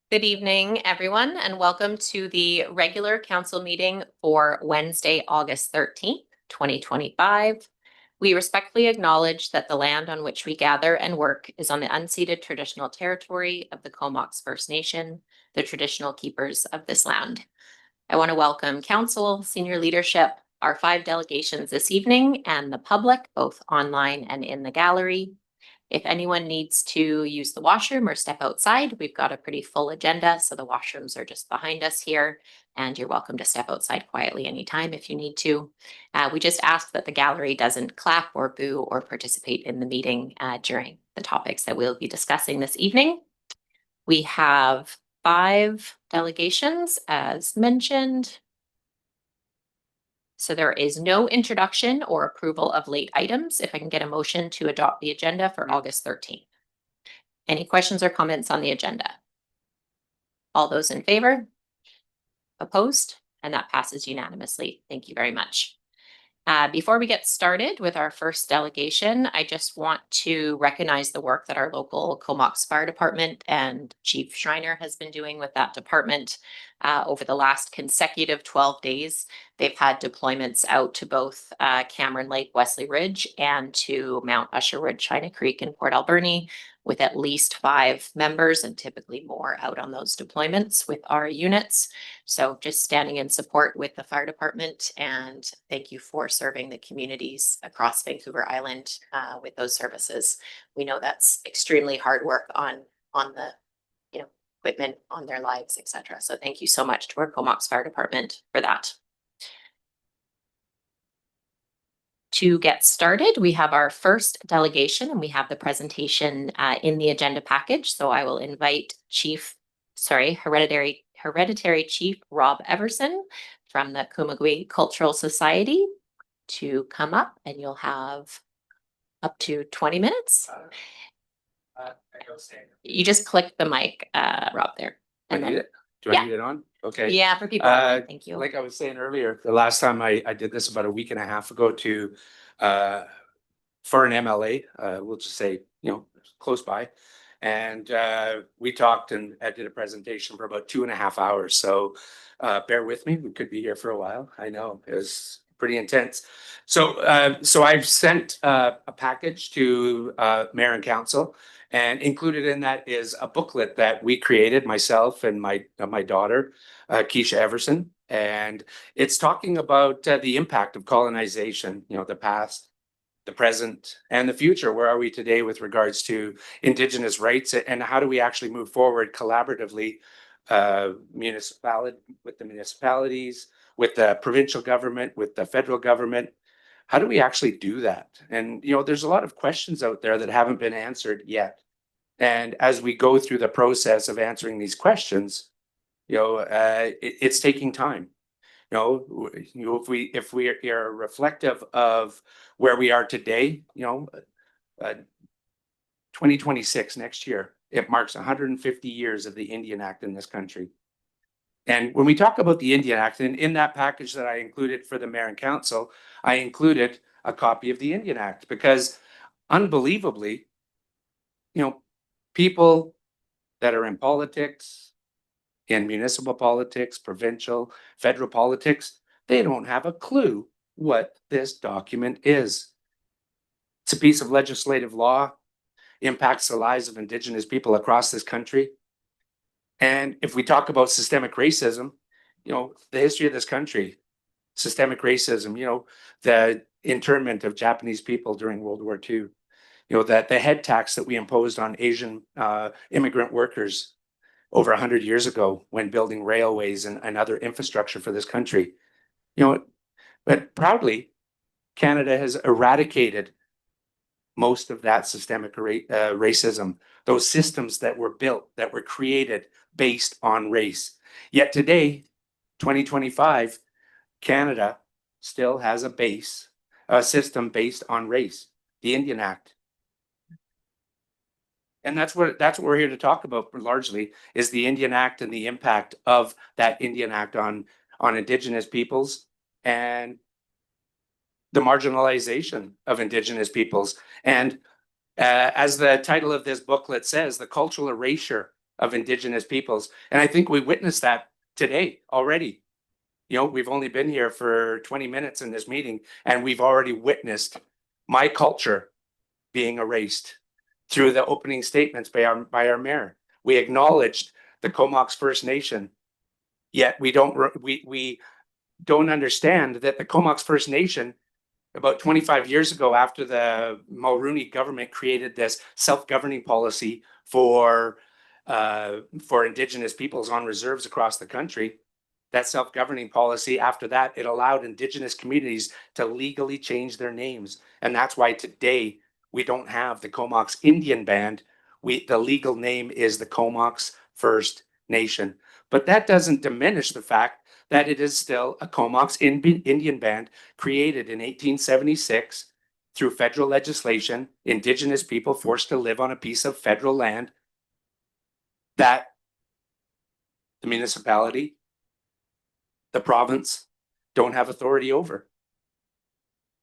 Good evening, everyone, and welcome to the regular council meeting for Wednesday, August 13th, 2025. We respectfully acknowledge that the land on which we gather and work is on the unceded traditional territory of the Comox First Nation, the traditional keepers of this land. I want to welcome council, senior leadership, our 5 delegations this evening, and the public, both online and in the gallery. If anyone needs to use the washroom or step outside, we've got a pretty full agenda, so the washrooms are just behind us here, and you're welcome to step outside quietly anytime if you need to. We just ask that the gallery doesn't clap or boo or participate in the meeting during the topics that we'll be discussing this evening. We have 5 delegations, as mentioned. So there is no introduction or approval of late items. If I can get a motion to adopt the agenda for August 13th. Any questions or comments on the agenda? All those in favor? Opposed? And that passes unanimously. Thank you very much. Before we get started with our first delegation, I just want to recognize the work that our local Comox Fire Department and Chief Schreiner has been doing with that department over the last consecutive 12 days. They've had deployments out to both Cameron Lake, Wesley Ridge, and to Mount Usherwood, China Creek in Port Alberni, with at least 5 members and typically more out on those deployments with our units. So just standing in support with the fire department, and thank you for serving the communities across Vancouver Island with those services. We know that's extremely hard work on the equipment, on their lives, etc. So thank you so much to our Comox Fire Department for that. To get started, we have our first delegation, and we have the presentation in the agenda package. So I will invite Hereditary Chief Rob Everson from the Kumagui Cultural Society to come up, and you'll have up to 20 minutes. You just click the mic, Rob, there. And then, do I need it on? Okay. Yeah, for people online, thank you. Like I was saying earlier, the last time I did this about a week and a half ago to for an MLA, we'll just say, close by. And we talked, and I did a presentation for about 2.5 hours. So bear with me. We could be here for a while. I know it was pretty intense. So I've sent a package to Mayor and Council, and included in that is a booklet that we created, myself and my daughter, Keisha Everson. And it's talking about the impact of colonization, the past, the present, and the future. Where are we today with regards to Indigenous rights, and how do we actually move forward collaboratively with the municipalities, with the provincial government, with the federal government? How do we actually do that? And, there's a lot of questions out there that haven't been answered yet. And as we go through the process of answering these questions, it's taking time. If we are reflective of where we are today, 2026, next year, it marks 150 years of the Indian Act in this country. And when we talk about the Indian Act, and in that package that I included for the Mayor and Council, I included a copy of the Indian Act, because unbelievably, people that are in politics, in municipal politics, provincial, federal politics, they don't have a clue what this document is. It's a piece of legislative law, impacts the lives of Indigenous people across this country. And if we talk about systemic racism, the history of this country, systemic racism, the internment of Japanese people during World War II, that the head tax that we imposed on Asian immigrant workers over 100 years ago when building railways and other infrastructure for this country. But proudly, Canada has eradicated most of that systemic racism, those systems that were built, that were created based on race. Yet today, 2025, Canada still has a system based on race, the Indian Act. And that's what we're here to talk about largely, is the Indian Act and the impact of that Indian Act on Indigenous peoples and the marginalization of Indigenous peoples. And As the title of this booklet says, the cultural erasure of Indigenous peoples. And I think we witnessed that today already. You know, we've only been here for 20 minutes in this meeting, and we've already witnessed my culture being erased through the opening statements by our mayor. We acknowledged the Comox First Nation, yet we don't understand that the Comox First Nation, about 25 years ago, after the Mulroney government created this self-governing policy for Indigenous peoples on reserves across the country, that self-governing policy, after that, it allowed Indigenous communities to legally change their names. And that's why today we don't have the Comox Indian Band. The legal name is the Comox First Nation. But that doesn't diminish the fact that it is still a Comox Indian Band created in 1876 through federal legislation, Indigenous people forced to live on a piece of federal land that the municipality, the province, don't have authority over.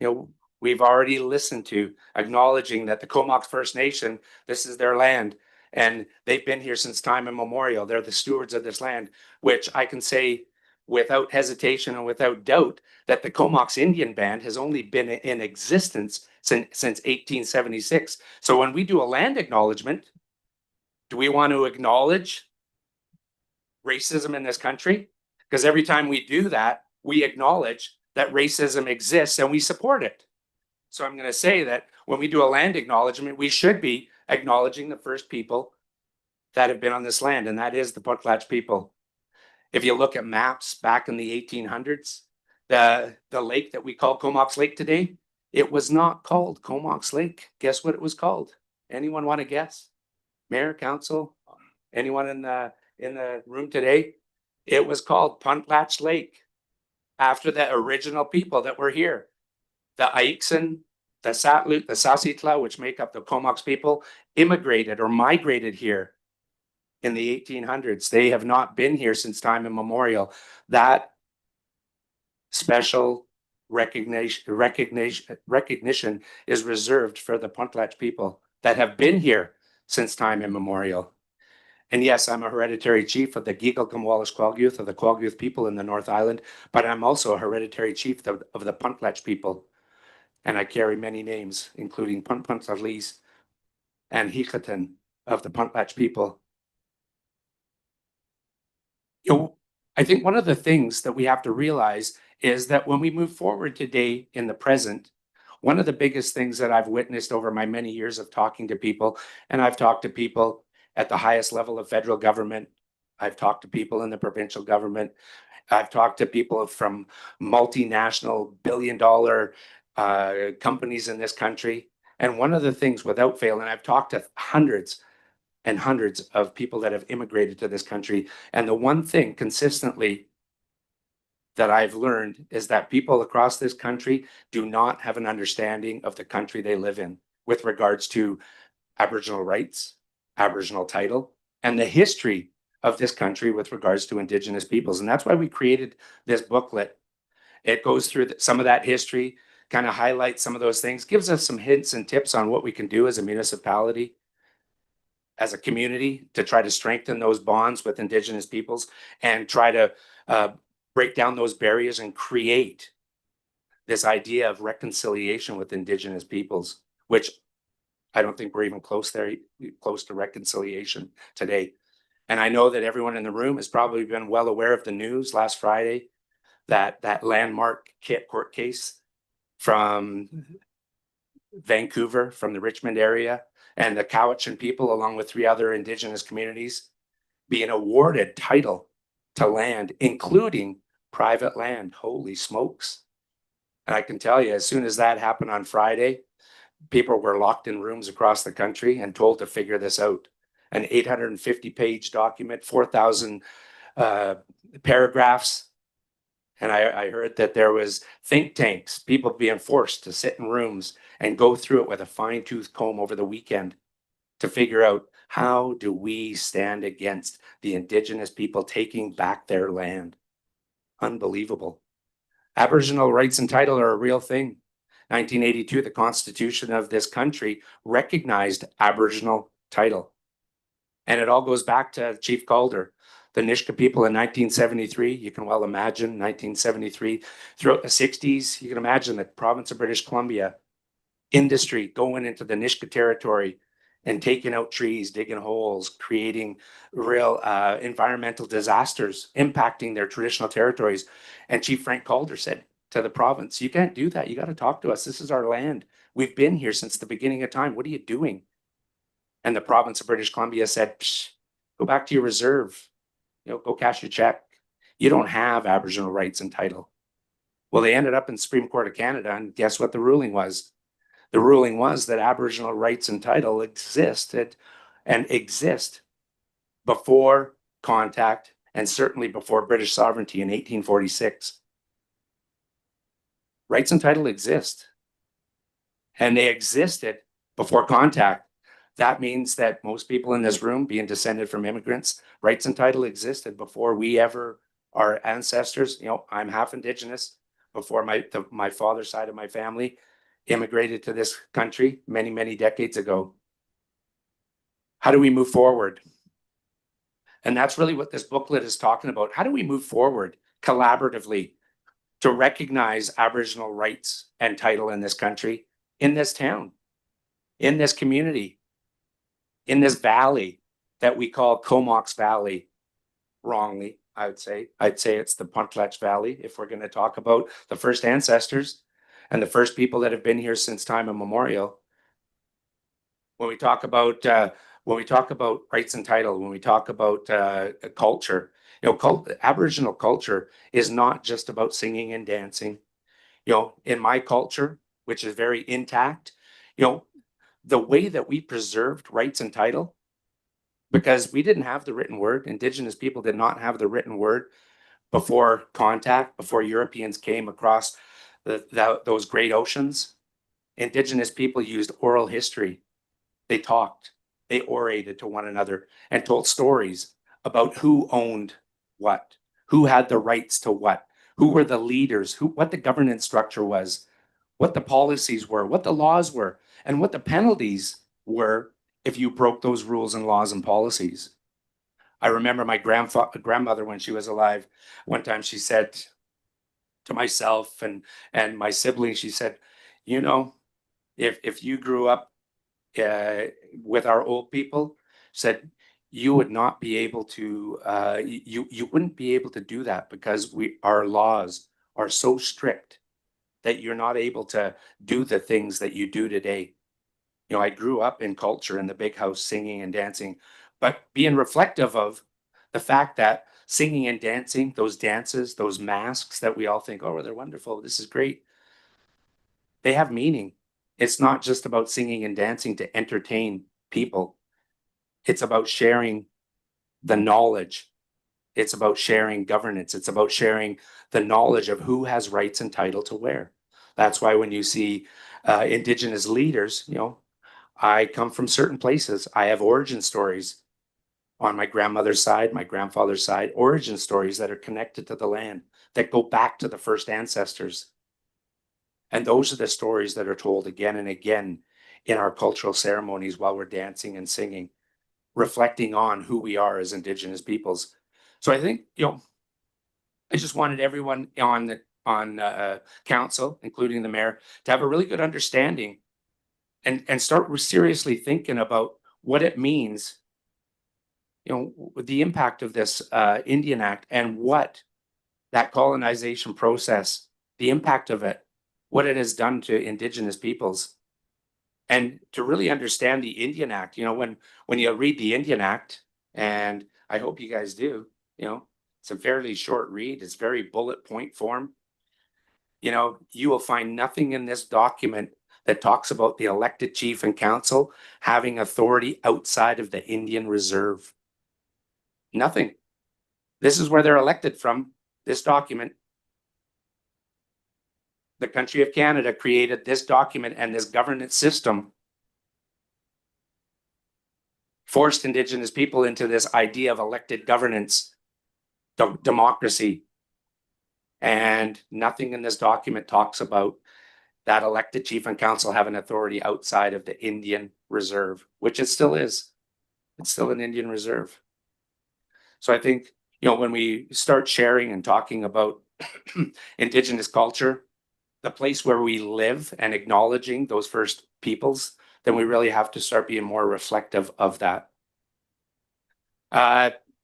You know, we've already listened to acknowledging that the Comox First Nation, this is their land, and they've been here since time immemorial. They're the stewards of this land, which I can say without hesitation and without doubt that the Comox Indian Band has only been in existence since 1876. So when we do a land acknowledgement, do we want to acknowledge racism in this country? Because every time we do that, we acknowledge that racism exists and we support it. So I'm going to say that when we do a land acknowledgement, we should be acknowledging the first people that have been on this land, and that is the Potlatch people. If you look at maps back in the 1800s, the lake that we call Comox Lake today, it was not called Comox Lake. Guess what it was called? Anyone want to guess? Mayor, council, anyone in the room today? It was called Potlatch Lake, after the original people that were here. The Aixen, the Satlut, the Sasitla, which make up the Comox people, immigrated or migrated here in the 1800s. They have not been here since time immemorial. That special recognition is reserved for the Potlatch people that have been here since time immemorial. And yes, I'm a hereditary chief of the Gigalgam-Wallace Quagguth of the Quagguth people in the North Island, but I'm also a hereditary chief of the Potlatch people. And I carry many names, including Puntpuntalis and Hikatan of the Potlatch people. You know, I think one of the things that we have to realize is that when we move forward today in the present, one of the biggest things that I've witnessed over my many years of talking to people, and I've talked to people at the highest level of federal government, I've talked to people in the provincial government, I've talked to people from multinational billion-dollar companies in this country. And one of the things, without fail, and I've talked to hundreds and hundreds of people that have immigrated to this country, and the one thing consistently that I've learned is that people across this country do not have an understanding of the country they live in with regards to Aboriginal rights, Aboriginal title, and the history of this country with regards to Indigenous peoples. And that's why we created this booklet. It goes through some of that history, kind of highlights some of those things, gives us some hints and tips on what we can do as a municipality, as a community, to try to strengthen those bonds with Indigenous peoples and try to break down those barriers and create this idea of reconciliation with Indigenous peoples, which I don't think we're even close to reconciliation today. And I know that everyone in the room has probably been well aware of the news last Friday, that landmark court case from Vancouver, from the Richmond area, and the Cowichan people, along with 3 other Indigenous communities, being awarded title to land, including private land. Holy smokes. And I can tell you, as soon as that happened on Friday, people were locked in rooms across the country and told to figure this out. An 850-page document, 4,000 paragraphs. And I heard that there was think tanks, people being forced to sit in rooms and go through it with a fine-tooth comb over the weekend to figure out, how do we stand against the Indigenous people taking back their land? Unbelievable. Aboriginal rights and title are a real thing. 1982, the Constitution of this country recognized Aboriginal title. And it all goes back to Chief Calder. The Nisga'a people in 1973, you can well imagine 1973, throughout the 60s, you can imagine the province of British Columbia industry going into the Nisga'a territory and taking out trees, digging holes, creating real environmental disasters, impacting their traditional territories. And Chief Frank Calder said to the province, you can't do that. You got to talk to us. This is our land. We've been here since the beginning of time. What are you doing? And the province of British Columbia said, go back to your reserve, go cash your check. You don't have Aboriginal rights and title. Well, they ended up in Supreme Court of Canada, and guess what the ruling was? The ruling was that Aboriginal rights and title existed and exist before contact and certainly before British sovereignty in 1846. Rights and title exist, and they existed before contact. That means that most people in this room, being descended from immigrants, rights and title existed before we ever, our ancestors, I'm half Indigenous, before my father's side of my family immigrated to this country many, many decades ago. How do we move forward? And that's really what this booklet is talking about. How do we move forward collaboratively to recognize Aboriginal rights and title in this country, in this town, in this community, in this valley that we call Comox Valley? Wrongly, I'd say it's the Puntletch Valley if we're going to talk about the first ancestors and the first people that have been here since time immemorial. When we talk about rights and title, when we talk about culture, Aboriginal culture is not just about singing and dancing. In my culture, which is very intact, the way that we preserved rights and title, because we didn't have the written word. Indigenous people did not have the written word before contact, before Europeans came across those great oceans. Indigenous people used oral history. They talked, they orated to one another and told stories about who owned what, who had the rights to what, who were the leaders, what the governance structure was, what the policies were, what the laws were, and what the penalties were if you broke those rules and laws and policies. I remember my grandmother, when she was alive, one time she said to myself and my siblings, she said, if you grew up with our old people, said you would not be able to, you wouldn't be able to do that because our laws are so strict that you're not able to do the things that you do today. I grew up in culture in the big house, singing and dancing, but being reflective of the fact that singing and dancing, those dances, those masks that we all think, oh, they're wonderful, this is great, they have meaning. It's not just about singing and dancing to entertain people. It's about sharing the knowledge. It's about sharing governance. It's about sharing the knowledge of who has rights and title to where. That's why when you see Indigenous leaders, I come from certain places. I have origin stories on my grandmother's side, my grandfather's side, origin stories that are connected to the land, that go back to the first ancestors. And those are the stories that are told again and again in our cultural ceremonies while we're dancing and singing, reflecting on who we are as Indigenous peoples. So I think, I just wanted everyone on council, including the mayor, to have a really good understanding and start seriously thinking about what it means, the impact of this Indian Act and what that colonization process, the impact of it, what it has done to Indigenous peoples. And to really understand the Indian Act, when you read the Indian Act, and I hope you guys do, it's a fairly short read. It's very bullet point form. You will find nothing in this document that talks about the elected chief and council having authority outside of the Indian Reserve. Nothing. This is where they're elected from, this document. The country of Canada created this document and this governance system, forced Indigenous people into this idea of elected governance, democracy. And nothing in this document talks about that elected chief and council have an authority outside of the Indian Reserve, which it still is. It's still an Indian Reserve. So I think, when we start sharing and talking about Indigenous culture, the place where we live and acknowledging those first peoples, then we really have to start being more reflective of that.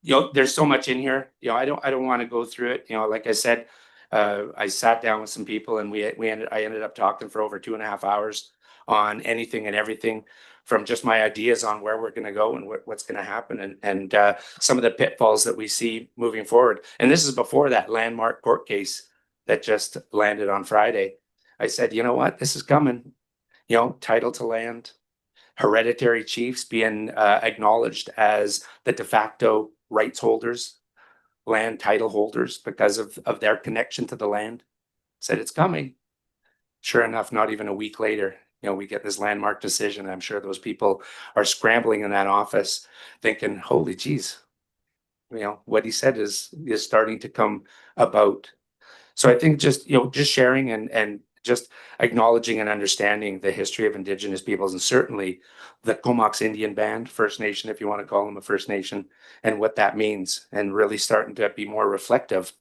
There's so much in here. I don't want to go through it. Like I said, I sat down with some people and I ended up talking for over 2.5 hours on anything and everything, from just my ideas on where we're going to go and what's going to happen, and some of the pitfalls that we see moving forward. And this is before that landmark court case that just landed on Friday. I said, you know what, this is coming. Title to land, hereditary chiefs being acknowledged as the de facto rights holders, land title holders, because of their connection to the land. Said it's coming. Sure enough, not even a week later, we get this landmark decision. I'm sure those people are scrambling in that office thinking, holy geez, what he said is starting to come about. So I think just sharing and just acknowledging and understanding the history of Indigenous peoples, and certainly the Comox Indian Band, First Nation, if you want to call them a First Nation, and what that means, and really starting to be more reflective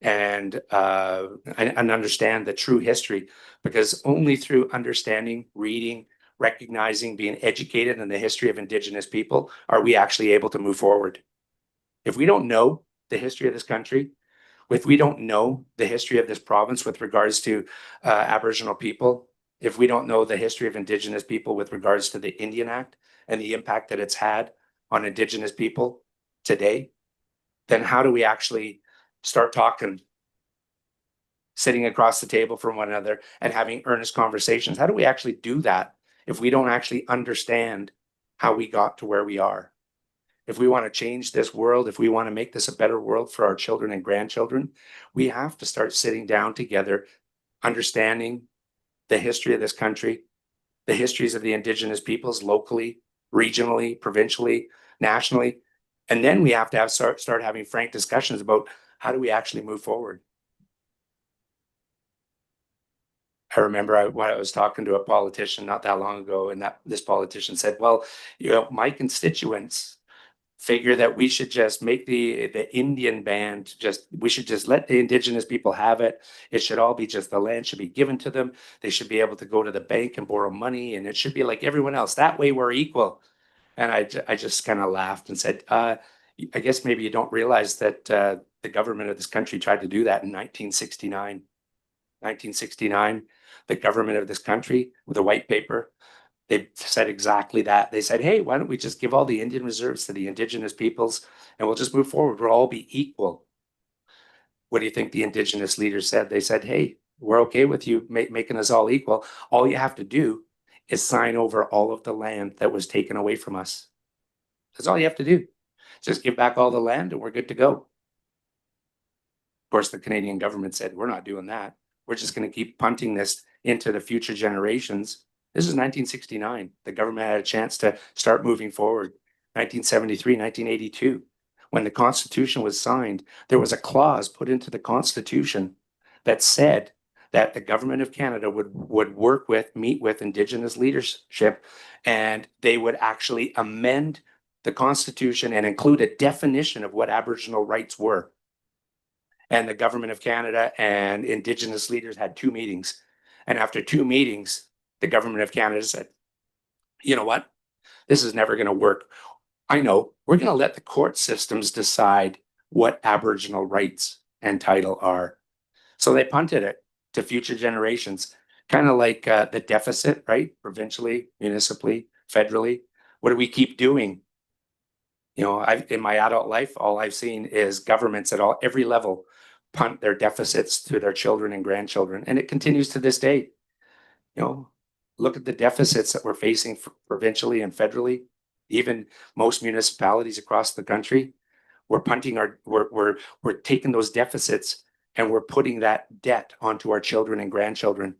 and understand the true history, because only through understanding, reading, recognizing, being educated in the history of Indigenous people are we actually able to move forward. If we don't know the history of this country, if we don't know the history of this province with regards to Aboriginal people, if we don't know the history of Indigenous people with regards to the Indian Act and the impact that it's had on Indigenous people today, then how do we actually start talking, sitting across the table from one another and having earnest conversations? How do we actually do that if we don't actually understand how we got to where we are? If we want to change this world, if we want to make this a better world for our children and grandchildren, we have to start sitting down together, understanding the history of this country, the histories of the Indigenous peoples locally, regionally, provincially, nationally. And then we have to start having frank discussions about how do we actually move forward. I remember when I was talking to a politician not that long ago, and this politician said, well, my constituents figure that we should just make the Indian band, we should just let the Indigenous people have it. It should all be just, the land should be given to them. They should be able to go to the bank and borrow money, and it should be like everyone else. That way we're equal. And I just kind of laughed and said, I guess maybe you don't realize that the government of this country tried to do that in 1969. 1969, the government of this country with a white paper, they said exactly that. They said, hey, why don't we just give all the Indian reserves to the Indigenous peoples and we'll just move forward. We'll all be equal. What do you think the Indigenous leaders said? They said, hey, we're okay with you making us all equal. All you have to do is sign over all of the land that was taken away from us. That's all you have to do. Just give back all the land and we're good to go. Of course, the Canadian government said, we're not doing that. We're just going to keep punting this into the future generations. This is 1969. The government had a chance to start moving forward. 1973, 1982. When the Constitution was signed, there was a clause put into the Constitution that said that the government of Canada would meet with Indigenous leadership, and they would actually amend the Constitution and include a definition of what Aboriginal rights were. And the government of Canada and Indigenous leaders had 2 meetings. And after 2 meetings, the government of Canada said, you know what? This is never going to work. I know, we're going to let the court systems decide what Aboriginal rights and title are. So they punted it to future generations, kind of like the deficit, right? Provincially, municipally, federally. What do we keep doing? In my adult life, all I've seen is governments at every level punt their deficits to their children and grandchildren. And it continues to this day. Look at the deficits that we're facing provincially and federally. Even most municipalities across the country, we're taking those deficits and we're putting that debt onto our children and grandchildren.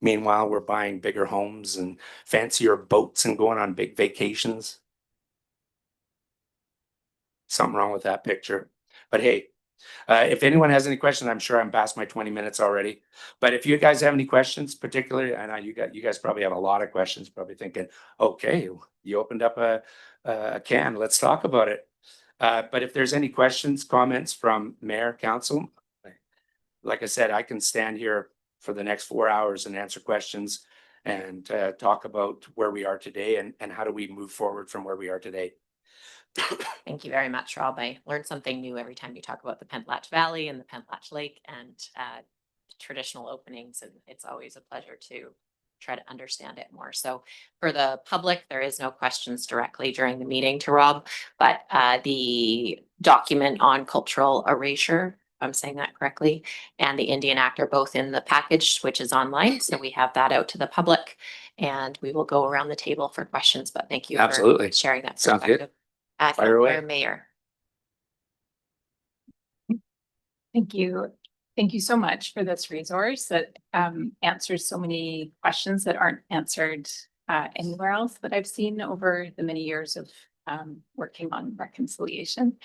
Meanwhile, we're buying bigger homes and fancier boats and going on big vacations. Something wrong with that picture. But hey, If anyone has any questions, I'm sure I'm past my 20 minutes already. But if you guys have any questions, particularly, I know you guys probably have a lot of questions, probably thinking, okay, you opened up a can, let's talk about it. But if there's any questions, comments from mayor, council, like I said, I can stand here for the next 4 hours and answer questions and talk about where we are today and how do we move forward from where we are today. Thank you very much, Rob. I learn something new every time you talk about the Pentlatch Valley and the Pentlatch Lake and traditional openings, and it's always a pleasure to try to understand it more. So for the public, there is no questions directly during the meeting to Rob, but the document on cultural erasure, if I'm saying that correctly, and the Indian Act are both in the package, which is online. So we have that out to the public, and we will go around the table for questions. But thank you Absolutely. for sharing that Sounds good. perspective. Fire away. Councilor Mayor. Thank you. Thank you so much for this resource that answers so many questions that aren't answered anywhere else that I've seen over the many years of working on reconciliation.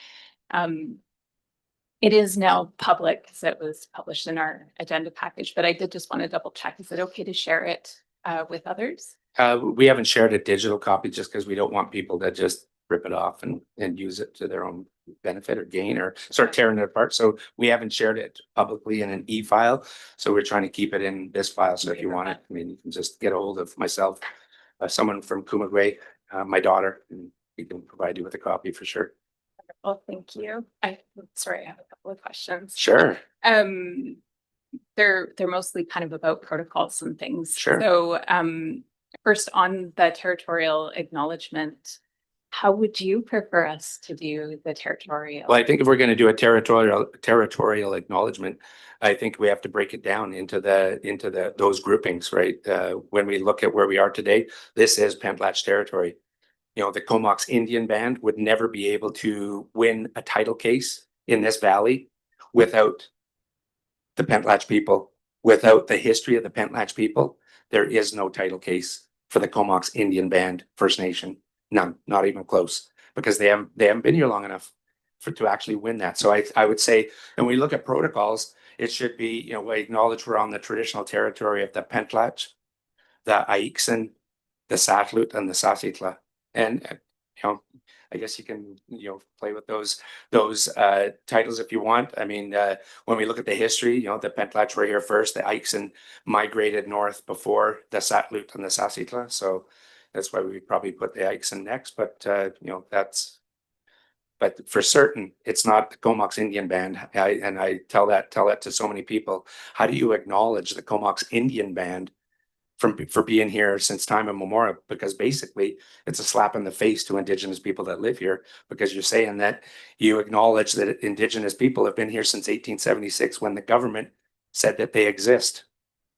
It is now public because it was published in our agenda package, but I did just want to double check. Is it okay to share it with others? We haven't shared a digital copy just because we don't want people to just rip it off and use it to their own benefit or gain or start tearing it apart. So we haven't shared it publicly in an e-file. So we're trying to keep it in this file. So if you want it, I mean, you can just get a hold of myself, someone from Kumagway, my daughter, and we can provide you with a copy for sure. Well, thank you. Sorry, I have a couple of questions. Sure. They're mostly kind of about protocols and things. Sure. So first on the territorial acknowledgement, how would you prefer us to do the territorial? Well, I think if we're going to do a territorial acknowledgement, I think we have to break it down into those groupings, right? When we look at where we are today, this is Pentlatch territory. You know, the Comox Indian Band would never be able to win a title case in this valley without the Pentlatch people, without the history of the Pentlatch people. There is no title case for the Comox Indian Band First Nation. None, not even close, because they haven't been here long enough to actually win that. So I would say, and we look at protocols, it should be, you know, we acknowledge we're on the traditional territory of the Pentlatch, the Aixen, the Satlut, and the Sasitla. And you know, I guess you can, you know, play with those titles if you want. I mean, when we look at the history, you know, the Pentlatch were here first. The Aixen migrated north before the Satlut and the Sasitla. So that's why we probably put the Aixen next. But you know, but for certain, it's not the Comox Indian Band. And I tell that to so many people. How do you acknowledge the Comox Indian Band for being here since time immemorial? Because basically it's a slap in the face to Indigenous people that live here, because you're saying that you acknowledge that Indigenous people have been here since 1876 when the government said that they exist.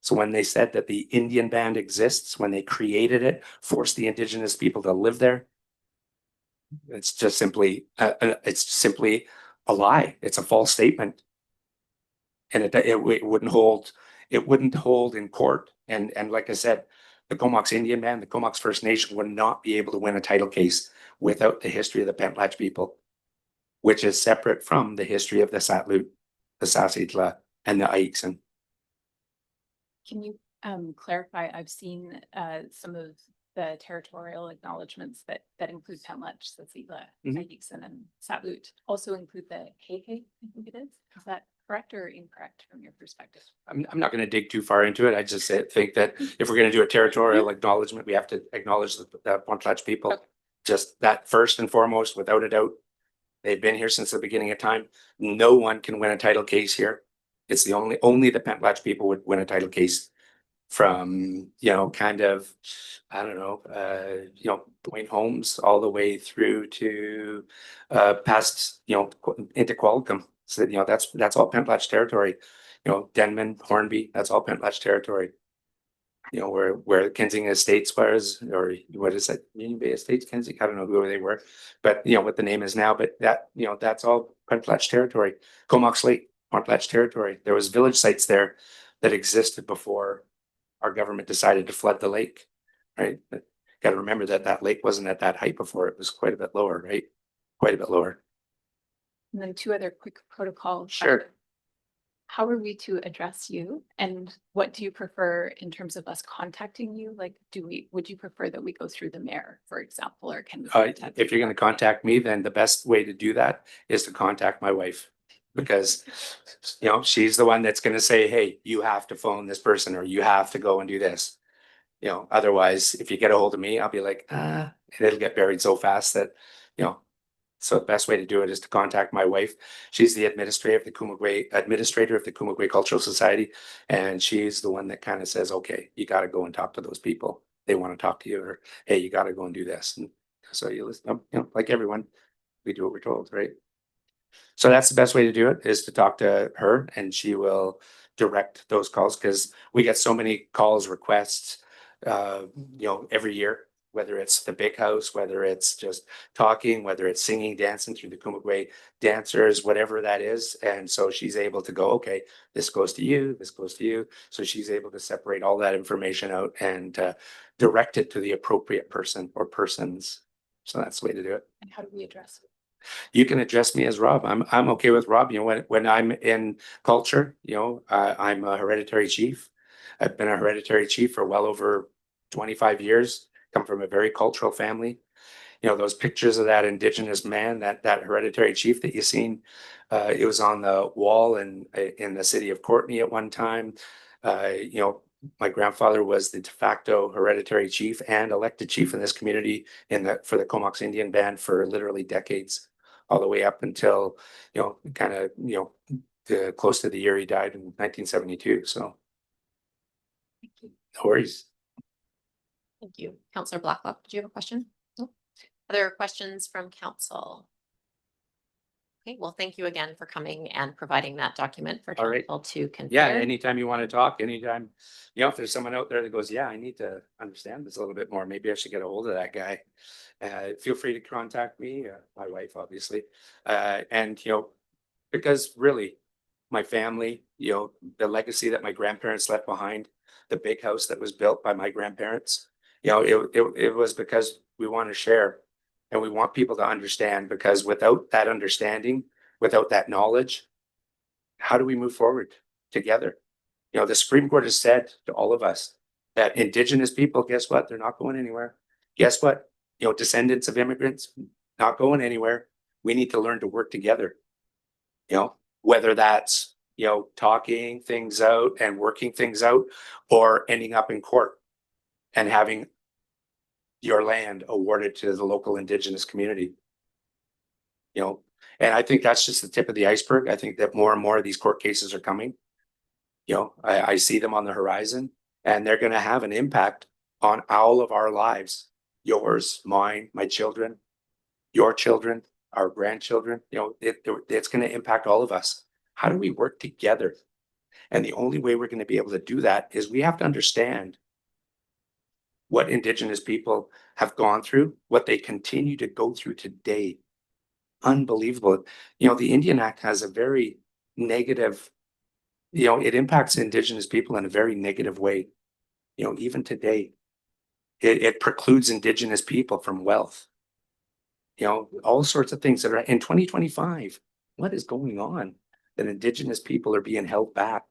So when they said that the Indian Band exists, when they created it, forced the Indigenous people to live there, it's just simply a lie. It's a false statement, and it wouldn't hold. It wouldn't hold in court. And like I said, the Comox Indian Band, the Comox First Nation would not be able to win a title case without the history of the Pentlatch people, which is separate from the history of the Satlut, the Sasitla, and the Aixen. Can you clarify? I've seen some of the territorial acknowledgements that include Pentlatch, Sasitla, Aixen, and Satlut also include the KK, I think it is. Is that correct or incorrect from your perspective? I'm not going to dig too far into it. I just think that if we're going to do a territorial acknowledgement, we have to acknowledge the Pentlatch people. Okay. Just that first and foremost, without a doubt. They've been here since the beginning of time. No one can win a title case here. It's the only the Pentlatch people would win a title case from, you know, kind of, I don't know, you know, Point Homes all the way through to past, you know, into Qualicum. So, you know, that's all Pentlatch territory. You know, Denman, Hornby, that's all Pentlatch territory. You know, where Kensington Estates was, or what is that, Union Bay Estates, Kensington, I don't know who they were, but you know what the name is now. But that, you know, that's all Pentlatch territory. Comox Lake, Pentlatch territory. There was village sites there that existed before our government decided to flood the lake, right? Got to remember that that lake wasn't at that height before. It was quite a bit lower, right? Quite a bit lower. And then two other quick protocol. Sure. questions. How are we to address you? And what do you prefer in terms of us contacting you? Like, would you prefer that we go through the mayor, for example, or can we? contact If you're gonna contact me, then the best way to do that is to contact my wife. Because, you know, she's the one that's gonna say, hey, you have to phone this person, or you have to go and do this. You know, otherwise, if you get a hold of me, I'll be like, and it'll get buried so fast that, you know. So the best way to do it is to contact my wife. She's the administrator of the Kumagway Cultural Society. And she's the one that kind of says, okay, you gotta go and talk to those people. They want to talk to you, or hey, you gotta go and do this. And so you listen, you know, like everyone, we do what we're told, right? So that's the best way to do it, is to talk to her, and she will direct those calls, because we get so many calls, requests, you know, every year, whether it's the big house, whether it's just talking, whether it's singing, dancing through the Kumagway dancers, whatever that is. And so she's able to go, okay, this goes to you, this goes to you. So she's able to separate all that information out and direct it to the appropriate person or persons. So that's the way to do it. And how do we address it? You can address me as Rob. I'm okay with Rob. You know, when I'm in culture, you know, I'm a hereditary chief. I've been a hereditary chief for well over 25 years. Come from a very cultural family. You know, those pictures of that Indigenous man, that hereditary chief that you seen, it was on the wall in the city of Courtenay at one time. You know, my grandfather was the de facto hereditary chief and elected chief in this community for the Comox Indian Band for literally decades, all the way up until, you know, kind of, you know, close to the year he died in 1972. So Thank you. no worries. Thank you. Counselor Blacklock, did you have a question? No. Other questions from council? Okay, well, thank you again for coming and providing that document for All right. council to consider. Yeah, anytime you want to talk, anytime, you know, if there's someone out there that goes, yeah, I need to understand this a little bit more, maybe I should get a hold of that guy. Feel free to contact me, my wife, obviously. And, you know, because really, my family, you know, the legacy that my grandparents left behind, the big house that was built by my grandparents, you know, it was because we want to share, and we want people to understand, because without that understanding, without that knowledge, how do we move forward together? You know, the Supreme Court has said to all of us that Indigenous people, guess what? They're not going anywhere. Guess what? You know, descendants of immigrants, not going anywhere. We need to learn to work together. You know, whether that's, you know, talking things out and working things out, or ending up in court and having your land awarded to the local Indigenous community. You know, and I think that's just the tip of the iceberg. I think that more and more of these court cases are coming. You know, I see them on the horizon, and they're going to have an impact on all of our lives. Yours, mine, my children, your children, our grandchildren. You know, it's going to impact all of us. How do we work together? And the only way we're going to be able to do that is we have to understand what Indigenous people have gone through, what they continue to go through today. Unbelievable. You know, the Indian Act has a very negative, you know, it impacts Indigenous people in a very negative way. You know, even today, it precludes Indigenous people from wealth. You know, all sorts of things that are in 2025. What is going on? That Indigenous people are being held back.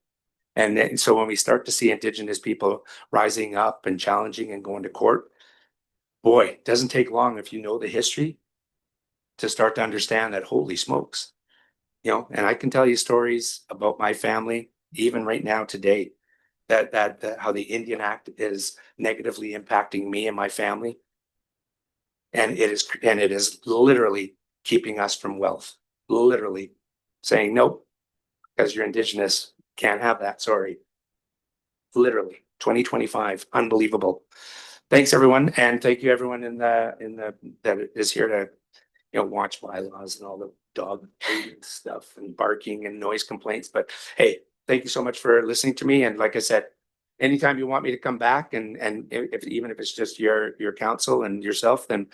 And then, so when we start to see Indigenous people rising up and challenging and going to court, boy, it doesn't take long, if you know the history, to start to understand that, holy smokes, you know. And I can tell you stories about my family, even right now today, that how the Indian Act is negatively impacting me and my family. And it is literally keeping us from wealth, literally saying, nope, because you're Indigenous, can't have that, sorry. Literally 2025, unbelievable. Thanks everyone, and thank you everyone in the that is here to, you know, watch bylaws and all the dog stuff and barking and noise complaints. But hey, thank you so much for listening to me. And like I said, anytime you want me to come back, and even if it's just your counsel and yourself, then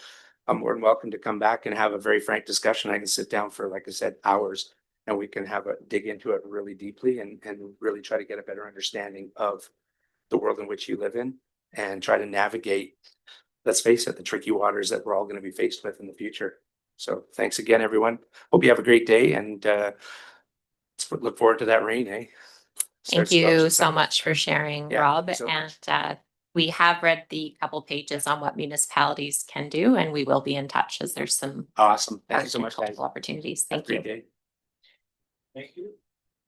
I'm more than welcome to come back and have a very frank discussion. I can sit down for, like I said, hours, and we can dig into it really deeply and really try to get a better understanding of the world in which you live in, and try to navigate, let's face it, the tricky waters that we're all going to be faced with in the future. So thanks again, everyone. Hope you have a great day and look forward to that rain, eh? Thank Starts to go you some so sun. much for sharing, Yeah, Rob. thank you so much. And we have read the couple pages on what municipalities can do, and we will be in touch as there's some Awesome. Thank you so much, guys. multiple opportunities. Have a Thank you. great day. Thank you.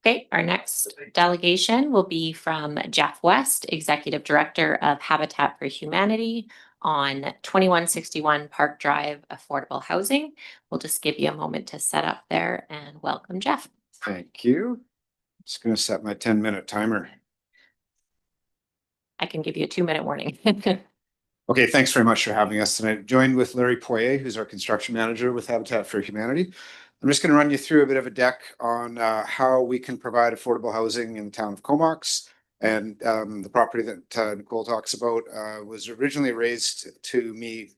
Okay, our next delegation will be from Jeff West, Executive Director of Habitat for Humanity on 2161 Park Drive Affordable Housing. We'll just give you a moment to set up there and welcome Jeff. Thank you. Just gonna set my 10-minute timer. I can give you a 2-minute warning. Okay, thanks very much for having us tonight. Joined with Larry Poirier, who's our construction manager with Habitat for Humanity. I'm just gonna run you through a bit of a deck on how we can provide affordable housing in the town of Comox. And the property that Nicole talks about was originally raised to me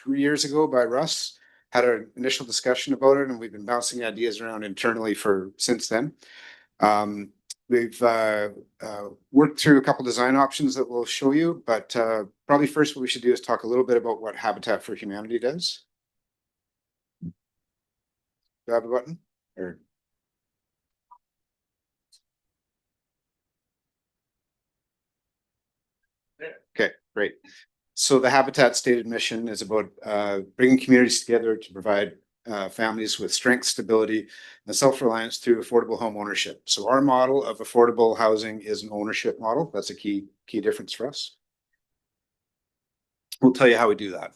3 years ago by Russ. Had an initial discussion about it, and we've been bouncing ideas around internally for since then. We've worked through a couple design options that we'll show you, but probably first what we should do is talk a little bit about what Habitat for Humanity does. Do I have a button? Or okay, great. So the Habitat stated mission is about bringing communities together to provide families with strength, stability, and self-reliance through affordable home ownership. So our model of affordable housing is an ownership model. That's a key difference for us. We'll tell you how we do that.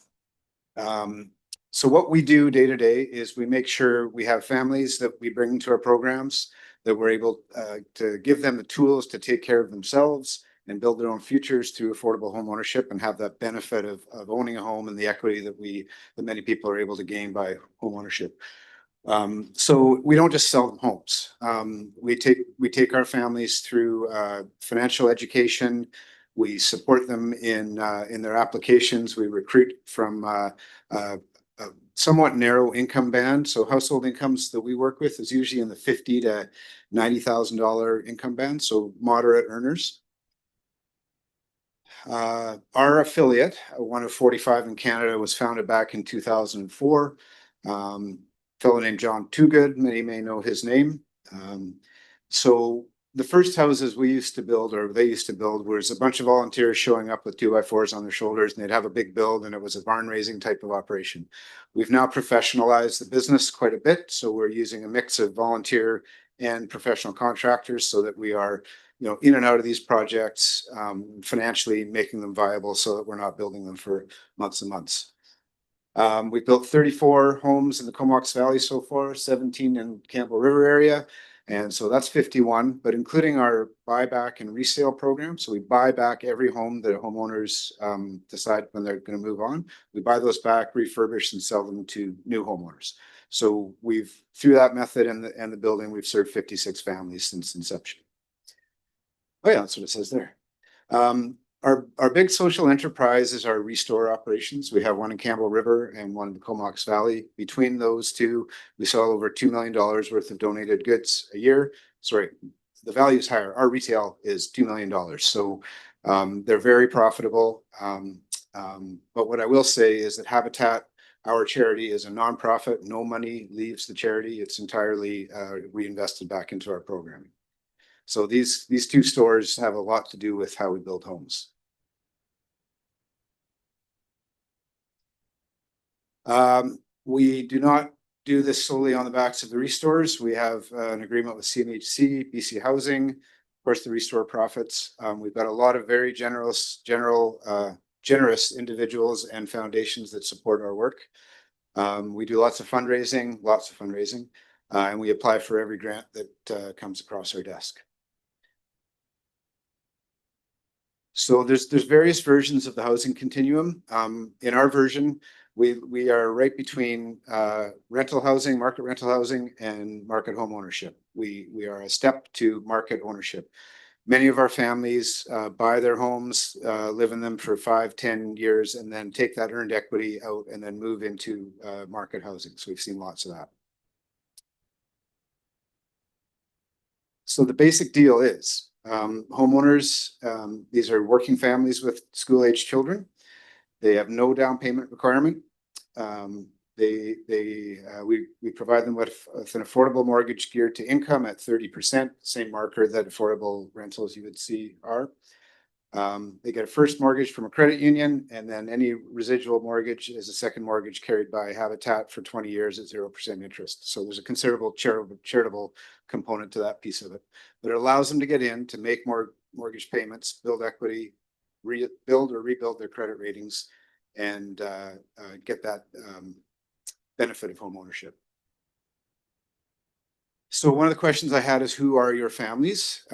So what we do day to day is we make sure we have families that we bring into our programs, that we're able to give them the tools to take care of themselves and build their own futures through affordable home ownership and have that benefit of owning a home and the equity that many people are able to gain by home ownership. So we don't just sell them homes. We take our families through financial education. We support them in their applications. We recruit from a somewhat narrow income band. So household incomes that we work with is usually in the $50,000 to $90,000 income band. So moderate earners. Our affiliate, one of 45 in Canada, was founded back in 2004. Fellow named John Toogood, many may know his name. So the first houses we used to build, or they used to build, was a bunch of volunteers showing up with 2x4s on their shoulders, and they'd have a big build, and it was a barn raising type of operation. We've now professionalized the business quite a bit, so we're using a mix of volunteer and professional contractors so that we are, in and out of these projects, financially making them viable so that we're not building them for months and months. We've built 34 homes in the Comox Valley so far, 17 in Campbell River area. And so that's 51, but including our buyback and resale program. So we buy back every home that homeowners decide when they're going to move on. We buy those back, refurbish, and sell them to new homeowners. So through that method and the building, we've served 56 families since inception. Oh yeah, that's what it says there. Our big social enterprise is our restore operations. We have one in Campbell River and one in the Comox Valley. Between those two, we sell over $2 million worth of donated goods a year. Sorry, the value is higher. Our retail is $2 million. So they're very profitable. But what I will say is that Habitat, our charity, is a nonprofit. No money leaves the charity. It's entirely reinvested back into our programming. So these two stores have a lot to do with how we build homes. We do not do this solely on the backs of the restores. We have an agreement with CMHC, BC Housing, of course, the restore profits. We've got a lot of very generous individuals and foundations that support our work. We do lots of fundraising, and we apply for every grant that comes across our desk. So there's various versions of the housing continuum. In our version, we are right between rental housing, market rental housing, and market home ownership. We are a step to market ownership. Many of our families buy their homes, live in them for 5-10 years, and then take that earned equity out and then move into market housing. So we've seen lots of that. So the basic deal is homeowners, these are working families with school-age children. They have no down payment requirement. We provide them with an affordable mortgage geared to income at 30%, same marker that affordable rentals you would see are. They get a first mortgage from a credit union, and then any residual mortgage is a second mortgage carried by Habitat for 20 years at 0% interest. So there's a considerable charitable component to that piece of it. But it allows them to get in, to make more mortgage payments, build equity, build or rebuild their credit ratings, and get that benefit of home ownership. So one of the questions I had is, who are your families?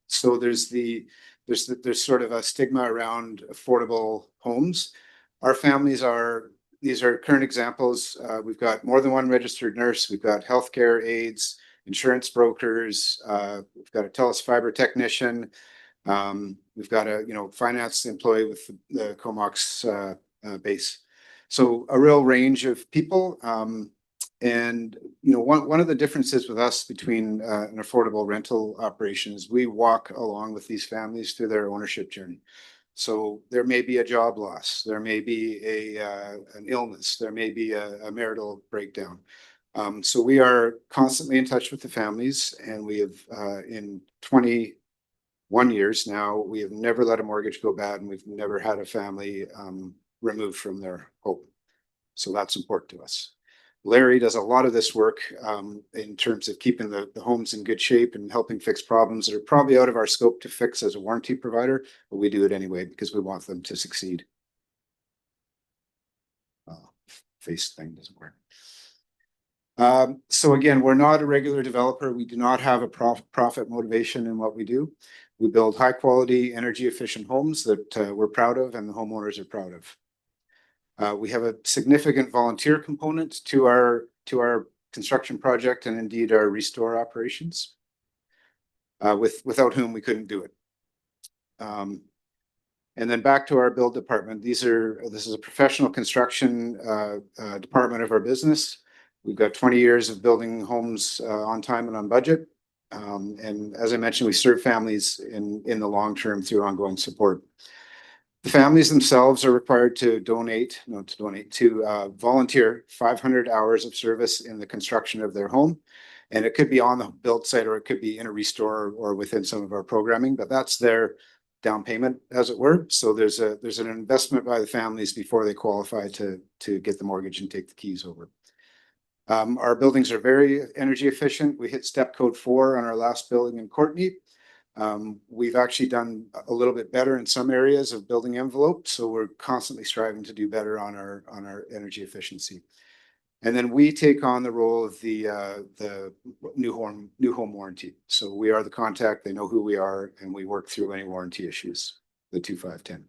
So there's sort of a stigma around affordable homes. Our families are, these are current examples. We've got more than one registered nurse. We've got healthcare aides, insurance brokers. We've got a TELUS fiber technician. We've got a finance employee with the Comox base. So a real range of people. And one of the differences with us between an affordable rental operation is we walk along with these families through their ownership journey. So there may be a job loss, there may be an illness, there may be a marital breakdown. So we are constantly in touch with the families, and we have in 21 years now, we have never let a mortgage go bad, and we've never had a family removed from their home. So that's important to us. Larry does a lot of this work in terms of keeping the homes in good shape and helping fix problems that are probably out of our scope to fix as a warranty provider, but we do it anyway because we want them to succeed. Face thing doesn't work. So again, we're not a regular developer. We do not have a profit motivation in what we do. We build high quality, energy efficient homes that we're proud of and the homeowners are proud of. We have a significant volunteer component to our construction project, and indeed our restore operations, without whom we couldn't do it. And then back to our build department. This is a professional construction department of our business. We've got 20 years of building homes on time and on budget. And as I mentioned, we serve families in the long term through ongoing support. The families themselves are required to volunteer 500 hours of service in the construction of their home. And it could be on the build site, or it could be in a restore or within some of our programming, but that's their down payment, as it were. So there's an investment by the families before they qualify to get the mortgage and take the keys over. Our buildings are very energy efficient. We hit step code 4 on our last building in Courtenay. We've actually done a little bit better in some areas of building envelope, so we're constantly striving to do better on our energy efficiency. And then we take on the role of the new home warranty. So we are the contact. They know who we are, and we work through any warranty issues. The 2510.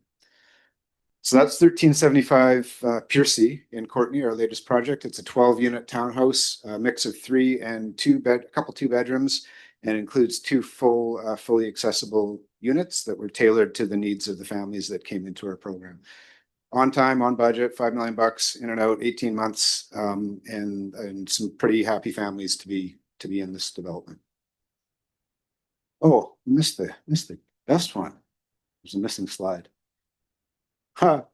So that's 1375 Piercy in Courtenay, our latest project. It's a 12-unit townhouse, a mix of 3 and 2 bedrooms. And includes 2 fully accessible units that were tailored to the needs of the families that came into our program. On time, on budget, $5 million in and out, 18 months, and some pretty happy families to be in this development. Oh, missed the best one. There's a missing slide. Huh,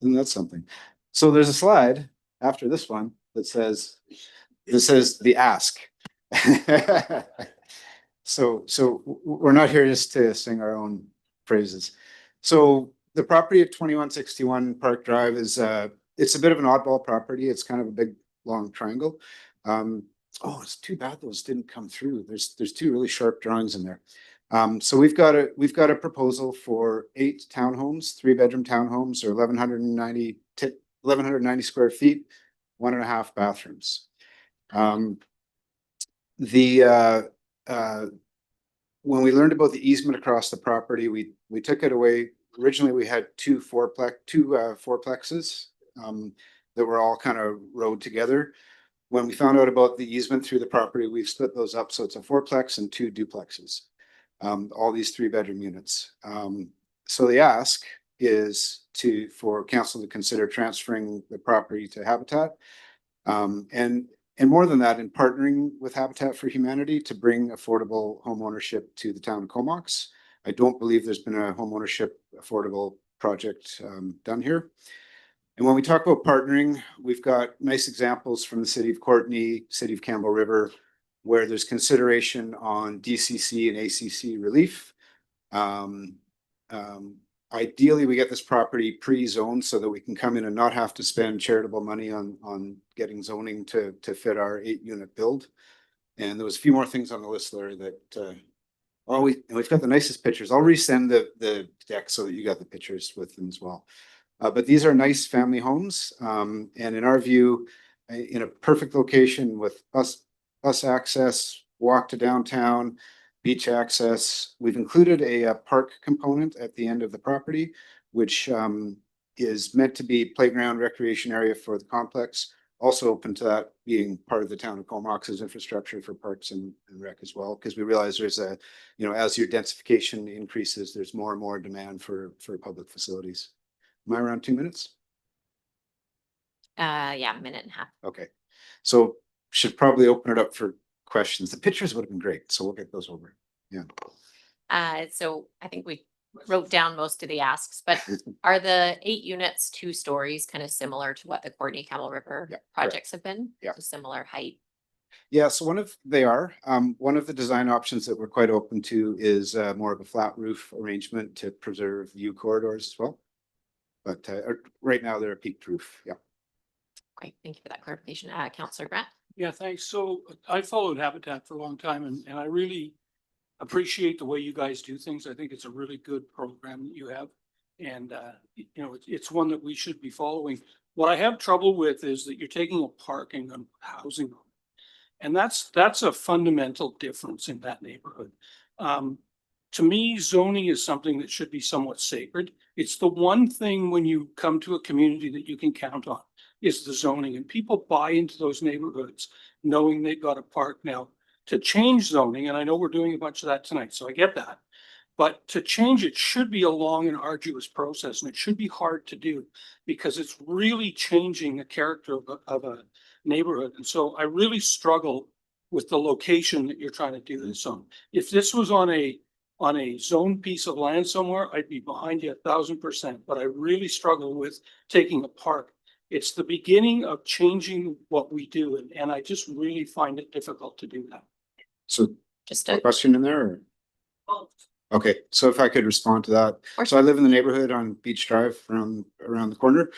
isn't that something? So there's a slide after this one that says the ask. So we're not here just to sing our own praises. So the property at 2161 Park Drive is it's a bit of an oddball property. It's kind of a big long triangle. Oh, it's too bad those didn't come through. There's 2 really sharp drawings in there. So we've got a proposal for 8 townhomes, 3-bedroom townhomes, or 1190 square feet, 1.5 bathrooms. When we learned about the easement across the property, we took it away. Originally, we had 2 fourplexes that were all kind of rowed together. When we found out about the easement through the property, we've split those up. So it's a 4-plex and 2 duplexes, all these 3-bedroom units. So the ask is for council to consider transferring the property to Habitat. And more than that, in partnering with Habitat for Humanity to bring affordable home ownership to the town of Comox. I don't believe there's been a home ownership affordable project done here. And when we talk about partnering, we've got nice examples from the city of Courtenay, city of Campbell River, where there's consideration on DCC and ACC relief. Ideally, we get this property pre-zoned so that we can come in and not have to spend charitable money on getting zoning to fit our 8-unit build. And there was a few more things on the list there that, we've got the nicest pictures. I'll resend the deck so that you got the pictures with them as well. But these are nice family homes. And in our view, in a perfect location with bus access, walk to downtown, beach access. We've included a park component at the end of the property, which is meant to be playground recreation area for the complex. Also open to that being part of the town of Comox's infrastructure for parks and rec as well, because we realize there's a, as your densification increases, there's more and more demand for public facilities. Am I around 2 minutes? Yeah, a minute and a half. Okay, so should probably open it up for questions. The pictures would have been great, so we'll get those over. Yeah. So I think we wrote down most of the asks, but are the 8 units 2 stories kind of similar to what the Courtenay Campbell River Yeah, projects have been? Yeah. So similar height. Yeah, so one of the design options that we're quite open to is more of a flat roof arrangement to preserve view corridors as well. But right now they're a peaked roof. Yeah. Great, thank you for that clarification. Councillor Grant. Yeah, thanks. So I followed Habitat for a long time and I really appreciate the way you guys do things. I think it's a really good program that you have. And, it's one that we should be following. What I have trouble with is that you're taking a parking and housing. And that's a fundamental difference in that neighborhood. To me, zoning is something that should be somewhat sacred. It's the one thing when you come to a community that you can count on is the zoning, and people buy into those neighborhoods knowing they've got a park. Now, to change zoning, and I know we're doing a bunch of that tonight, so I get that. But to change it should be a long and arduous process, and it should be hard to do because it's really changing the character of a neighborhood. And so I really struggle with the location that you're trying to do this on. If this was on a zoned piece of land somewhere, I'd be behind you 1000%, but I really struggle with taking a park. It's the beginning of changing what we do, and I just really find it difficult to do that. So Just a a question in there? Or? Okay, so if I could respond to that. course. So I live in the neighborhood on Beach Drive around the corner.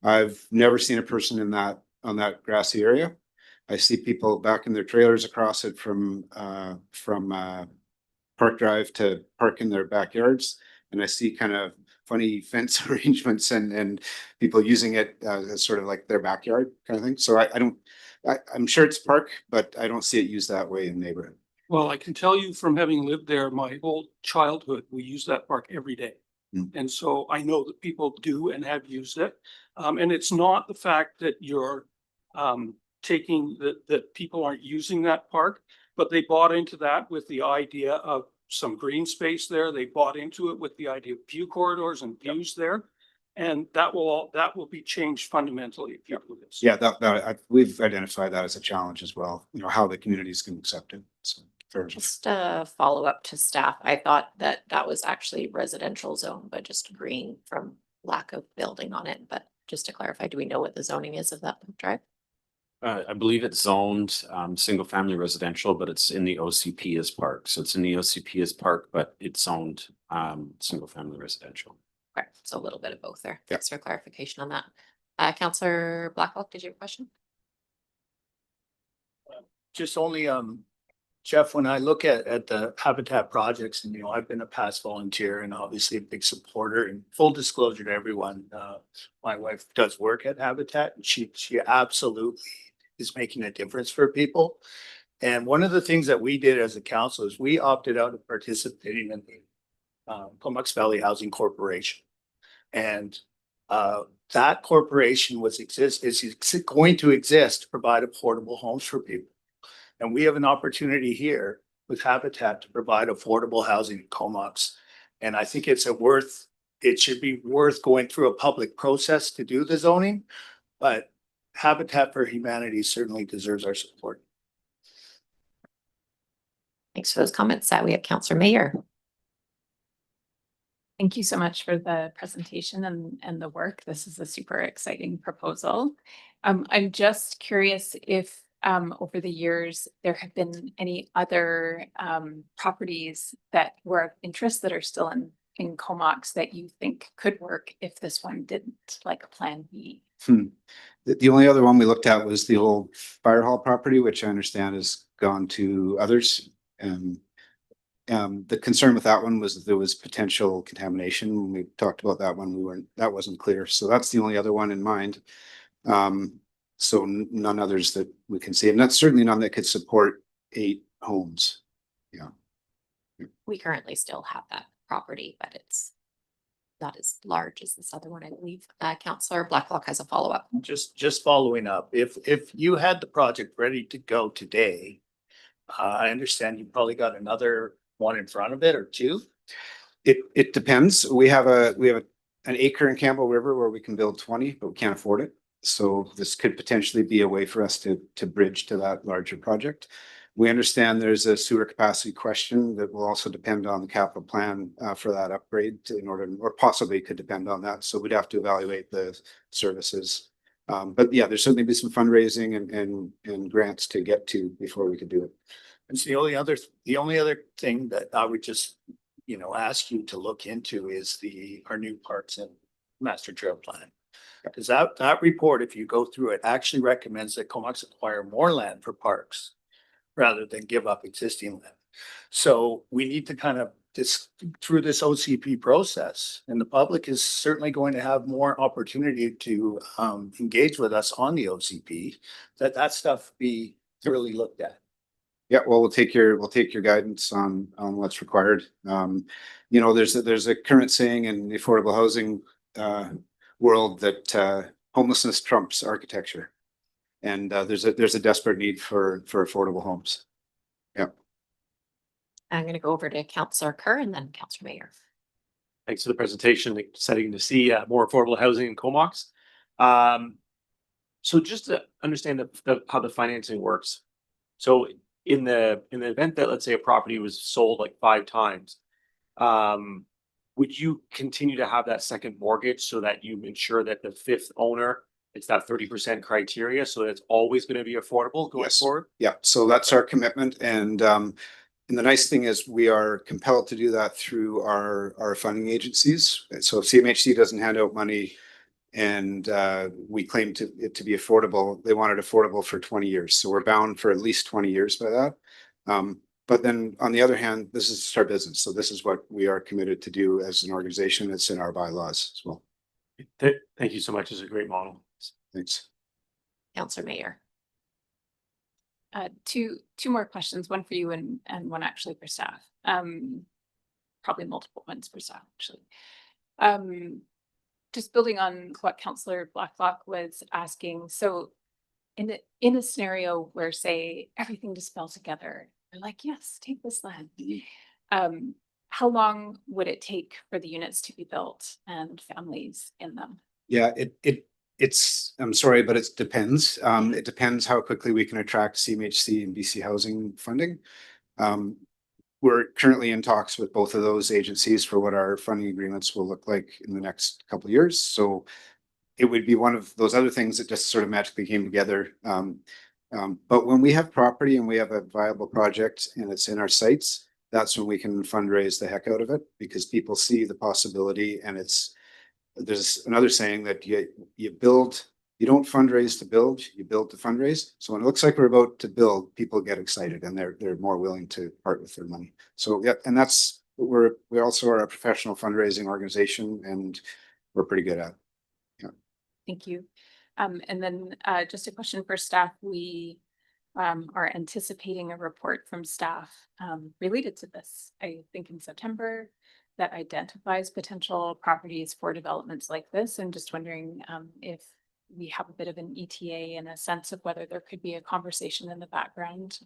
I've never seen a person on that grassy area. I see people back in their trailers across it from Park Drive to park in their backyards. And I see kind of funny fence arrangements and people using it as sort of like their backyard kind of thing. So I'm sure it's park, but I don't see it used that way in the neighborhood. Well, I can tell you from having lived there my whole childhood, we use that park every day. And so I know that people do and have used it. And it's not the fact that you're taking that people aren't using that park, but they bought into that with the idea of some green space there. They bought into it with the idea of view corridors and views there. And that will be changed fundamentally if you do this. Yeah, we've identified that as a challenge as well, how the communities can accept it. So fair. Just a follow up to staff. I thought that was actually residential zone, but just green from lack of building on it. But just to clarify, do we know what the zoning is of that drive? I believe it's zoned single family residential, but it's in the OCP as park. So it's in the OCP as park, but it's zoned single family residential. Okay, so a little bit of both there. Yeah. Thanks for clarification on that. Councillor Blackwell, did you have a question? Just only, Jeff, when I look at the Habitat projects and, I've been a past volunteer and obviously a big supporter, and full disclosure to everyone, my wife does work at Habitat and she absolutely is making a difference for people. And one of the things that we did as a council is we opted out of participating in the Comox Valley Housing Corporation. And that corporation is going to exist to provide affordable homes for people. And we have an opportunity here with Habitat to provide affordable housing in Comox. And I think it should be worth going through a public process to do the zoning, but Habitat for Humanity certainly deserves our support. Thanks for those comments. We have Councillor Mayer. Thank you so much for the presentation and the work. This is a super exciting proposal. I'm just curious if over the years, there have been any other properties that were of interest that are still in Comox that you think could work if this one didn't, like a plan B? The only other one we looked at was the old fire hall property, which I understand has gone to others. The concern with that one was that there was potential contamination. When we talked about that one, that wasn't clear. So that's the only other one in mind. So none others that we can see, and that's certainly none that could support 8 homes. Yeah. We currently still have that property, but it's not as large as this other one, I believe. Councillor Blacklock has a follow-up. Just following up, if you had the project ready to go today, I understand you probably got another one in front of it or 2. It depends. We have an acre in Campbell River where we can build 20, but we can't afford it. So this could potentially be a way for us to bridge to that larger project. We understand there's a sewer capacity question that will also depend on the capital plan for that upgrade or possibly could depend on that. So we'd have to evaluate the services. But yeah, there's certainly be some fundraising and grants to get to before we could do it. And so the only other thing that I would just, ask you to look into is our new parks and master trail plan. Because that report, if you go through it, actually recommends that Comox acquire more land for parks rather than give up existing land. So we need to kind of through this OCP process, and the public is certainly going to have more opportunity to engage with us on the OCP, that stuff be thoroughly looked at. Yeah, well, we'll take your guidance on what's required. There's a current saying in the affordable housing world that homelessness trumps architecture, and there's a desperate need for affordable homes. Yeah. I'm going to go over to Councillor Kerr and then Councillor Mayor. Thanks for the presentation. Exciting to see more affordable housing in Comox. So just to understand how the financing works. So in the event that, let's say, a property was sold like 5 times, would you continue to have that second mortgage so that you ensure that the 5th owner, it's that 30% criteria, so that it's always going to be affordable going forward? Yeah, so that's our commitment, and the nice thing is we are compelled to do that through our funding agencies. So if CMHC doesn't hand out money and we claim it to be affordable, they want it affordable for 20 years. So we're bound for at least 20 years by that. But then on the other hand, this is our business. So this is what we are committed to do as an organization. It's in our bylaws as well. Thank you so much. It's a great model. Thanks. Councillor Mayor. Two more questions, one for you and one actually for staff. Probably multiple ones for staff, actually. Just building on what Councillor Blacklock was asking. So in a scenario where, say, everything just fell together, they're like, yes, take this land. How long would it take for the units to be built and families in them? Yeah, it's I'm sorry, but it depends. It depends how quickly we can attract CMHC and BC Housing funding. We're currently in talks with both of those agencies for what our funding agreements will look like in the next couple of years. So it would be one of those other things that just sort of magically came together. But when we have property and we have a viable project and it's in our sites, that's when we can fundraise the heck out of it, because people see the possibility. And there's another saying that you build, you don't fundraise to build, you build to fundraise. So when it looks like we're about to build, people get excited and they're more willing to part with their money. So yeah, and that's what we also are a professional fundraising organization, and we're pretty good at. Yeah. Thank you. And then just a question for staff. We are anticipating a report from staff related to this, I think in September, that identifies potential properties for developments like this. And just wondering if we have a bit of an ETA and a sense of whether there could be a conversation in the background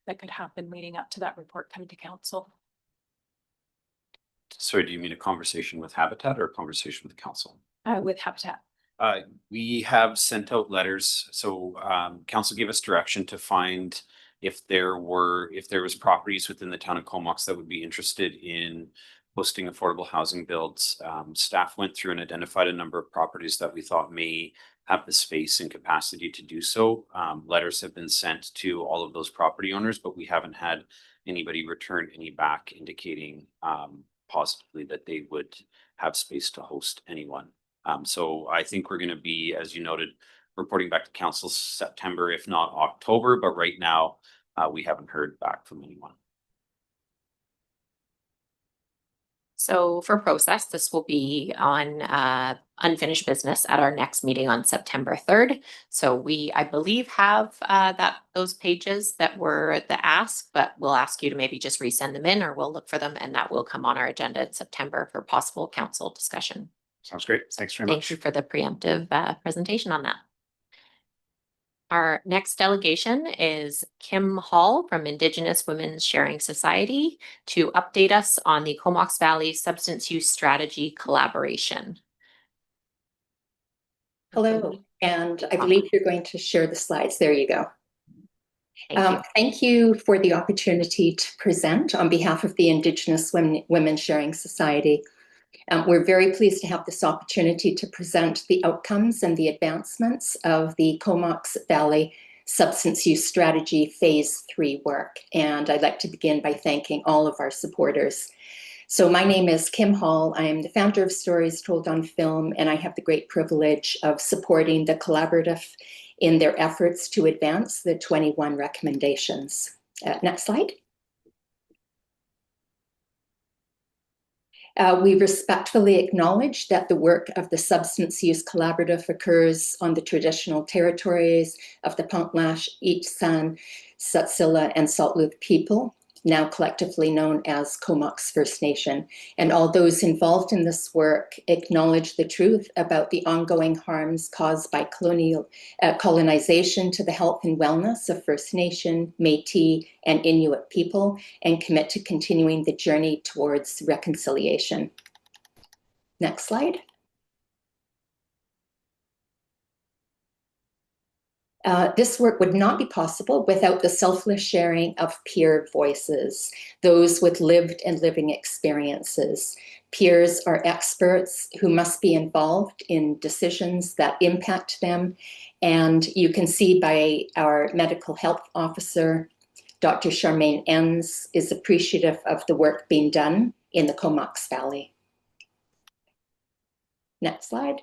that could happen leading up to that report coming to council. Sorry, do you mean a conversation with Habitat or a conversation with council? With Habitat. We have sent out letters. So council gave us direction to find if there was properties within the town of Comox that would be interested in hosting affordable housing builds. Staff went through and identified a number of properties that we thought may have the space and capacity to do so. Letters have been sent to all of those property owners, but we haven't had anybody return any back indicating positively that they would have space to host anyone. So I think we're going to be, as you noted, reporting back to council September, if not October, but right now we haven't heard back from anyone. So for process, this will be on unfinished business at our next meeting on September 3rd. So we, I believe, have those pages that were the ask, but we'll ask you to maybe just resend them in, or we'll look for them, and that will come on our agenda in September for possible council discussion. Sounds great. Thanks very Thank much. you for the preemptive presentation on that. Our next delegation is Kim Hall from Indigenous Women's Sharing Society to update us on the Comox Valley Substance Use Strategy collaboration. Hello, and I believe you're going to share the slides. There you go. Thank you. Thank you for the opportunity to present on behalf of the Indigenous Women Sharing Society. We're very pleased to have this opportunity to present the outcomes and the advancements of the Comox Valley Substance Use Strategy Phase 3 work. And I'd like to begin by thanking all of our supporters. So my name is Kim Hall. I am the founder of Stories Told on Film, and I have the great privilege of supporting the collaborative in their efforts to advance the 21 recommendations. Next slide. We respectfully acknowledge that the work of the Substance Use Collaborative occurs on the traditional territories of the Potlatch, Itsan, Tsuut'ina, and Tsot'luk people, now collectively known as Comox First Nation. And all those involved in this work acknowledge the truth about the ongoing harms caused by colonization to the health and wellness of First Nation, Métis, and Inuit people, and commit to continuing the journey towards reconciliation. Next slide. This work would not be possible without the selfless sharing of peer voices, those with lived and living experiences. Peers are experts who must be involved in decisions that impact them. And you can see by our medical health officer, Dr. Charmaine Enns, is appreciative of the work being done in the Comox Valley. Next slide.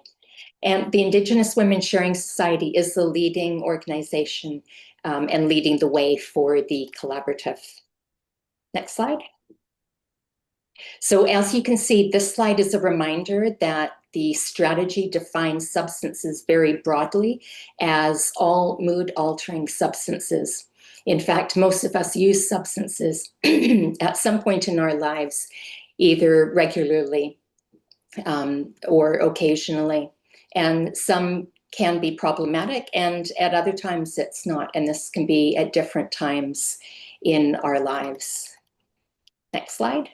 And the Indigenous Women Sharing Society is the leading organization and leading the way for the collaborative. Next slide. So as you can see, this slide is a reminder that the strategy defines substances very broadly as all mood-altering substances. In fact, most of us use substances at some point in our lives, either regularly or occasionally. And some can be problematic, and at other times it's not. And this can be at different times in our lives. Next slide.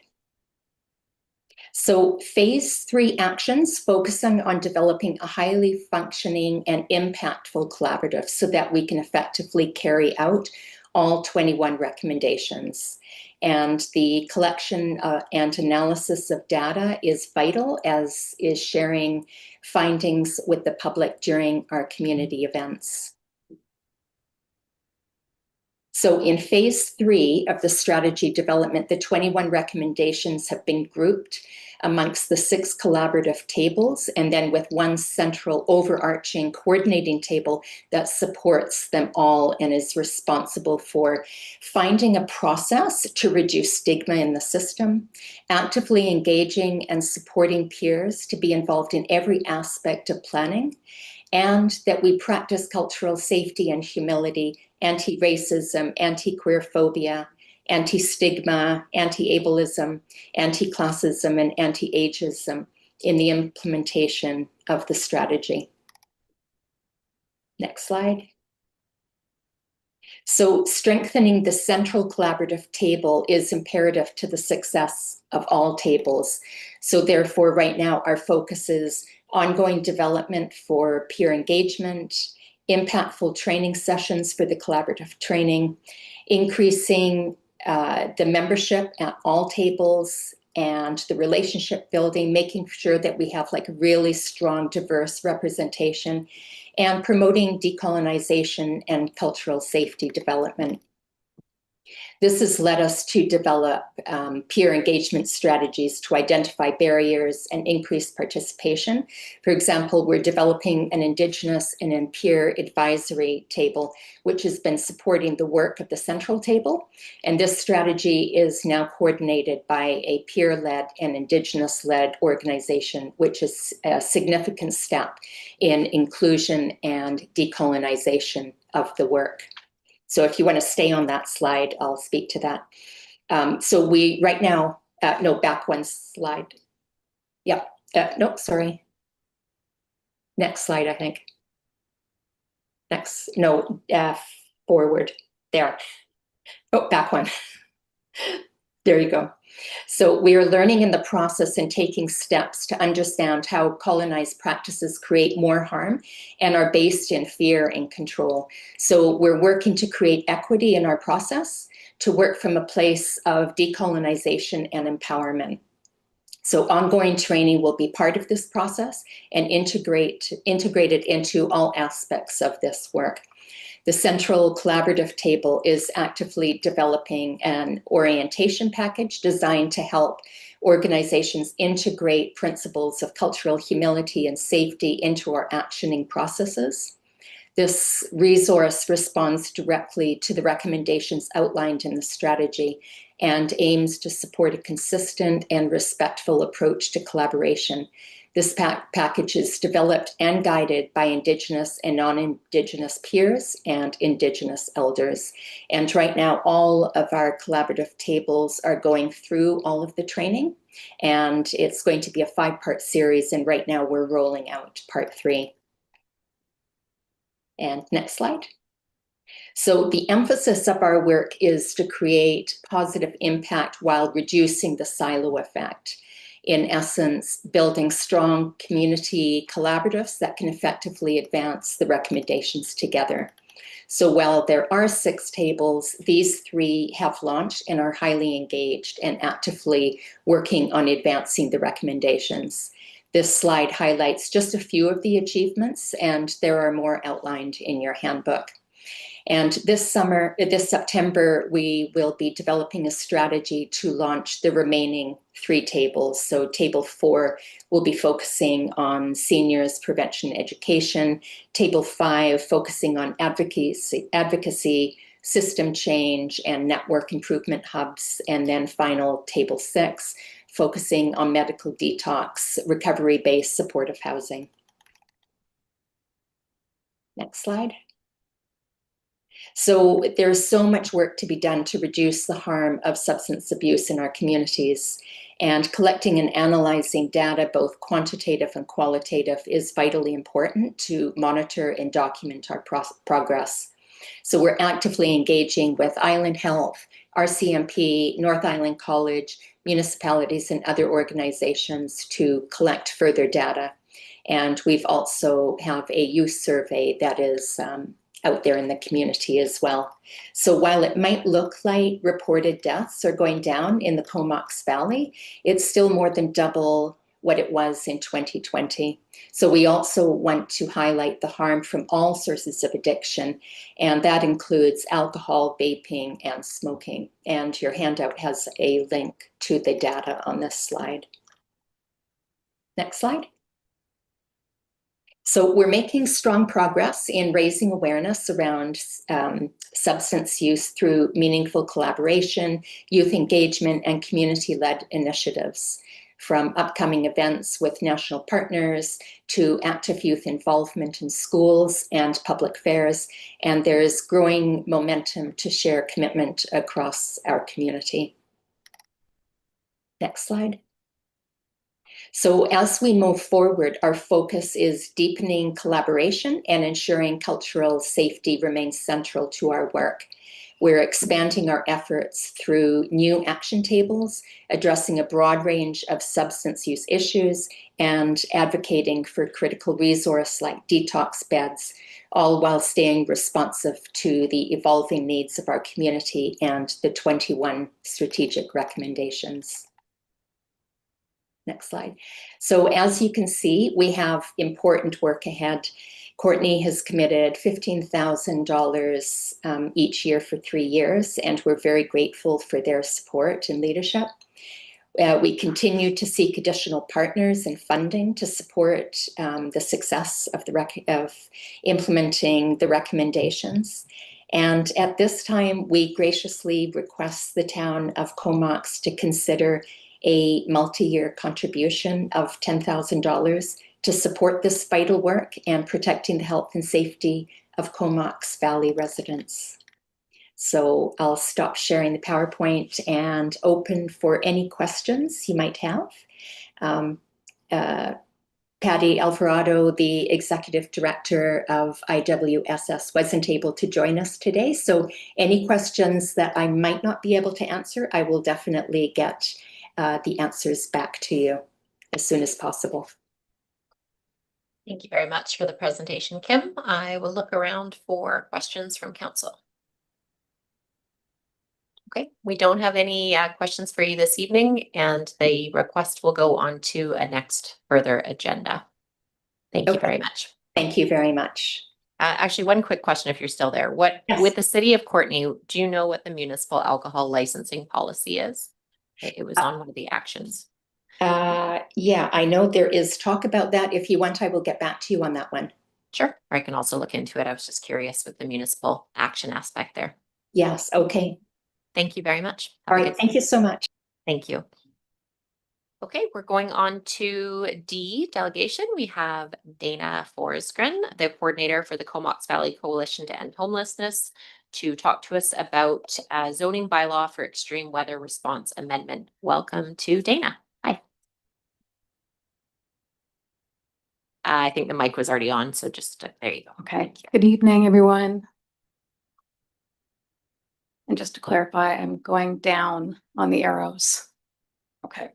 So phase 3 actions focusing on developing a highly functioning and impactful collaborative so that we can effectively carry out all 21 recommendations. And the collection and analysis of data is vital, as is sharing findings with the public during our community events. So in phase 3 of the strategy development, the 21 recommendations have been grouped amongst the 6 collaborative tables, and then with one central overarching coordinating table that supports them all and is responsible for finding a process to reduce stigma in the system, actively engaging and supporting peers to be involved in every aspect of planning, and that we practice cultural safety and humility, anti-racism, anti-queer phobia, anti-stigma, anti-ableism, anti-classism, and anti-ageism in the implementation of the strategy. Next slide. So strengthening the central collaborative table is imperative to the success of all tables. So therefore, right now, our focus is ongoing development for peer engagement, impactful training sessions for the collaborative training, increasing the membership at all tables, and the relationship building, making sure that we have like really strong, diverse representation, and promoting decolonization and cultural safety development. This has led us to develop peer engagement strategies to identify barriers and increase participation. For example, we're developing an Indigenous and peer advisory table, which has been supporting the work of the Central Table. And this strategy is now coordinated by a peer-led and Indigenous-led organization, which is a significant step in inclusion and decolonization of the work. So if you want to stay on that slide, I'll speak to that. So we right now, no, back one slide. Yeah, no, sorry. Next slide, I think. Next, no, forward, there. Oh, back one. There you go. So we are learning in the process and taking steps to understand how colonized practices create more harm and are based in fear and control. So we're working to create equity in our process, to work from a place of decolonization and empowerment. So ongoing training will be part of this process and integrated into all aspects of this work. The Central Collaborative Table is actively developing an orientation package designed to help organizations integrate principles of cultural humility and safety into our actioning processes. This resource responds directly to the recommendations outlined in the strategy and aims to support a consistent and respectful approach to collaboration. This package is developed and guided by Indigenous and non-Indigenous peers and Indigenous elders. And right now, all of our collaborative tables are going through all of the training, and it's going to be a 5-part series. And right now we're rolling out part 3. And next slide. So the emphasis of our work is to create positive impact while reducing the silo effect. In essence, building strong community collaboratives that can effectively advance the recommendations together. So while there are 6 tables, these 3 have launched and are highly engaged and actively working on advancing the recommendations. This slide highlights just a few of the achievements, and there are more outlined in your handbook. And this September, we will be developing a strategy to launch the remaining 3 tables. So table 4 will be focusing on seniors prevention education. Table 5 focusing on advocacy, system change, and network improvement hubs. And then final table 6 focusing on medical detox, recovery-based supportive housing. Next slide. So there's so much work to be done to reduce the harm of substance abuse in our communities, and collecting and analyzing data, both quantitative and qualitative, is vitally important to monitor and document our progress. So we're actively engaging with Island Health, RCMP, North Island College, municipalities, and other organizations to collect further data. And we've also have a youth survey that is out there in the community as well. So while it might look like reported deaths are going down in the Comox Valley, it's still more than double what it was in 2020. So we also want to highlight the harm from all sources of addiction, and that includes alcohol, vaping, and smoking. And your handout has a link to the data on this slide. Next slide. So we're making strong progress in raising awareness around substance use through meaningful collaboration, youth engagement, and community-led initiatives, from upcoming events with national partners to active youth involvement in schools and public fairs. And there's growing momentum to share commitment across our community. Next slide. So as we move forward, our focus is deepening collaboration and ensuring cultural safety remains central to our work. We're expanding our efforts through new action tables, addressing a broad range of substance use issues, and advocating for critical resource like detox beds, all while staying responsive to the evolving needs of our community and the 21 strategic recommendations. Next slide. So as you can see, we have important work ahead. Courtney has committed $15,000 each year for 3 years, and we're very grateful for their support and leadership. We continue to seek additional partners and funding to support the success of implementing the recommendations. And at this time, we graciously request the town of Comox to consider a multi-year contribution of $10,000 to support this vital work and protecting the health and safety of Comox Valley residents. So I'll stop sharing the PowerPoint and open for any questions you might have. Patty Alvarado, the Executive Director of IWSS, wasn't able to join us today. So any questions that I might not be able to answer, I will definitely get the answers back to you as soon as possible. Thank you very much for the presentation, Kim. I will look around for questions from council. Okay, we don't have any questions for you this evening, and the request will go on to a next further agenda. Thank you very much. Thank you very much. Actually, one quick question if you're still there. Yes. With the city of Courtney, do you know what the municipal alcohol licensing policy is? It was on one of the actions. Yeah, I know there is talk about that. If you want, I will get back to you on that one. Sure. Or I can also look into it. I was just curious with the municipal action aspect there. Yes, okay. Thank you very much. All right, thank you so much. Thank you. Okay, we're going on to D, delegation. We have Dana Forsgren, the coordinator for the Comox Valley Coalition to End Homelessness, to talk to us about zoning bylaw for extreme weather response amendment. Welcome to Dana. Hi. I think the mic was already on, so just there you go. Okay, good evening, everyone. And just to clarify, I'm going down on the arrows. Okay.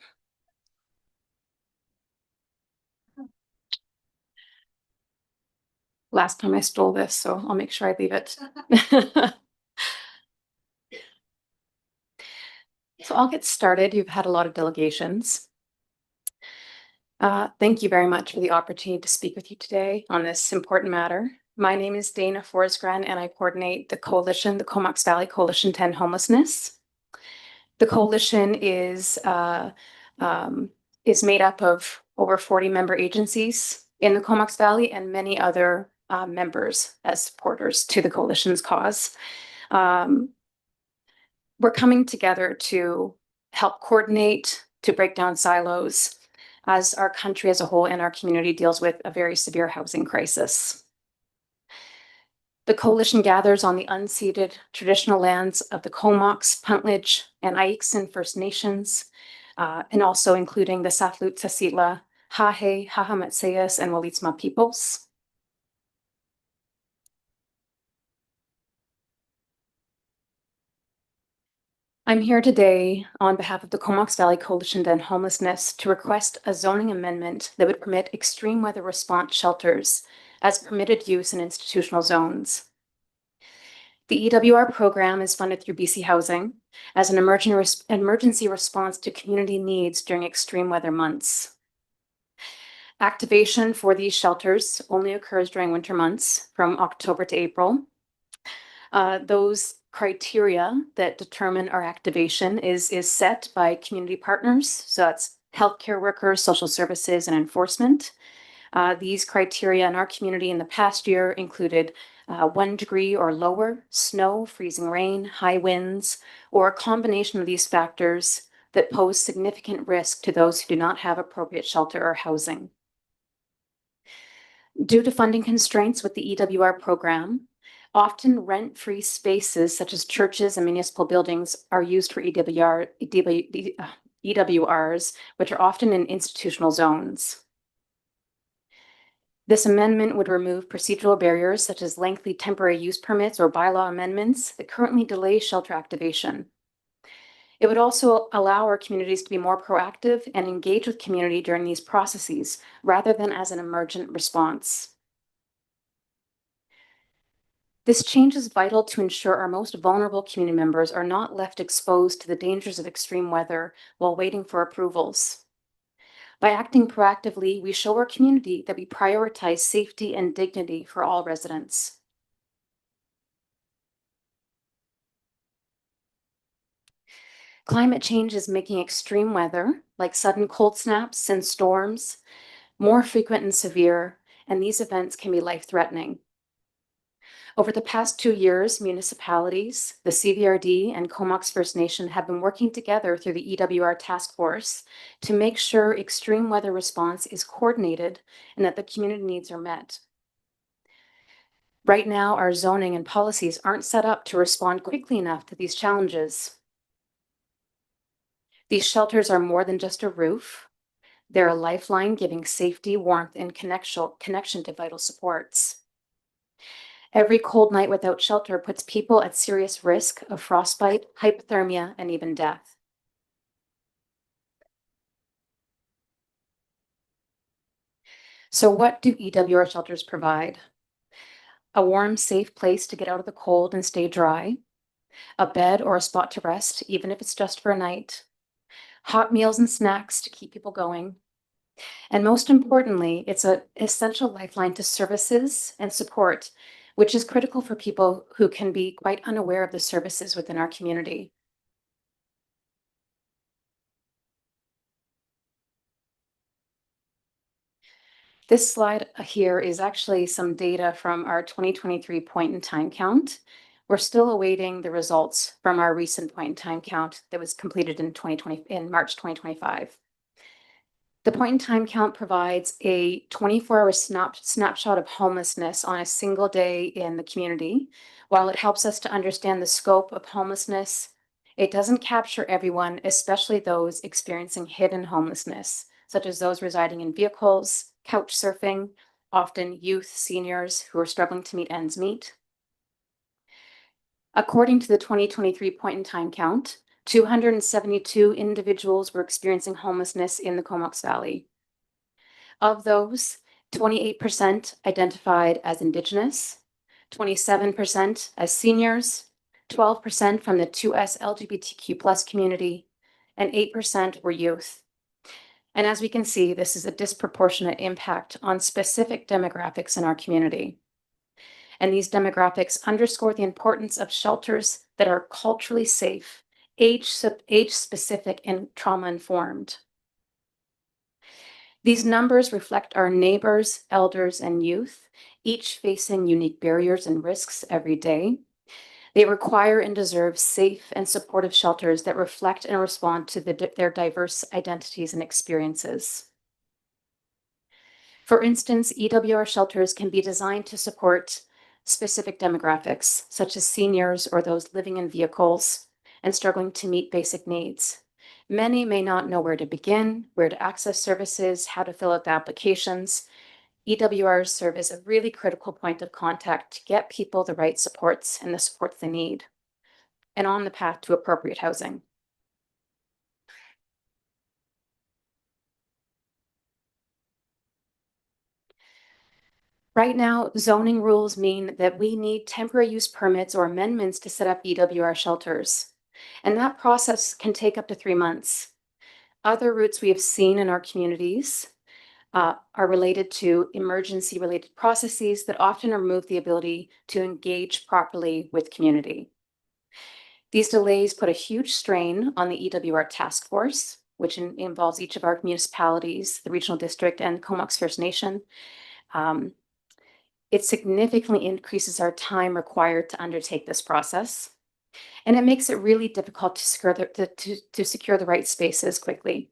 Last time I stole this, so I'll make sure I leave it. So I'll get started. You've had a lot of delegations. Thank you very much for the opportunity to speak with you today on this important matter. My name is Dana Forsgren, and I coordinate the coalition, the Comox Valley Coalition to End Homelessness. The coalition is made up of over 40 member agencies in the Comox Valley and many other members as supporters to the coalition's cause. We're coming together to help coordinate, to break down silos as our country as a whole and our community deals with a very severe housing crisis. The coalition gathers on the unceded traditional lands of the Comox, Puntledge, and Ayikston First Nations, and also including the Saflut, Tsasitla, Hahe, Hahamatseas, and Waalitsma peoples. I'm here today on behalf of the Comox Valley Coalition to End Homelessness to request a zoning amendment that would permit extreme weather response shelters as permitted use in institutional zones. The EWR program is funded through BC Housing as an emergency response to community needs during extreme weather months. Activation for these shelters only occurs during winter months from October to April. Those criteria that determine our activation is set by community partners. So that's healthcare workers, social services, and enforcement. These criteria in our community in the past year included 1 degree or lower, snow, freezing rain, high winds, or a combination of these factors that pose significant risk to those who do not have appropriate shelter or housing. Due to funding constraints with the EWR program, often rent-free spaces such as churches and municipal buildings are used for EWRs, which are often in institutional zones. This amendment would remove procedural barriers such as lengthy temporary use permits or bylaw amendments that currently delay shelter activation. It would also allow our communities to be more proactive and engage with community during these processes rather than as an emergent response. This change is vital to ensure our most vulnerable community members are not left exposed to the dangers of extreme weather while waiting for approvals. By acting proactively, we show our community that we prioritize safety and dignity for all residents. Climate change is making extreme weather, like sudden cold snaps and storms, more frequent and severe, and these events can be life-threatening. Over the past 2 years, municipalities, the CVRD, and Comox First Nation have been working together through the EWR task force to make sure extreme weather response is coordinated and that the community needs are met. Right now, our zoning and policies aren't set up to respond quickly enough to these challenges. These shelters are more than just a roof. They're a lifeline giving safety, warmth, and connection to vital supports. Every cold night without shelter puts people at serious risk of frostbite, hypothermia, and even death. So what do EWR shelters provide? A warm, safe place to get out of the cold and stay dry, a bed or a spot to rest, even if it's just for a night, hot meals and snacks to keep people going, and most importantly, it's an essential lifeline to services and support, which is critical for people who can be quite unaware of the services within our community. This slide here is actually some data from our 2023 point in time count. We're still awaiting the results from our recent point in time count that was completed in March 2025. The point in time count provides a 24-hour snapshot of homelessness on a single day in the community. While it helps us to understand the scope of homelessness, it doesn't capture everyone, especially those experiencing hidden homelessness, such as those residing in vehicles, couch surfing, often youth, seniors who are struggling to meet ends meet. According to the 2023 point in time count, 272 individuals were experiencing homelessness in the Comox Valley. Of those, 28% identified as Indigenous, 27% as seniors, 12% from the 2S LGBTQ+ community, and 8% were youth. And as we can see, this is a disproportionate impact on specific demographics in our community. And these demographics underscore the importance of shelters that are culturally safe, age-specific, and trauma-informed. These numbers reflect our neighbors, elders, and youth, each facing unique barriers and risks every day. They require and deserve safe and supportive shelters that reflect and respond to their diverse identities and experiences. For instance, EWR shelters can be designed to support specific demographics, such as seniors or those living in vehicles and struggling to meet basic needs. Many may not know where to begin, where to access services, how to fill out the applications. EWRs serve as a really critical point of contact to get people the right supports and the supports they need, and on the path to appropriate housing. Right now, zoning rules mean that we need temporary use permits or amendments to set up EWR shelters. And that process can take up to 3 months. Other routes we have seen in our communities are related to emergency-related processes that often remove the ability to engage properly with community. These delays put a huge strain on the EWR task force, which involves each of our municipalities, the regional district, and Comox First Nation. It significantly increases our time required to undertake this process. And it makes it really difficult to secure the right spaces quickly.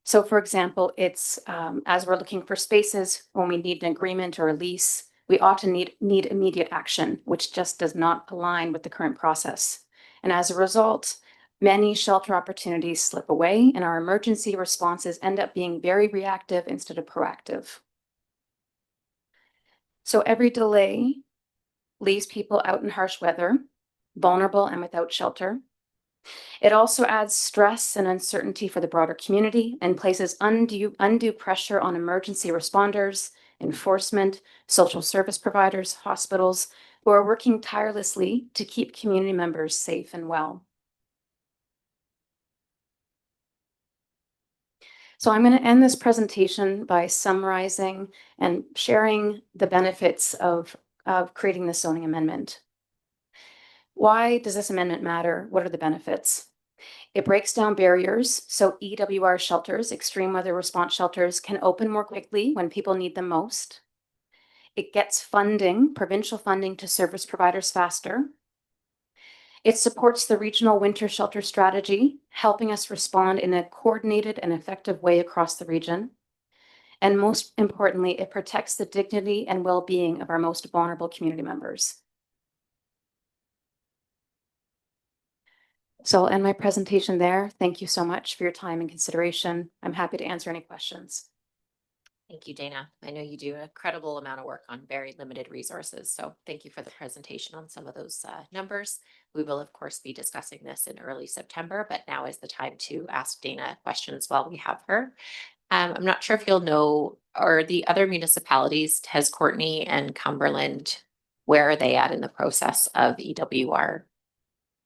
So for example, it's as we're looking for spaces, when we need an agreement or a lease, we often need immediate action, which just does not align with the current process. And as a result, many shelter opportunities slip away and our emergency responses end up being very reactive instead of proactive. So every delay leaves people out in harsh weather, vulnerable and without shelter. It also adds stress and uncertainty for the broader community and places undue pressure on emergency responders, enforcement, social service providers, hospitals, who are working tirelessly to keep community members safe and well. So I'm going to end this presentation by summarizing and sharing the benefits of creating this zoning amendment. Why does this amendment matter? What are the benefits? It breaks down barriers, so EWR shelters, extreme weather response shelters, can open more quickly when people need them most. It gets funding, provincial funding to service providers faster. It supports the regional winter shelter strategy, helping us respond in a coordinated and effective way across the region. And most importantly, it protects the dignity and well-being of our most vulnerable community members. So I'll end my presentation there. Thank you so much for your time and consideration. I'm happy to answer any questions. Thank you, Dana. I know you do a credible amount of work on very limited resources, so thank you for the presentation on some of those numbers. We will, of course, be discussing this in early September, but now is the time to ask Dana questions while we have her. I'm not sure if you'll know, or the other municipalities, has Courtney and Cumberland, where are they at in the process of EWR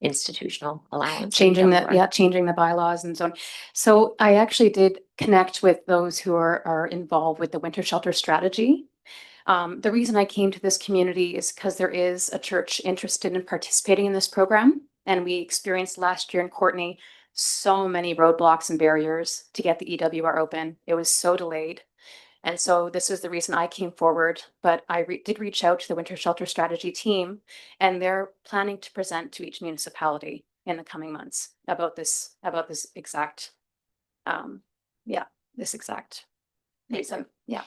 institutional allowance? Changing EWR? changing the bylaws and so on. So I actually did connect with those who are involved with the winter shelter strategy. The reason I came to this community is because there is a church interested in participating in this program. And we experienced last year in Courtney so many roadblocks and barriers to get the EWR open. It was so delayed. And so this is the reason I came forward, but I did reach out to the winter shelter strategy team, and they're planning to present to each municipality in the coming months about this exact, this exact reason. Yeah.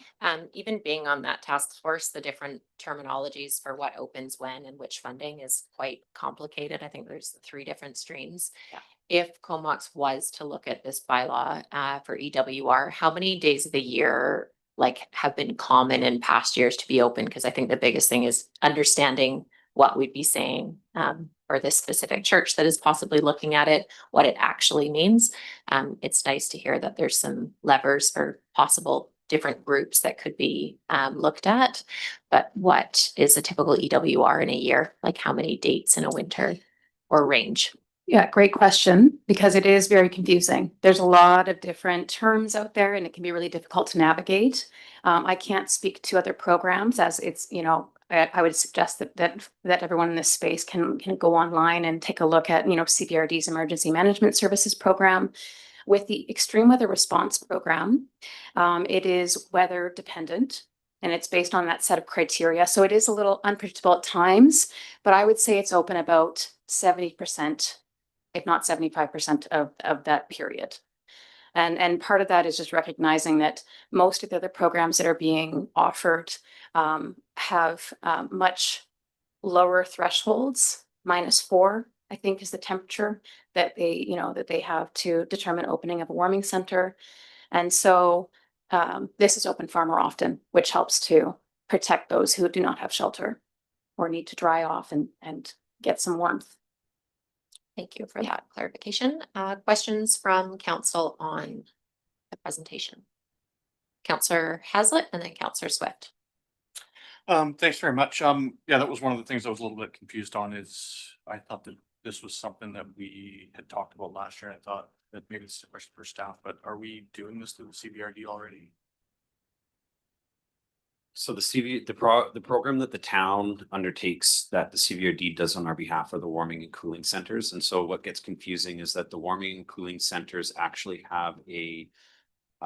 Even being on that task force, the different terminologies for what opens when and which funding is quite complicated. I think there's 3 different streams. Yeah. If Comox was to look at this bylaw for EWR, how many days of the year have been common in past years to be open? Because I think the biggest thing is understanding what we'd be saying, or this specific church that is possibly looking at it, what it actually means. It's nice to hear that there's some levers for possible different groups that could be looked at. But what is a typical EWR in a year? Like how many dates in a winter or range? Yeah, great question, because it is very confusing. There's a lot of different terms out there and it can be really difficult to navigate. I can't speak to other programs, as it's, I would suggest that everyone in this space can go online and take a look at, CBRD's Emergency Management Services program. With the Extreme Weather Response Program, it is weather dependent. And it's based on that set of criteria. So it is a little unpredictable at times, but I would say it's open about 70%, if not 75% of that period. And part of that is just recognizing that most of the other programs that are being offered have much lower thresholds. -4, I think, is the temperature that they have to determine opening of a warming center. And so this is open far more often, which helps to protect those who do not have shelter or need to dry off and get some warmth. Thank you for that clarification. Questions from council on the presentation? Councillor Hazlitt and then Councillor Swift. Thanks very much. Yeah, that was one of the things I was a little bit confused on. Is I thought that this was something that we had talked about last year. And I thought that maybe it's a question for staff, but are we doing this through the CBRD already? So the program that the town undertakes, that the CVRD does on our behalf, are the warming and cooling centers. And so what gets confusing is that the warming and cooling centers actually have a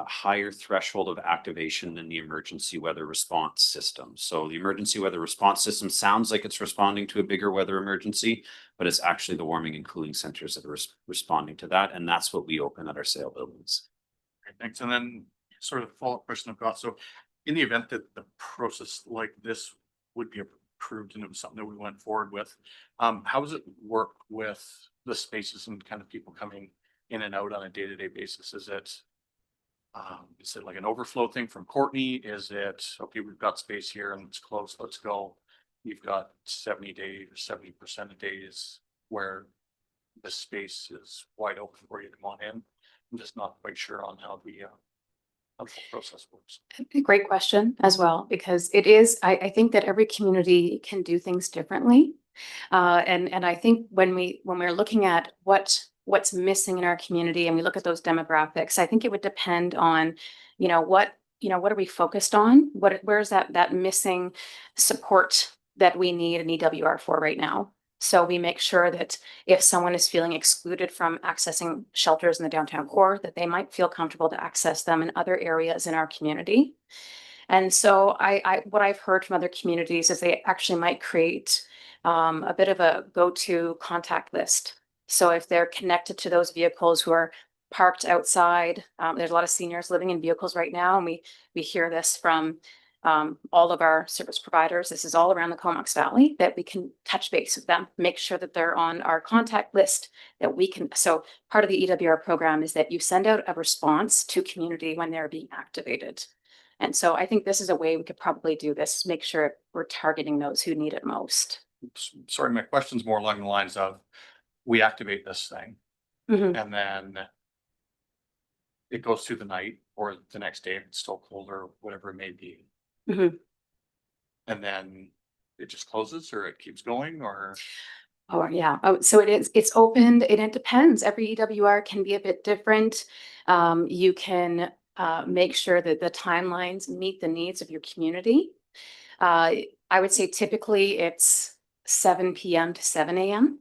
higher threshold of activation than the emergency weather response system. So the emergency weather response system sounds like it's responding to a bigger weather emergency, but it's actually the warming and cooling centers that are responding to that. And that's what we open at our sale buildings. Okay, thanks. And then sort of the follow-up question I've got. So in the event that the process like this would be approved and it was something that we went forward with, how does it work with the spaces and kind of people coming in and out on a day-to-day basis? Is it like an overflow thing from Courtney? Is it, okay, we've got space here and it's close, let's go. You've got 70 days or 70% of days where the space is wide open for you to come on in. I'm just not quite sure on how the process works. Great question as well, because it is, I think that every community can do things differently. And I think when we're looking at what what's missing in our community and we look at those demographics, I think it would depend on, what are we focused on? Where's that missing support that we need an EWR for right now? So we make sure that if someone is feeling excluded from accessing shelters in the downtown core, that they might feel comfortable to access them in other areas in our community. And so what I've heard from other communities is they actually might create a bit of a go-to contact list. So if they're connected to those vehicles who are parked outside, there's a lot of seniors living in vehicles right now, and we hear this from all of our service providers. This is all around the Comox Valley, that we can touch base with them, make sure that they're on our contact list, that we can. So part of the EWR program is that you send out a response to community when they're being activated. And so I think this is a way we could probably do this, make sure we're targeting those who need it most. Sorry, my question's more along the lines of, we activate this thing Mhm. and then it goes through the night or the next day if it's still cold or whatever it may be. Mhm. And then it just closes or it keeps going or? Oh, yeah. Oh, so it's opened and it depends. Every EWR can be a bit different. You can make sure that the timelines meet the needs of your community. I would say typically it's 7 p.m. to 7 a.m.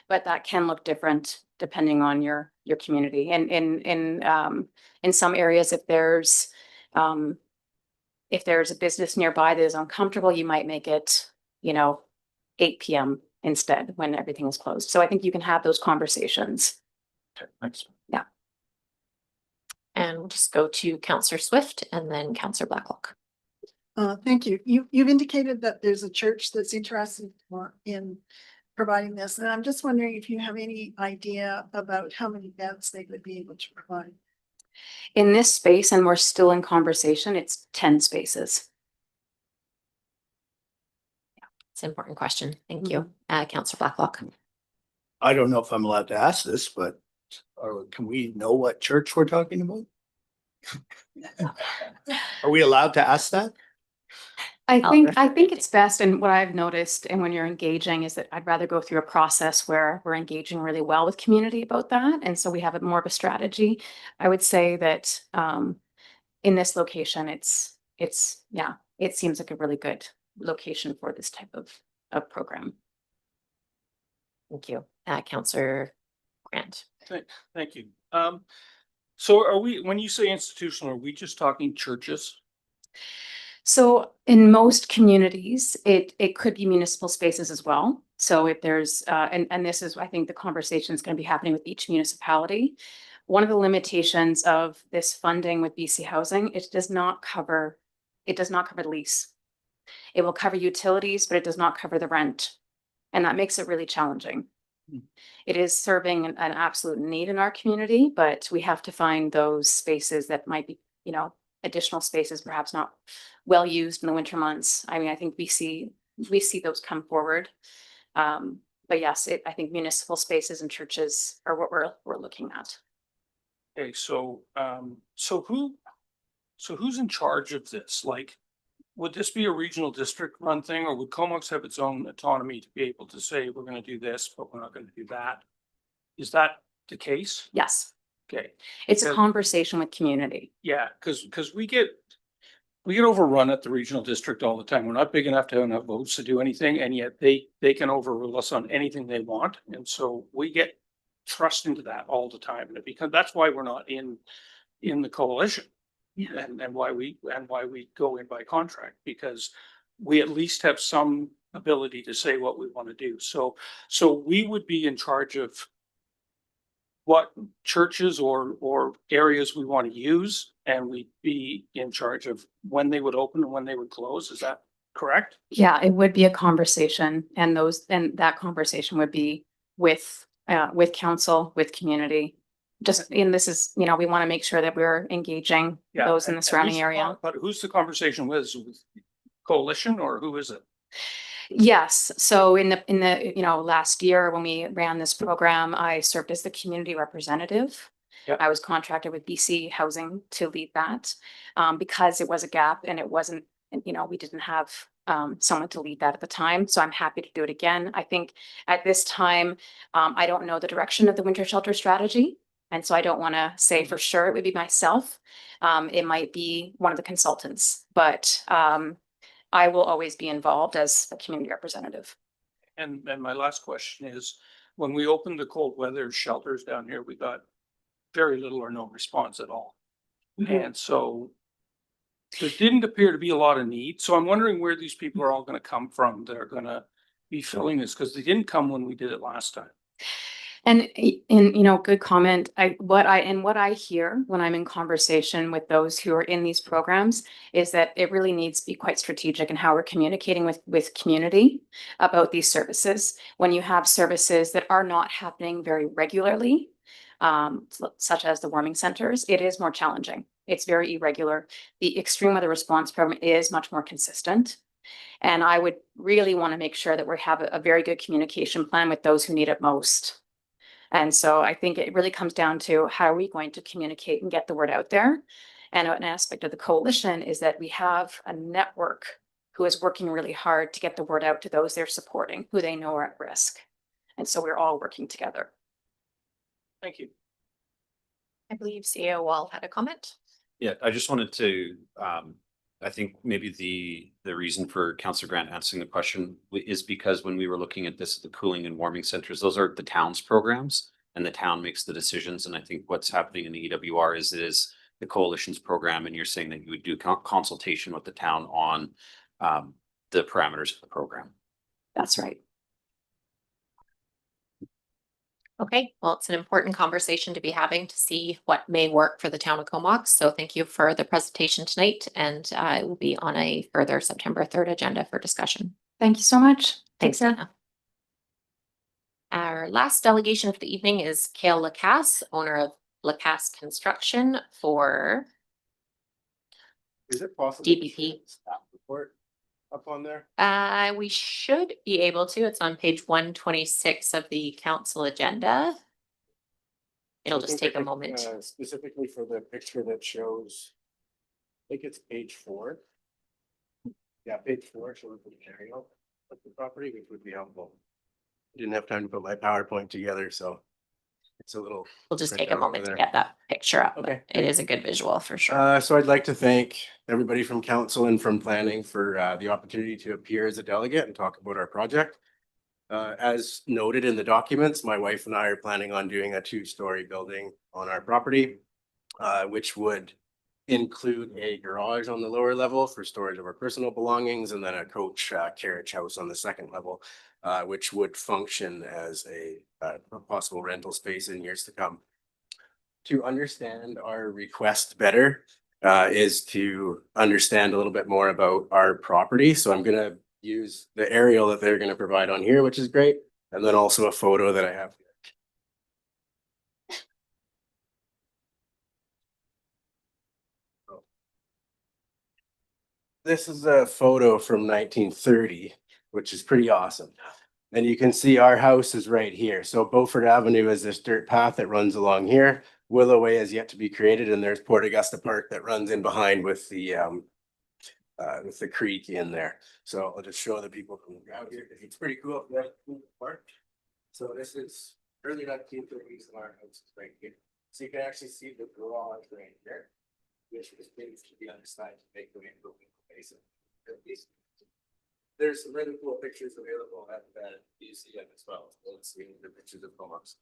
But that can look different depending on your community. And in some areas, if there's a business nearby that is uncomfortable, you might make it, 8 p.m. instead when everything is closed. So I think you can have those conversations. Okay, thanks. Yeah. And we'll just go to Councillor Swift and then Councillor Blacklock. Thank you. You've indicated that there's a church that's interested in providing this, and I'm just wondering if you have any idea about how many beds they would be able to provide. In this space, and we're still in conversation, it's 10 spaces. It's an important question. Thank you. Councillor Blacklock. I don't know if I'm allowed to ask this, but can we know what church we're talking about? Are we allowed to ask that? I think it's best, and what I've noticed, and when you're engaging, is that I'd rather go through a process where we're engaging really well with community about that, and so we have more of a strategy. I would say that in this location, it seems like a really good location for this type of program. Thank you. Councillor Grant. Thank you. So when you say institutional, are we just talking churches? So in most communities, it could be municipal spaces as well. So if there's, and this is, I think the conversation is going to be happening with each municipality. One of the limitations of this funding with BC Housing, it does not cover the lease. It will cover utilities, but it does not cover the rent. And that makes it really challenging. It is serving an absolute need in our community, but we have to find those spaces that might be, additional spaces, perhaps not well used in the winter months. I mean, I think we see those come forward. But yes, I think municipal spaces and churches are what we're looking at. Okay, so who's in charge of this? Like, would this be a regional district run thing, or would Comox have its own autonomy to be able to say, we're going to do this, but we're not going to do that? Is that the case? Yes, Okay. it's a Because- conversation with community. Yeah, because we get overrun at the regional district all the time. We're not big enough to have enough votes to do anything, and yet they can overrule us on anything they want. And so we get thrust into that all the time. And that's why we're not in the coalition. Yeah. And why we go in by contract, because we at least have some ability to say what we want to do. So we would be in charge of what churches or areas we want to use, and we'd be in charge of when they would open and when they would close. Is that correct? Yeah, it would be a conversation, and that conversation would be with council, with community. This is, we want to make sure that we're engaging Yeah. those in the And surrounding who's area. But who's the conversation with? With coalition, or who is it? Yes, so in the last year when we ran this program, I served as the community representative. Yep. I was contracted with BC Housing to lead that because it was a gap and it wasn't, we didn't have someone to lead that at the time. So I'm happy to do it again. I think at this time, I don't know the direction of the winter shelter strategy. And so I don't want to say for sure it would be myself. It might be one of the consultants, but I will always be involved as a community representative. And my last question is, when we opened the cold weather shelters down here, we got very little or no response at all. And so there didn't appear to be a lot of need. So I'm wondering where these people are all going to come from that are going to be filling this, because they didn't come when we did it last time. And good comment. What I hear when I'm in conversation with those who are in these programs is that it really needs to be quite strategic in how we're communicating with community about these services. When you have services that are not happening very regularly, such as the warming centers, it is more challenging. It's very irregular. The extreme weather response program is much more consistent. And I would really want to make sure that we have a very good communication plan with those who need it most. And so I think it really comes down to how are we going to communicate and get the word out there? And an aspect of the coalition is that we have a network who is working really hard to get the word out to those they're supporting, who they know are at risk. And so we're all working together. Thank you. I believe CEO Wall had a comment. Yeah, I just wanted to, I think maybe the reason for Councillor Grant answering the question is because when we were looking at this, the cooling and warming centers, those are the town's programs and the town makes the decisions. And I think what's happening in the EWR is it is the coalition's program. And you're saying that you would do consultation with the town on the parameters of the program. That's right. Okay, well, it's an important conversation to be having to see what may work for the town of Comox. So thank you for the presentation tonight, and it will be on a further September 3rd agenda for discussion. Thank you so much. Thanks, Anna. Our last delegation of the evening is Cale Lacasse, owner of Lacasse Construction for Is it possible? DBP. Staff report up on there? We should be able to. It's on page 126 of the council agenda. It'll just take a moment. Specifically for the picture that shows, I think it's page 4. Yeah, page 4 shows the aerial of the property, which would be helpful. I didn't have time to put my PowerPoint together, so it's a little. We'll just take a printout over moment to there. get that picture up. but Okay. It is a good visual for sure. So I'd like to thank everybody from council and from planning for the opportunity to appear as a delegate and talk about our project. As noted in the documents, my wife and I are planning on doing a 2-story building on our property, which would include a garage on the lower level for storage of our personal belongings, and then a coach carriage house on the second level, which would function as a possible rental space in years to come. To understand our request better is to understand a little bit more about our property. So I'm gonna use the aerial that they're gonna provide on here, which is great, and then also a photo that I have. This is a photo from 1930, which is pretty awesome. And you can see our house is right here. So Beaufort Avenue is this dirt path that runs along here. Willow Way has yet to be created, and there's Port Augusta Park that runs in behind with the creek in there. So I'll just show the people from out here. It's pretty cool. Park. So this is early 1930s, and our house is right here. So you can actually see the garage right here, which was placed to the other side to make the way into the basin. There's some really cool pictures available at the museum as well. Let's see the pictures of Comox.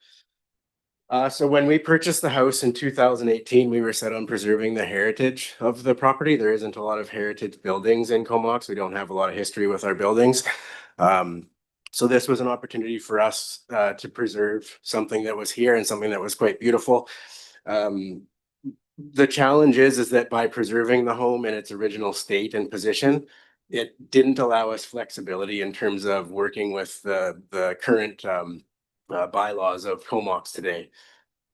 So when we purchased the house in 2018, we were set on preserving the heritage of the property. There isn't a lot of heritage buildings in Comox. We don't have a lot of history with our buildings. So this was an opportunity for us to preserve something that was here and something that was quite beautiful. The challenge is that by preserving the home in its original state and position, it didn't allow us flexibility in terms of working with the current bylaws of Comox today.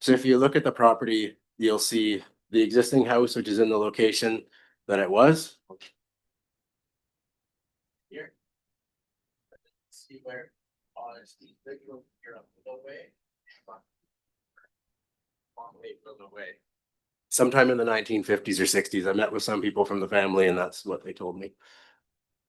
So if you look at the property, you'll see the existing house, which is in the location that it was. Here. See where honesty, you're up the way. Sometime in the 1950s or 60s, I met with some people from the family, and that's what they told me.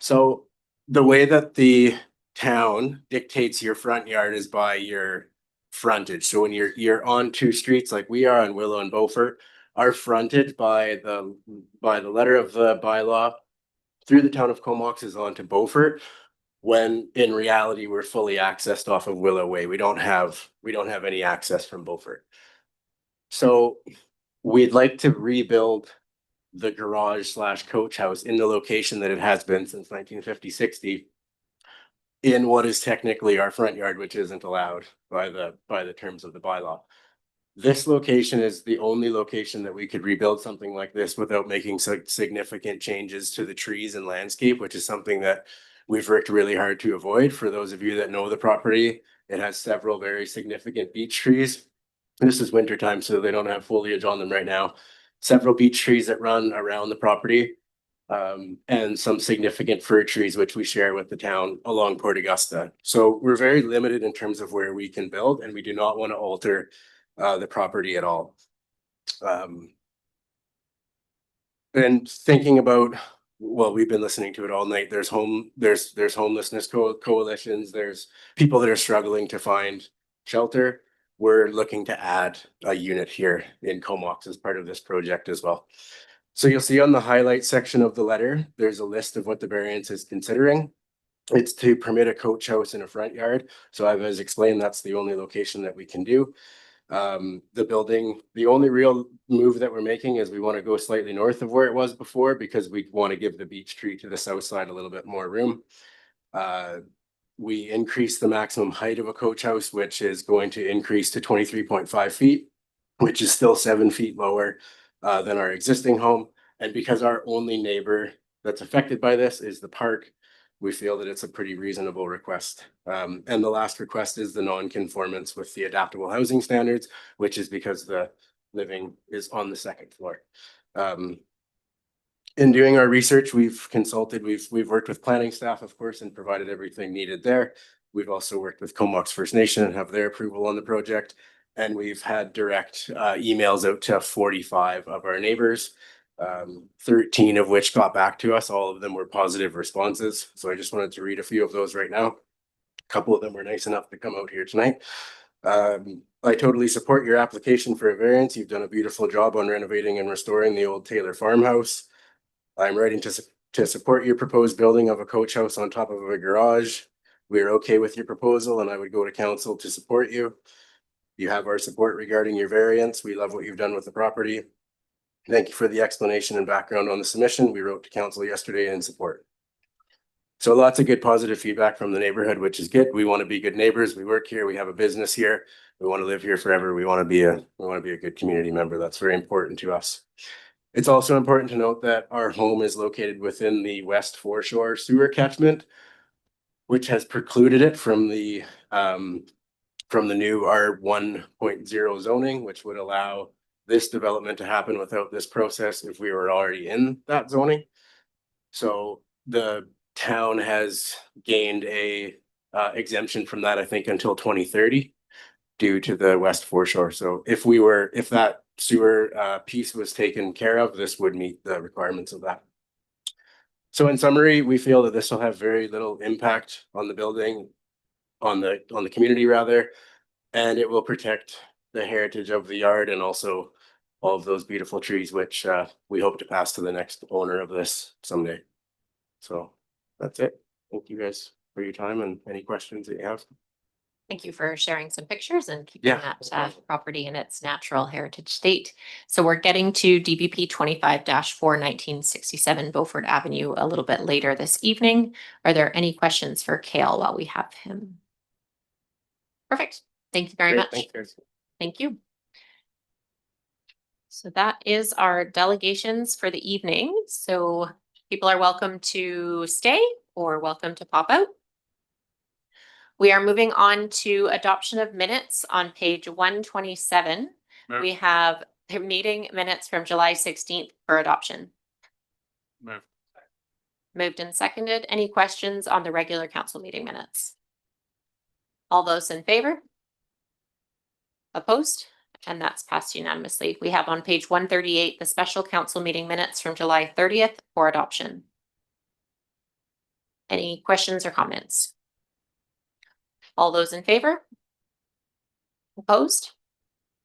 So the way that the town dictates your front yard is by your frontage. So when you're on two streets like we are on Willow and Beaufort, our frontage by the letter of the bylaw through the town of Comox is onto Beaufort, when in reality we're fully accessed off of Willow Way. We don't have any access from Beaufort. So we'd like to rebuild the garage / coach house in the location that it has been since 1950-60 in what is technically our front yard, which isn't allowed by the terms of the bylaw. This location is the only location that we could rebuild something like this without making significant changes to the trees and landscape, which is something that we've worked really hard to avoid. For those of you that know the property, it has several very significant beech trees. This is wintertime, so they don't have foliage on them right now. Several beech trees that run around the property, and some significant fir trees, which we share with the town along Port Augusta. So we're very limited in terms of where we can build, and we do not want to alter the property at all. And thinking about, well, we've been listening to it all night. There's homelessness coalitions. There's people that are struggling to find shelter. We're looking to add a unit here in Comox as part of this project as well. So you'll see on the highlight section of the letter, there's a list of what the variance is considering. It's to permit a coach house in a front yard. So as explained, that's the only location that we can do. The building, the only real move that we're making is we want to go slightly north of where it was before, because we want to give the beech tree to the south side a little bit more room. We increase the maximum height of a coach house, which is going to increase to 23.5 feet, which is still 7 feet lower than our existing home. And because our only neighbor that's affected by this is the park, we feel that it's a pretty reasonable request. And the last request is the non-conformance with the adaptable housing standards, which is because the living is on the second floor. In doing our research, we've consulted, we've worked with planning staff, of course, and provided everything needed there. We've also worked with Comox First Nation and have their approval on the project. And we've had direct emails out to 45 of our neighbors, 13 of which got back to us. All of them were positive responses. So I just wanted to read a few of those right now. A couple of them were nice enough to come out here tonight. I totally support your application for a variance. You've done a beautiful job on renovating and restoring the old Taylor farmhouse. I'm writing to support your proposed building of a coach house on top of a garage. We are okay with your proposal, and I would go to council to support you. You have our support regarding your variance. We love what you've done with the property. Thank you for the explanation and background on the submission. We wrote to council yesterday in support. So lots of good positive feedback from the neighborhood, which is good. We want to be good neighbors. We work here. We have a business here. We want to live here forever. We want to be a good community member. That's very important to us. It's also important to note that our home is located within the West Foreshore sewer catchment, which has precluded it from the new R 1.0 zoning, which would allow this development to happen without this process if we were already in that zoning. So the town has gained a exemption from that, I think, until 2030 due to the West Foreshore. So if that sewer piece was taken care of, this would meet the requirements of that. So in summary, we feel that this will have very little impact on the building, on the community rather, and it will protect the heritage of the yard and also all of those beautiful trees, which we hope to pass to the next owner of this someday. So that's it. Thank you guys for your time and any questions that you have. Thank you for sharing some pictures and keeping Yeah, that no problem. property in its natural heritage state. So we're getting to DBP 25-4 1967 Beaufort Avenue a little bit later this evening. Are there any questions for Cale while we have him? Perfect. Thank you very Great, much. thanks, guys. Thank you. So that is our delegations for the evening. So people are welcome to stay or welcome to pop out. We are moving on to adoption of minutes on page 127. Move. We have the meeting minutes from July 16th for adoption. Move. Moved and seconded. Any questions on the regular council meeting minutes? All those in favor? Opposed? And that's passed unanimously. We have on page 138 the special council meeting minutes from July 30th for adoption. Any questions or comments? All those in favor? Opposed?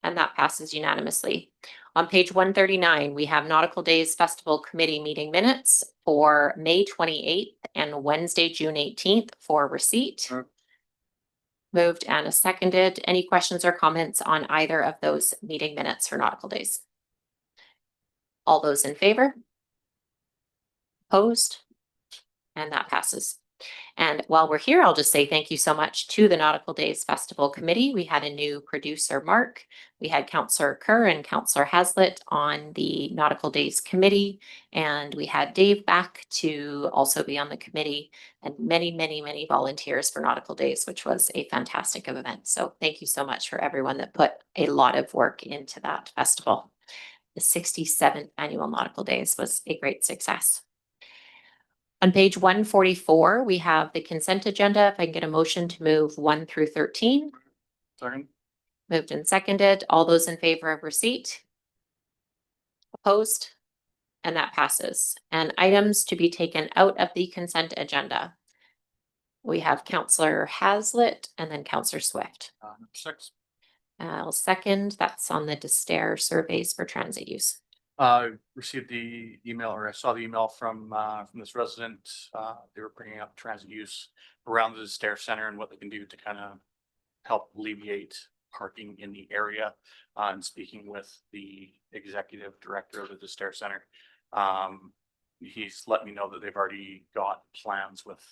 And that passes unanimously. On page 139, we have Nautical Days Festival Committee meeting minutes for May 28th and Wednesday, June 18th for receipt. Moved and seconded. Any questions or comments on either of those meeting minutes for Nautical Days? All those in favor? Opposed? And that passes. And while we're here, I'll just say thank you so much to the Nautical Days Festival Committee. We had a new producer, Mark. We had Councillor Kerr and Councillor Hazlitt on the Nautical Days Committee. And we had Dave back to also be on the committee, and many, many, many volunteers for Nautical Days, which was a fantastic event. So thank you so much for everyone that put a lot of work into that festival. The 67th annual Nautical Days was a great success. On page 144, we have the consent agenda. If I can get a motion to move 1 through 13. Second. Moved and seconded. All those in favor of receipt? Opposed? And that passes. And items to be taken out of the consent agenda. We have Councillor Hazlitt and then Councillor Swift. 6. I'll second. That's on the DeStair surveys for transit use. Received the email, or I saw the email from this resident. They were bringing up transit use around the Stair Center and what they can do to kind of help alleviate parking in the area. And speaking with the executive director of the Stair Center, he's let me know that they've already got plans with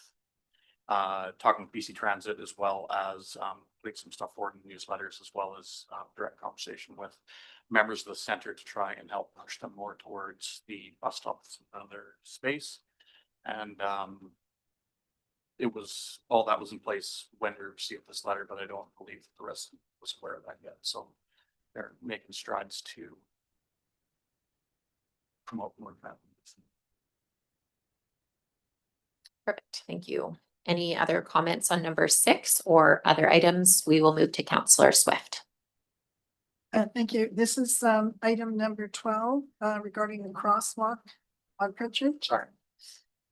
talking with BC Transit, as well as putting some stuff forward in newsletters, as well as direct conversation with members of the center to try and help push them more towards the bus stops and other space. And it was, all that was in place when we received this letter, but I don't believe the rest was aware of that yet. So they're making strides to promote more of that. Perfect. Thank you. Any other comments on number 6 or other items? We will move to Councillor Swift. Thank you. This is item number 12 regarding the crosswalk on Pritchard. Sorry.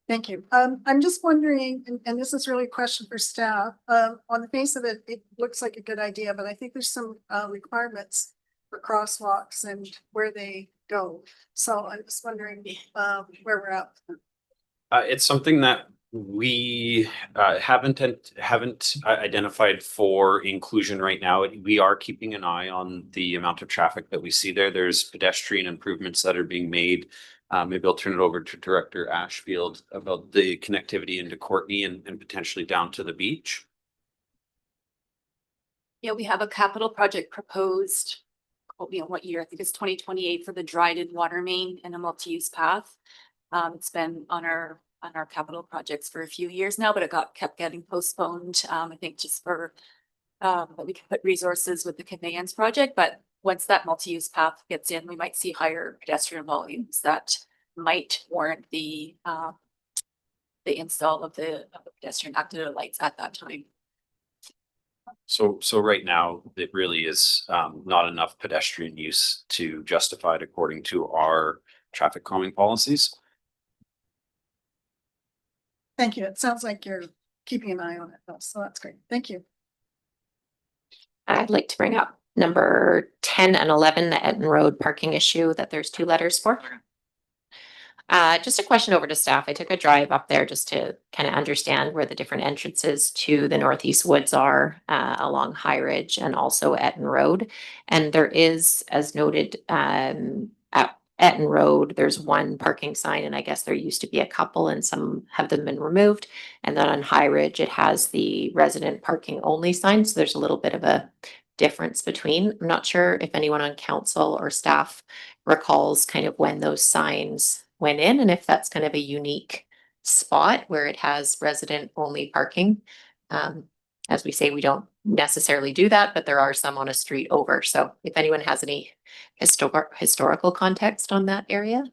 Thank you. I'm just wondering, and this is really a question for staff. On the face of it, it looks like a good idea, but I think there's some requirements for crosswalks and where they go. So I'm just wondering where we're at. It's something that we haven't identified for inclusion right now. We are keeping an eye on the amount of traffic that we see there. There's pedestrian improvements that are being made. Maybe I'll turn it over to Director Ashfield about the connectivity into Courtney and potentially down to the beach. Yeah, we have a capital project proposed. Quote me on what year? I think it's 2028 for the Dryden water main and a multi-use path. It's been on our capital projects for a few years now, but it kept getting postponed. I think just for that we can put resources with the conveyance project. But once that multi-use path gets in, we might see higher pedestrian volumes that might warrant the install of the pedestrian active lights at that time. So right now, it really is not enough pedestrian use to justify it according to our traffic calming policies. Thank you. It sounds like you're keeping an eye on it, though, so that's great. Thank you. I'd like to bring up number 10 and 11, the Etten Road parking issue that there's 2 letters for. Just a question over to staff. I took a drive up there just to kind of understand where the different entrances to the Northeast Woods are along High Ridge and also Etten Road. And there is, as noted, at Etten Road, there's 1 parking sign, and I guess there used to be a couple, and some have them been removed. And then on High Ridge, it has the resident parking only sign. So there's a little bit of a difference between. I'm not sure if anyone on council or staff recalls kind of when those signs went in, and if that's kind of a unique spot where it has resident only parking. As we say, we don't necessarily do that, but there are some on a street over. So if anyone has any historical context on that area.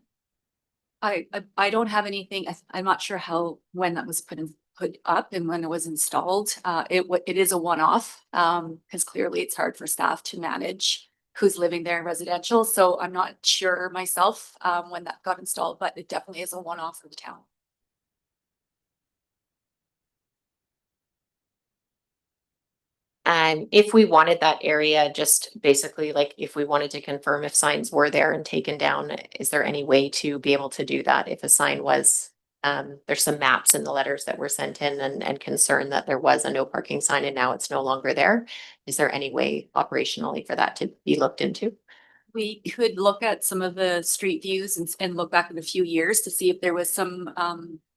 I don't have anything. I'm not sure when that was put up and when it was installed. It is a one-off because clearly it's hard for staff to manage who's living there in residential. So I'm not sure myself when that got installed, but it definitely is a one-off for the town. If we wanted that area, just basically like if we wanted to confirm if signs were there and taken down, is there any way to be able to do that if a sign was? There's some maps in the letters that were sent in and concern that there was a no parking sign and now it's no longer there. Is there any way operationally for that to be looked into? We could look at some of the street views and look back in a few years to see if there was some,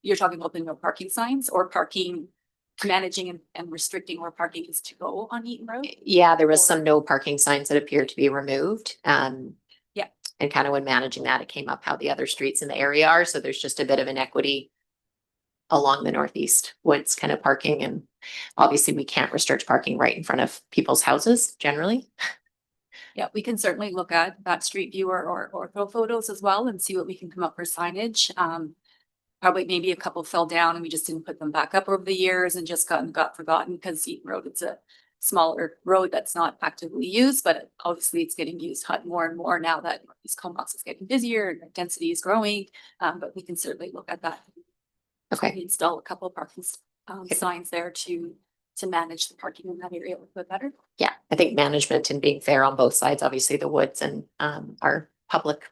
you're talking about the no parking signs or parking, managing and restricting where parking is to go on Eaton Road. Yeah, there was some no parking signs that appeared to be removed. Yeah. And kind of when managing that, it came up how the other streets in the area are. So there's just a bit of inequity along the northeast woods kind of parking. And obviously we can't restrict parking right in front of people's houses generally. Yeah, we can certainly look at that street view or throw photos as well and see what we can come up for signage. Probably maybe a couple fell down and we just didn't put them back up over the years and just got forgotten because Eaton Road, it's a smaller road that's not actively used, but obviously it's getting used more and more now that East Comox is getting busier and density is growing. But we can certainly look at that. Okay. We install a couple of parking signs there to manage the parking in that area a little bit better. Yeah, I think management and being fair on both sides, obviously the woods and are public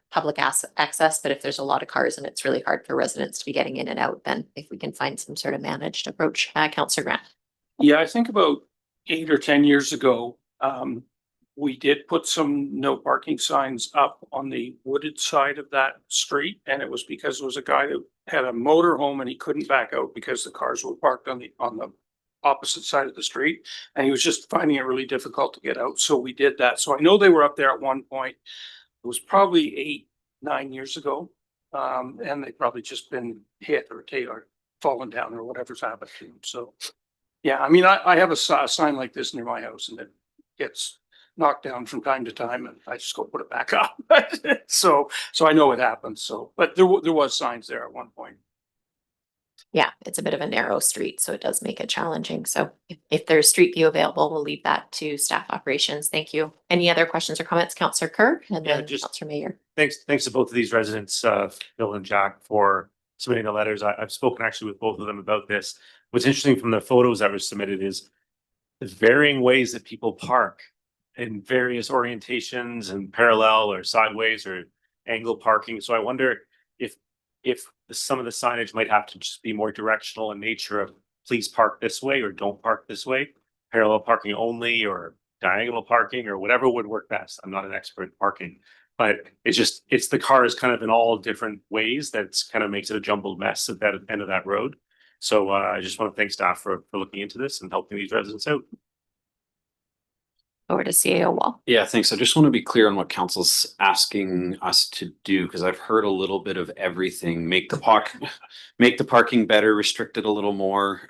access, but if there's a lot of cars and it's really hard for residents to be getting in and out, then if we can find some sort of managed approach, Councillor Grant. Yeah, I think about 8 or 10 years ago, we did put some no parking signs up on the wooded side of that street. And it was because there was a guy that had a motor home and he couldn't back out because the cars were parked on the opposite side of the street. And he was just finding it really difficult to get out. So we did that. So I know they were up there at one point. It was probably 8-9 years ago. And they've probably just been hit or fallen down or whatever's happened to them. So, yeah, I mean, I have a sign like this near my house and it gets knocked down from time to time and I just go put it back up. So I know it happens. So, but there was signs there at one point. Yeah, it's a bit of a narrow street, so it does make it challenging. So if there's street view available, we'll leave that to staff operations. Thank you. Any other questions or comments, Councillor Kerr and Yeah, then Councillor Mayor? Thanks to both of these residents, Phil and Jack, for submitting the letters. I've spoken actually with both of them about this. What's interesting from the photos that were submitted is the varying ways that people park in various orientations and parallel or sideways or angle parking. So I wonder if some of the signage might have to just be more directional in nature of please park this way or don't park this way, parallel parking only or diagonal parking or whatever would work best. I'm not an expert in parking, but it's the cars kind of in all different ways that's kind of makes it a jumbled mess at that end of that road. So I just want to thank staff for looking into this and helping these residents out. Over to CAO Wall. Yeah, thanks. I just want to be clear on what council's asking us to do, because I've heard a little bit of everything. Make the parking better, restrict it a little more,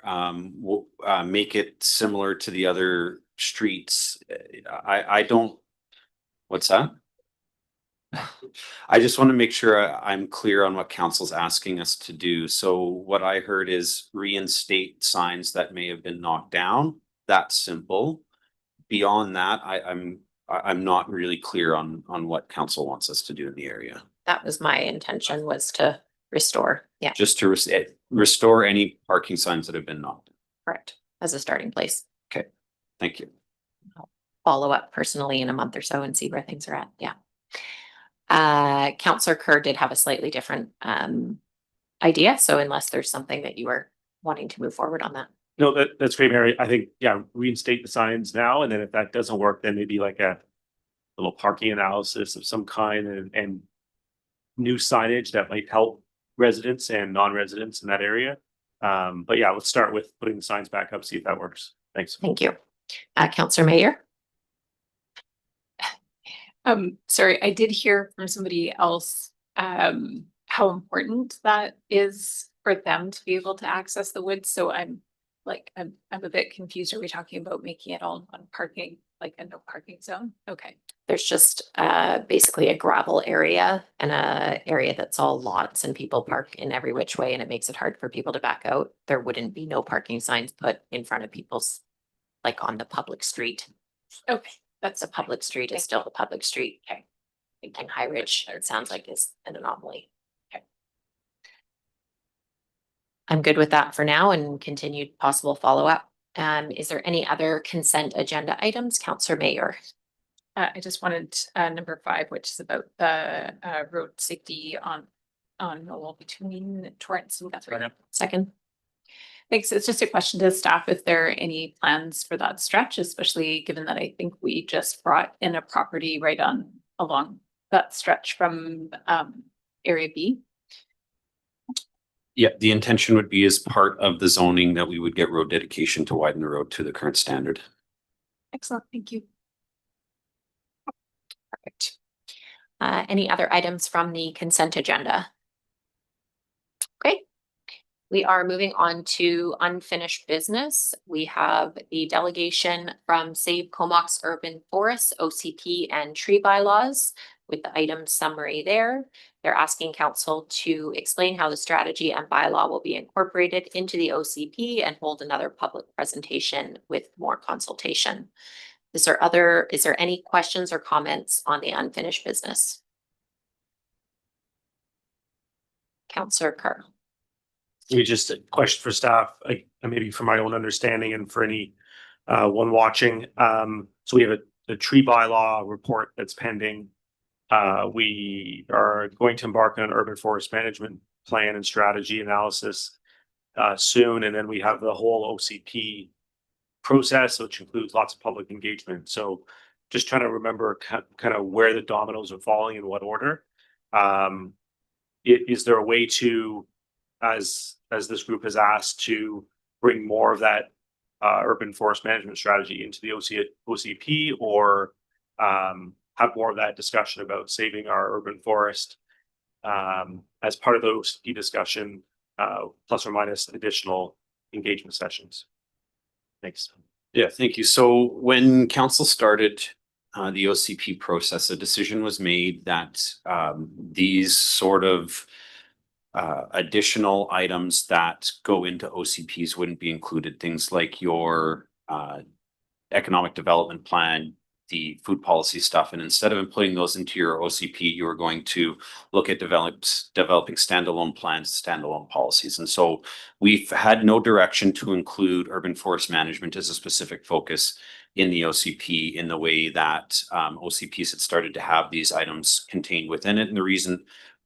make it similar to the other streets. I don't, what's that? I just want to make sure I'm clear on what council's asking us to do. So what I heard is reinstate signs that may have been knocked down. That's simple. Beyond that, I'm not really clear on what council wants us to do in the area. That was my intention, was to restore. Yeah, Just to restore any parking signs that have been knocked. correct. As a starting place. Okay, thank you. Follow up personally in a month or so and see where things are at. Yeah. Councillor Kerr did have a slightly different idea. So unless there's something that you are wanting to move forward on that. No, that's great, Mary. I think, yeah, reinstate the signs now, and then if that doesn't work, then maybe like a little parking analysis of some kind and new signage that might help residents and non-residents in that area. But yeah, let's start with putting the signs back up, see if that works. Thanks. Thank you. Councillor Mayor. Sorry, I did hear from somebody else how important that is for them to be able to access the woods. So I'm a bit confused. Are we talking about making it all on parking, like a no parking zone? Okay. There's just basically a gravel area and a area that's all lots and people park in every which way and it makes it hard for people to back out. There wouldn't be no parking signs put in front of people's, like on the public street. Okay. That's a public street, is still the public street. Okay. Thinking High Ridge, it sounds like is an anomaly. Okay. I'm good with that for now and continued possible follow-up. Is there any other consent agenda items? Counselor Mayor. I just wanted number 5, which is about the road safety on Noel between Torrance and Guthrie. Second. Thanks. It's just a question to staff if there are any plans for that stretch, especially given that I think we just brought in a property right along that stretch from Area B. Yeah, the intention would be as part of the zoning that we would get road dedication to widen the road to the current standard. Excellent. Thank you. Perfect. Any other items from the consent agenda? Okay. We are moving on to unfinished business. We have the delegation from Save Comox Urban Forests, OCP and tree bylaws with the item summary there. They're asking council to explain how the strategy and bylaw will be incorporated into the OCP and hold another public presentation with more consultation. Is there any questions or comments on the unfinished business? Councillor Kerr. Maybe just a question for staff, like maybe for my own understanding and for any one watching. So we have a tree bylaw report that's pending. We are going to embark on an urban forest management plan and strategy analysis soon, and then we have the whole OCP process, which includes lots of public engagement. So just trying to remember kind of where the dominoes are falling in what order. Is there a way to, as this group has asked, to bring more of that urban forest management strategy into the OCP, or have more of that discussion about saving our urban forest as part of the OCP discussion, plus or minus additional engagement sessions? Thanks. Yeah, thank you. So when council started the OCP process, a decision was made that these sort of additional items that go into OCPs wouldn't be included. Things like your economic development plan, the food policy stuff. And instead of putting those into your OCP, you were going to look at developing standalone plans, standalone policies. And so we've had no direction to include urban forest management as a specific focus in the OCP in the way that OCPs had started to have these items contained within it. And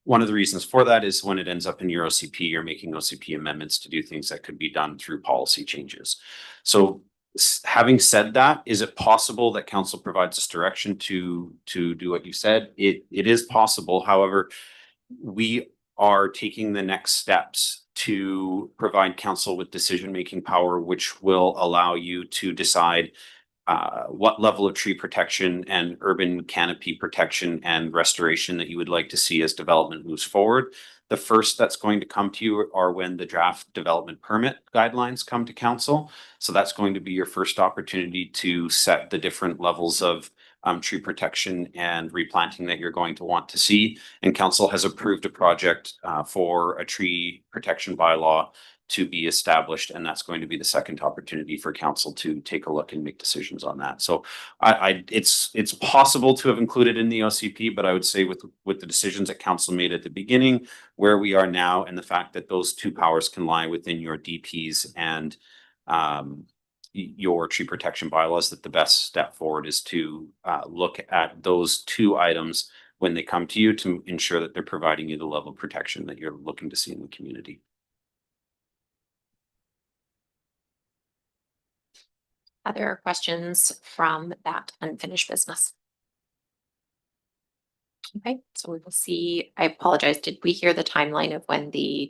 one of the reasons for that is when it ends up in your OCP, you're making OCP amendments to do things that could be done through policy changes. So having said that, is it possible that council provides us direction to do what you said? It is possible. However, we are taking the next steps to provide council with decision-making power, which will allow you to decide what level of tree protection and urban canopy protection and restoration that you would like to see as development moves forward. The first that's going to come to you are when the draft development permit guidelines come to council. So that's going to be your first opportunity to set the different levels of tree protection and replanting that you're going to want to see. And council has approved a project for a tree protection bylaw to be established, and that's going to be the second opportunity for council to take a look and make decisions on that. So it's possible to have included in the OCP, but I would say with the decisions that council made at the beginning, where we are now, and the fact that those two powers can lie within your DPs and your tree protection bylaws, that the best step forward is to look at those two items when they come to you to ensure that they're providing you the level of protection that you're looking to see in the community. Other questions from that unfinished business? Okay, so we will see. I apologize. Did we hear the timeline of when the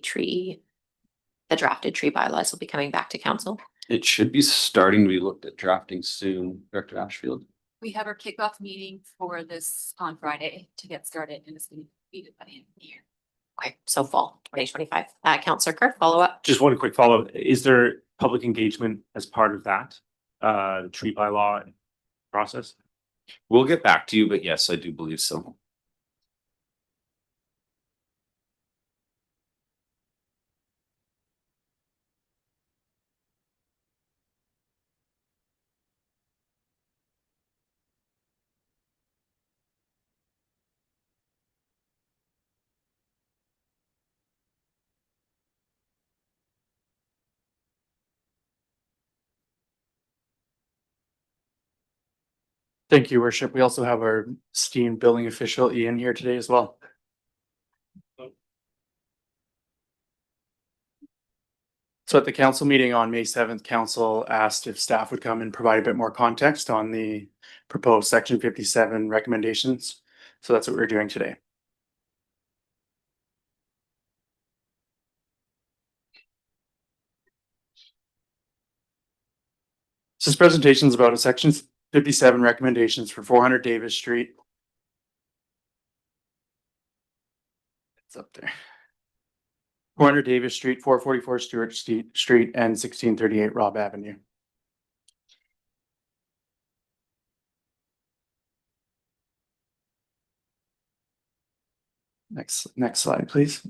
drafted tree bylaws will be coming back to council? It should be starting to be looked at drafting soon, Director Ashfield. We have our kickoff meeting for this on Friday to get started, and it's going to be by the end of the year. Okay, so fall 2025. Councillor Kerr, follow up. Just one quick follow-up. Is there public engagement as part of that? The tree bylaw process? We'll get back to you, but yes, I do believe so. Thank you, Worship. We also have our esteemed building official Ian here today as well. So at the council meeting on May 7th, council asked if staff would come and provide a bit more context on the proposed section 57 recommendations. So that's what we're doing today. So this presentation is about a section 57 recommendations for 400 Davis Street. It's up there. 400 Davis Street, 444 Stewart Street, and 1638 Robb Avenue. Next slide, please.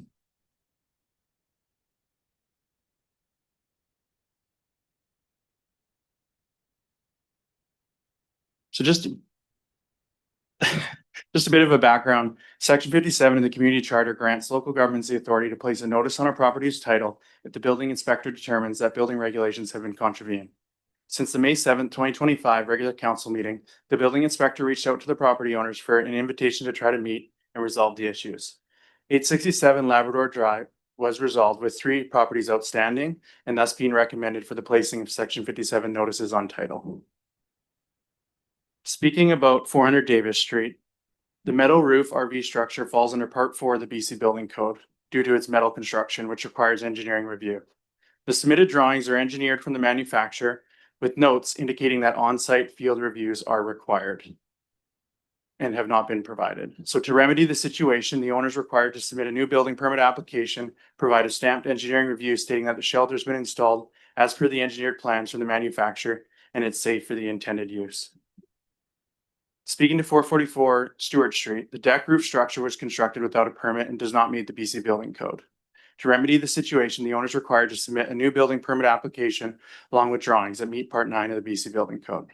So just a bit of a background. Section 57 of the Community Charter grants local governments the authority to place a notice on a property's title if the building inspector determines that building regulations have been contravened. Since the May 7th, 2025 regular council meeting, the building inspector reached out to the property owners for an invitation to try to meet and resolve the issues. 867 Labrador Drive was resolved with 3 properties outstanding and thus being recommended for the placing of Section 57 notices on title. Speaking about 400 Davis Street, the metal roof RV structure falls under Part 4 of the BC Building Code due to its metal construction, which requires engineering review. The submitted drawings are engineered from the manufacturer with notes indicating that on-site field reviews are required and have not been provided. So to remedy the situation, the owner is required to submit a new building permit application, provide a stamped engineering review stating that the shelter has been installed as per the engineered plans from the manufacturer and it's safe for the intended use. Speaking to 444 Stewart Street, the deck roof structure was constructed without a permit and does not meet the BC Building Code. To remedy the situation, the owner is required to submit a new building permit application along with drawings that meet Part 9 of the BC Building Code.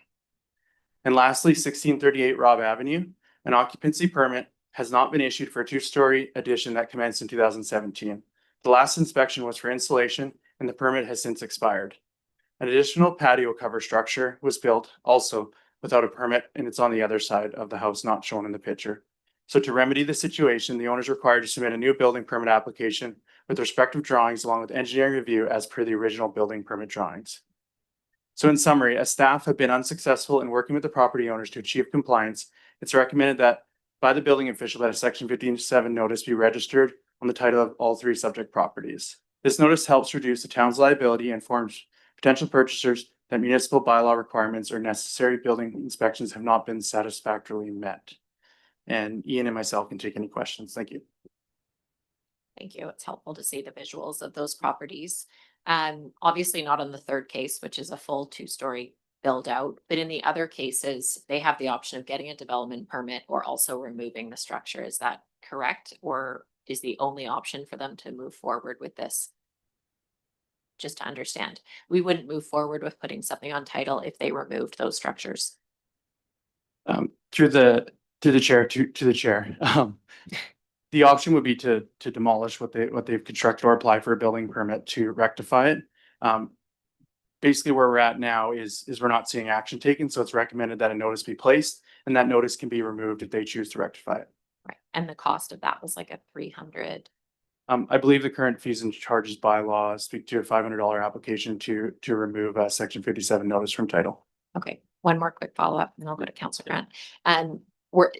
And lastly, 1638 Robb Avenue, an occupancy permit has not been issued for a 2-story addition that commenced in 2017. The last inspection was for insulation and the permit has since expired. An additional patio cover structure was built also without a permit, and it's on the other side of the house not shown in the picture. So to remedy the situation, the owner is required to submit a new building permit application with respective drawings along with engineering review as per the original building permit drawings. So in summary, as staff have been unsuccessful in working with the property owners to achieve compliance, it's recommended that by the building official that a Section 57 notice be registered on the title of all 3 subject properties. This notice helps reduce the town's liability and informs potential purchasers that municipal bylaw requirements or necessary building inspections have not been satisfactorily met. And Ian and myself can take any questions. Thank you. Thank you. It's helpful to see the visuals of those properties. Obviously not on the third case, which is a full 2-story build out, but in the other cases, they have the option of getting a development permit or also removing the structure. Is that correct? Or is the only option for them to move forward with this? Just to understand, we wouldn't move forward with putting something on title if they removed those structures. Through the chair to the chair. The option would be to demolish what they've constructed or apply for a building permit to rectify it. Basically where we're at now is we're not seeing action taken, so it's recommended that a notice be placed and that notice can be removed if they choose to rectify it. Right. And the cost of that was like a 300. I believe the current fees and charges by law speak to a $500 application to remove a Section 57 notice from title. Okay, one more quick follow-up and I'll go to Councillor Grant. And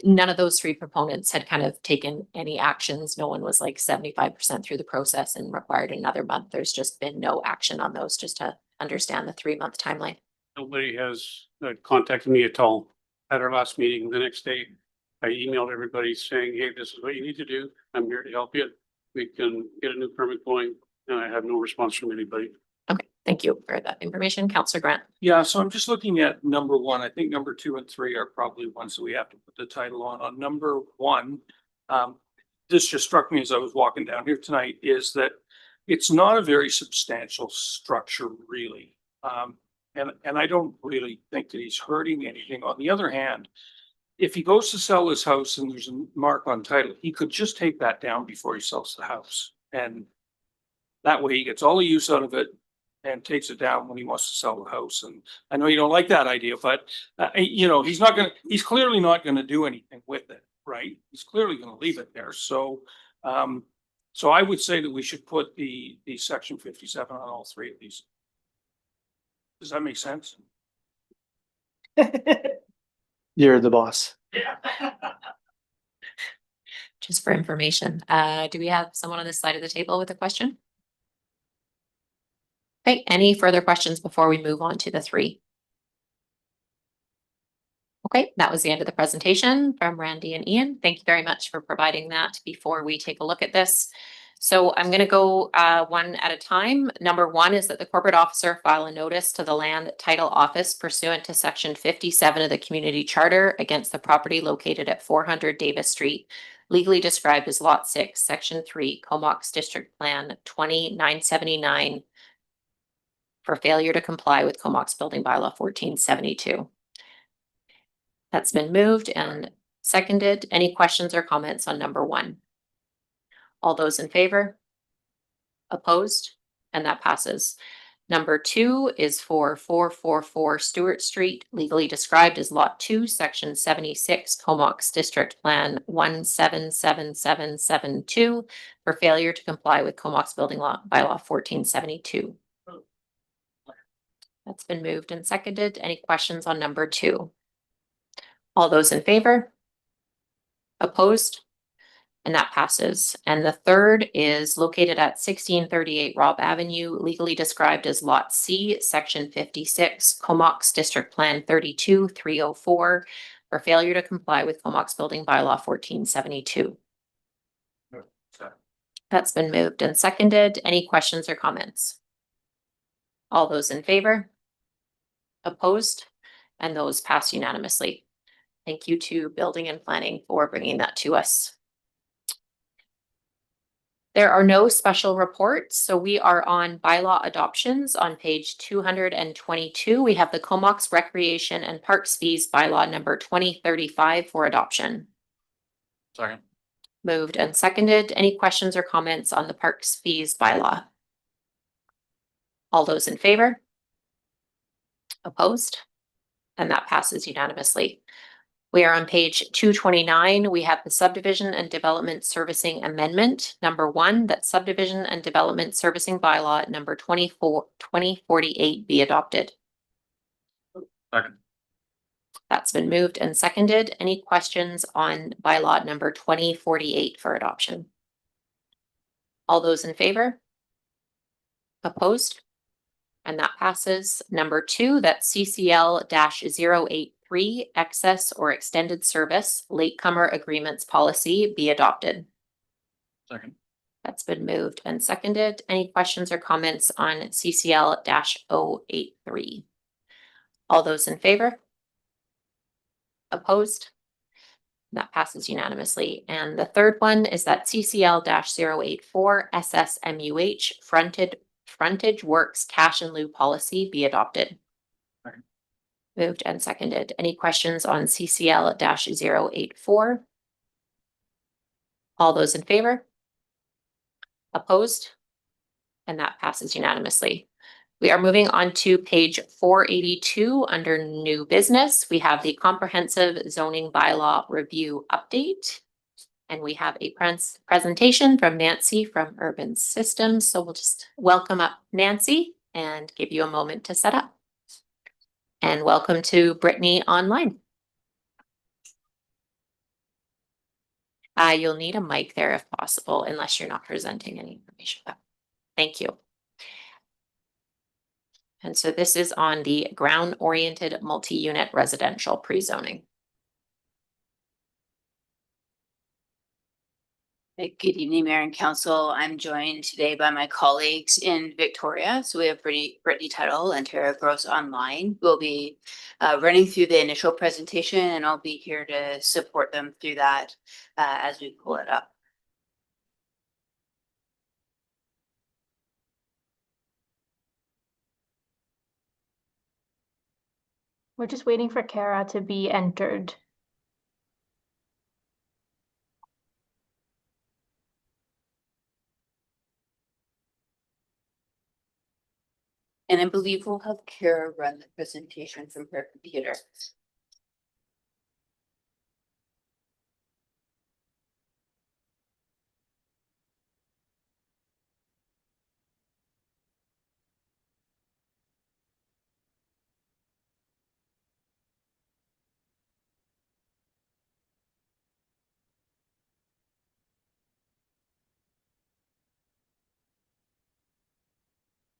none of those 3 proponents had kind of taken any actions. No one was like 75% through the process and required another month. There's just been no action on those, just to understand the 3-month timeline. Nobody has contacted me at all. At our last meeting, the next day, I emailed everybody saying, hey, this is what you need to do. I'm here to help you. We can get a new permit going. And I have no response from anybody. Okay, thank you for that information. Councillor Grant. Yeah, so I'm just looking at number 1. I think number 2 and 3 are probably ones that we have to put the title on. On number 1, this just struck me as I was walking down here tonight, is that it's not a very substantial structure, really. And I don't really think that he's hurting anything. On the other hand, if he goes to sell his house and there's a mark on title, he could just take that down before he sells the house. And that way he gets all the use out of it. and takes it down when he wants to sell the house. And I know you don't like that idea, but you know, he's clearly not gonna do anything with it, right? He's clearly gonna leave it there. So, so I would say that we should put the section 57 on all three of these. Does that make sense? You're the boss. Just for information, do we have someone on this side of the table with a question? Okay, any further questions before we move on to the three? Okay, that was the end of the presentation from Randy and Ian. Thank you very much for providing that before we take a look at this. So I'm going to go one at a time. Number one is that the corporate officer file a notice to the Land Title Office pursuant to section 57 of the Community Charter against the property located at 400 Davis Street, legally described as Lot 6, Section 3, Comox District Plan 2979 for failure to comply with Comox Building Bylaw 1472. That's been moved and seconded. Any questions or comments on number one? All those in favor? Opposed? And that passes. Number two is for 444 Stewart Street, legally described as Lot 2, Section 76, Comox District Plan 177772 for failure to comply with Comox Building Bylaw 1472. That's been moved and seconded. Any questions on number two? All those in favor? Opposed? And that passes. And the third is located at 1638 Robb Avenue, legally described as Lot C, Section 56, Comox District Plan 32304 for failure to comply with Comox Building Bylaw 1472. That's been moved and seconded. Any questions or comments? All those in favor? Opposed? And those pass unanimously. Thank you to Building and Planning for bringing that to us. There are no special reports, so we are on bylaw adoptions on page 222. We have the Comox Recreation and Parks Fees bylaw number 2035 for adoption. Second. Moved and seconded. Any questions or comments on the Parks Fees bylaw? All those in favor? Opposed? And that passes unanimously. We are on page 229. We have the subdivision and development servicing amendment. Number one, that subdivision and development servicing bylaw number 2048 be adopted. Second. That's been moved and seconded. Any questions on bylaw number 2048 for adoption? All those in favor? Opposed? And that passes. Number two, that CCL-083 excess or extended service latecomer agreements policy be adopted. Second. That's been moved and seconded. Any questions or comments on CCL-083? All those in favor? Opposed? That passes unanimously. And the third one is that CCL-084 SSMUH frontage works cash in lieu policy be adopted. Second. Moved and seconded. Any questions on CCL-084? All those in favor? Opposed? And that passes unanimously. We are moving on to page 482 under new business. We have the comprehensive zoning bylaw review update. And we have a presentation from Nancy from Urban Systems. So we'll just welcome up Nancy and give you a moment to set up. And welcome to Brittany online. You'll need a mic there if possible, unless you're not presenting any information. Thank you. And so this is on the ground-oriented multi-unit residential pre-zoning. Good evening, Mayor and Council. I'm joined today by my colleagues in Victoria. So we have Brittany Tuttle and Tara Gross online. We'll be running through the initial presentation, and I'll be here to support them through that as we pull it up. We're just waiting for Kara to be entered. And I believe we'll have Kara run the presentation from her computer.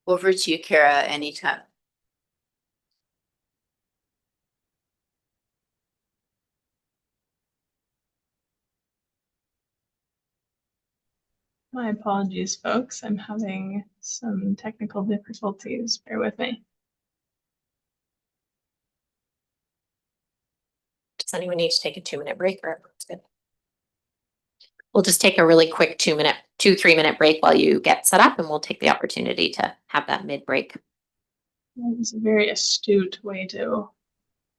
Over to you, Kara, anytime. My apologies, folks. I'm having some technical difficulties. Bear with me. Does anyone need to take a 2-minute break or everyone's good? We'll just take a really quick 2-3 minute break while you get set up, and we'll take the opportunity to have that mid-break. That was a very astute way to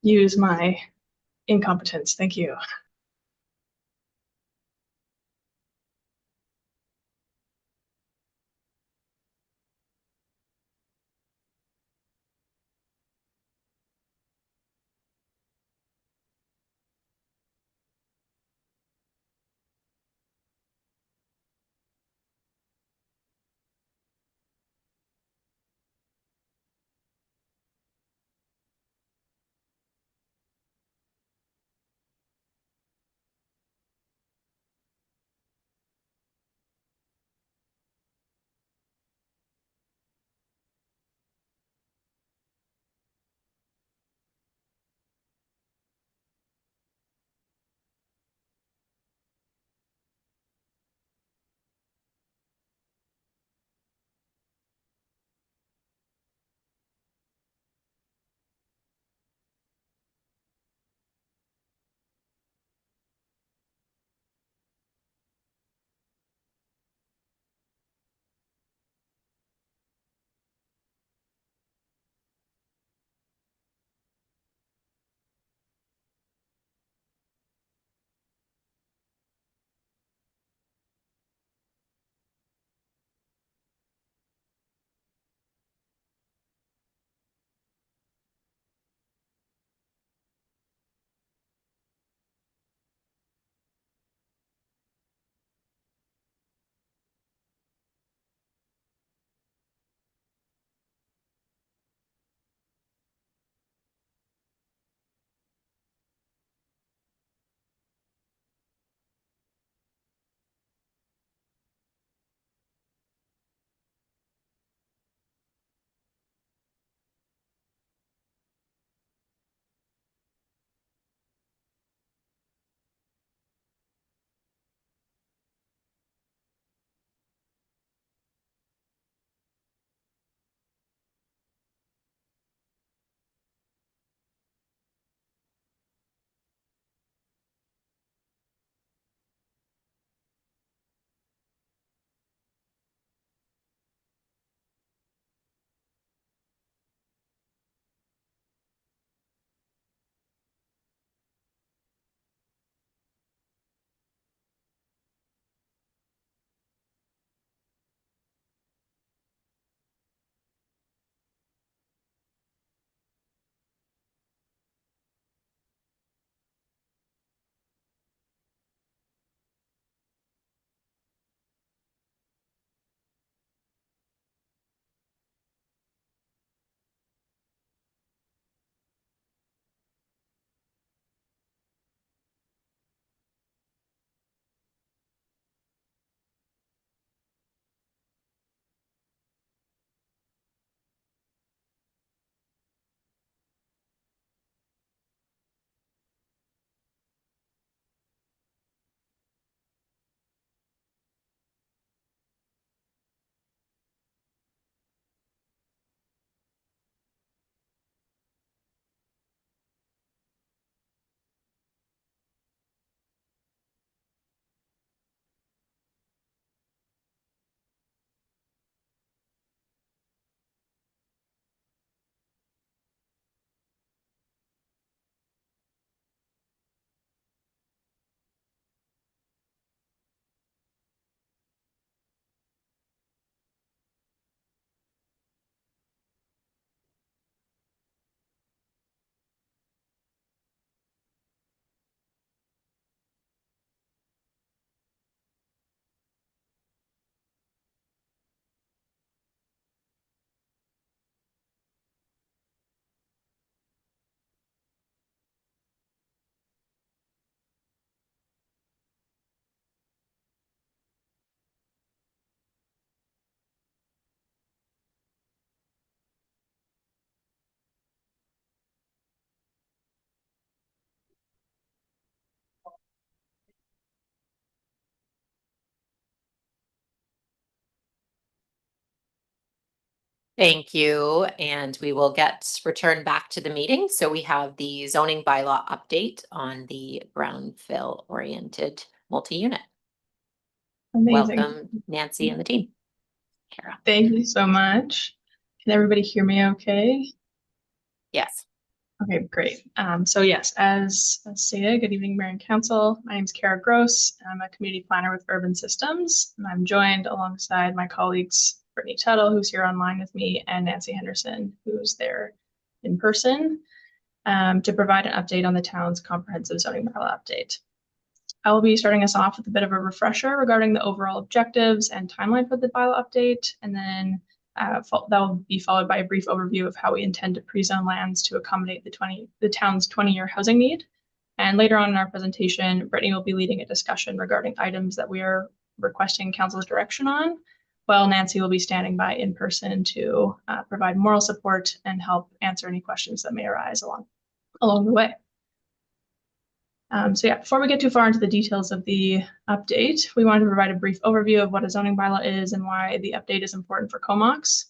use my incompetence. Thank you. Thank you, and we will return back to the meeting. So we have the zoning bylaw update on the brownfield oriented multi-unit. Amazing. Welcome, Nancy and the team. Kara. Thank you so much. Can everybody hear me okay? Yes. Okay, great. So yes, as stated, good evening, Mayor and Council. My name is Kara Gross. I'm a community planner with Urban Systems, and I'm joined alongside my colleagues, Brittany Tuttle, who's here online with me, and Nancy Henderson, who's there in person, to provide an update on the town's comprehensive zoning bylaw update. I will be starting us off with a bit of a refresher regarding the overall objectives and timeline for the bylaw update, and then that will be followed by a brief overview of how we intend to pre-zone lands to accommodate the town's 20-year housing need. And later on in our presentation, Brittany will be leading a discussion regarding items that we are requesting council's direction on, while Nancy will be standing by in person to provide moral support and help answer any questions that may arise along the way. So yeah, before we get too far into the details of the update, we wanted to provide a brief overview of what a zoning bylaw is and why the update is important for Comox.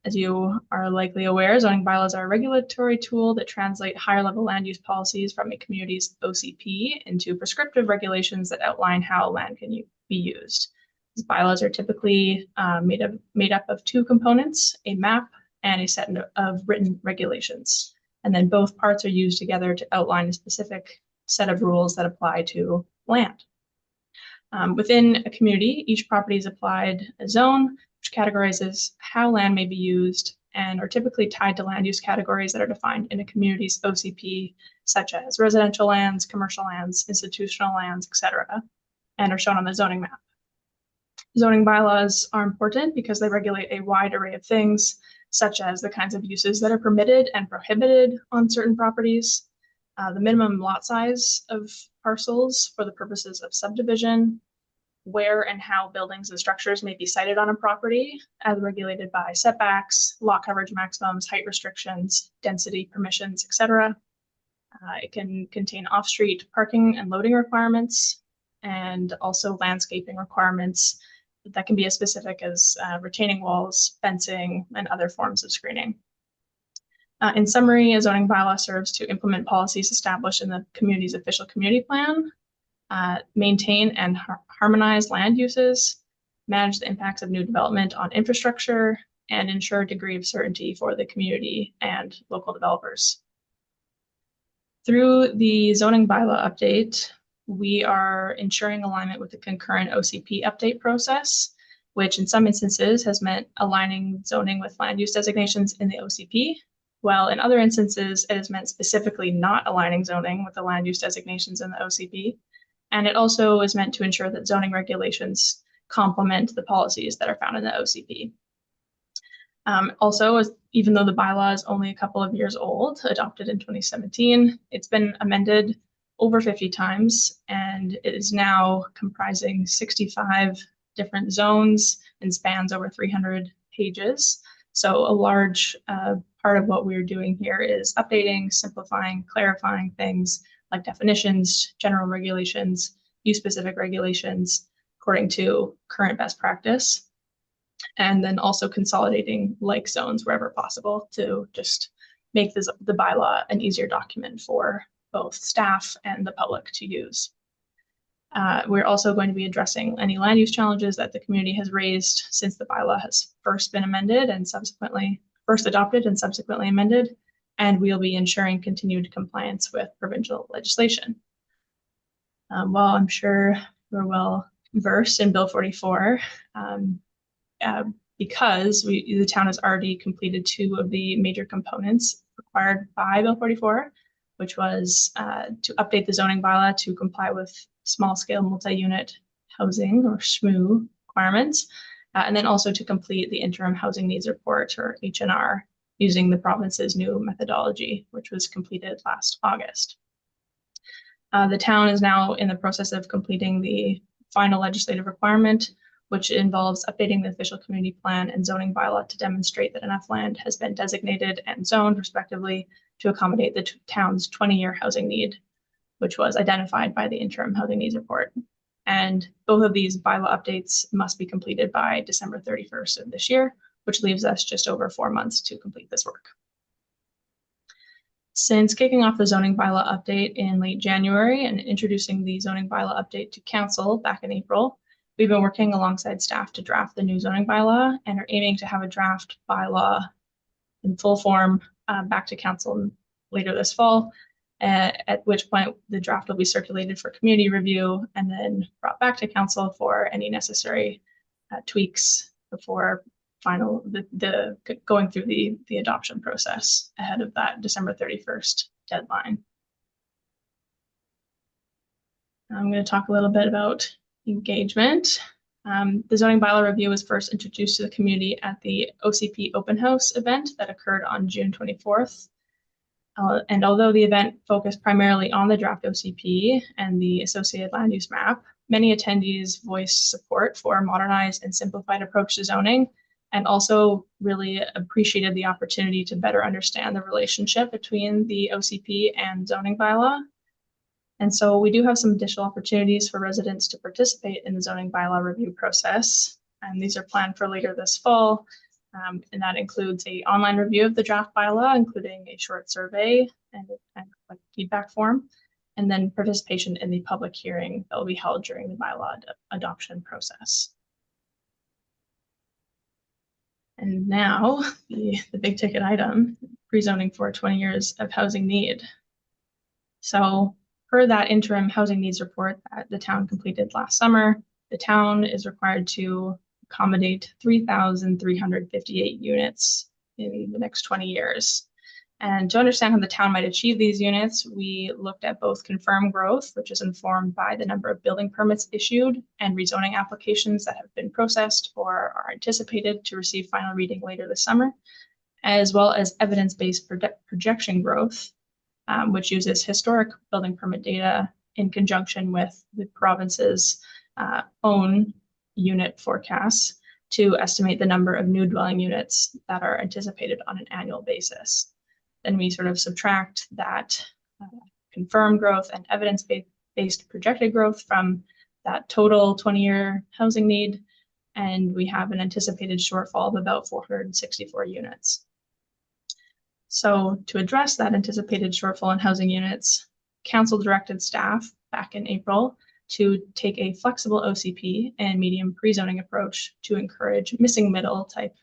As you are likely aware, zoning bylaws are a regulatory tool that translate higher level land use policies from a community's OCP into prescriptive regulations that outline how land can be used. These bylaws are typically made up of two components, a map and a set of written regulations. And then both parts are used together to outline a specific set of rules that apply to land. Within a community, each property is applied a zone, which categorizes how land may be used and are typically tied to land use categories that are defined in a community's OCP, such as residential lands, commercial lands, institutional lands, etc., and are shown on the zoning map. Zoning bylaws are important because they regulate a wide array of things, such as the kinds of uses that are permitted and prohibited on certain properties, the minimum lot size of parcels for the purposes of subdivision, where and how buildings and structures may be sited on a property, as regulated by setbacks, lot coverage maximums, height restrictions, density permissions, etc. It can contain off-street parking and loading requirements, and also landscaping requirements that can be as specific as retaining walls, fencing, and other forms of screening. In summary, a zoning bylaw serves to implement policies established in the community's official community plan, maintain and harmonize land uses, manage the impacts of new development on infrastructure, and ensure a degree of certainty for the community and local developers. Through the zoning bylaw update, we are ensuring alignment with the concurrent OCP update process, which in some instances has meant aligning zoning with land use designations in the OCP, while in other instances it has meant specifically not aligning zoning with the land use designations in the OCP. And it also is meant to ensure that zoning regulations complement the policies that are found in the OCP. Also, even though the bylaw is only a couple of years old, adopted in 2017, it's been amended over 50 times, and it is now comprising 65 different zones and spans over 300 pages. So a large part of what we're doing here is updating, simplifying, clarifying things like definitions, general regulations, use-specific regulations, according to current best practice, and then also consolidating like zones wherever possible to just make the bylaw an easier document for both staff and the public to use. We're also going to be addressing any land use challenges that the community has raised since the bylaw has first adopted and subsequently amended, and we'll be ensuring continued compliance with provincial legislation. While I'm sure we're well versed in Bill 44, because the town has already completed two of the major components required by Bill 44, which was to update the zoning bylaw to comply with small-scale multi-unit housing or SHMU requirements, and then also to complete the interim housing needs report or H&R using the province's new methodology, which was completed last August. The town is now in the process of completing the final legislative requirement, which involves updating the official community plan and zoning bylaw to demonstrate that enough land has been designated and zoned respectively to accommodate the town's 20-year housing need, which was identified by the interim housing needs report. And both of these bylaw updates must be completed by December 31st of this year, which leaves us just over 4 months to complete this work. Since kicking off the zoning bylaw update in late January and introducing the zoning bylaw update to council back in April, we've been working alongside staff to draft the new zoning bylaw and are aiming to have a draft bylaw in full form back to council later this fall, at which point the draft will be circulated for community review and then brought back to council for any necessary tweaks before going through the adoption process ahead of that December 31st deadline. I'm going to talk a little bit about engagement. The zoning bylaw review was first introduced to the community at the OCP Open House event that occurred on June 24th. And although the event focused primarily on the draft OCP and the associated land use map, many attendees voiced support for a modernized and simplified approach to zoning, and also really appreciated the opportunity to better understand the relationship between the OCP and zoning bylaw. And so we do have some additional opportunities for residents to participate in the zoning bylaw review process. And these are planned for later this fall. And that includes an online review of the draft bylaw, including a short survey and a feedback form, and then participation in the public hearing that will be held during the bylaw adoption process. And now the big ticket item, pre-zoning for 20 years of housing need. So per that interim housing needs report that the town completed last summer, the town is required to accommodate 3,358 units in the next 20 years. And to understand how the town might achieve these units, we looked at both confirmed growth, which is informed by the number of building permits issued and rezoning applications that have been processed or are anticipated to receive final reading later this summer, as well as evidence-based projection growth, which uses historic building permit data in conjunction with the province's own unit forecasts to estimate the number of new dwelling units that are anticipated on an annual basis. Then we sort of subtract that confirmed growth and evidence-based projected growth from that total 20-year housing need, and we have an anticipated shortfall of about 464 units. So to address that anticipated shortfall in housing units, council directed staff back in April to take a flexible OCP and medium pre-zoning approach to encourage missing middle type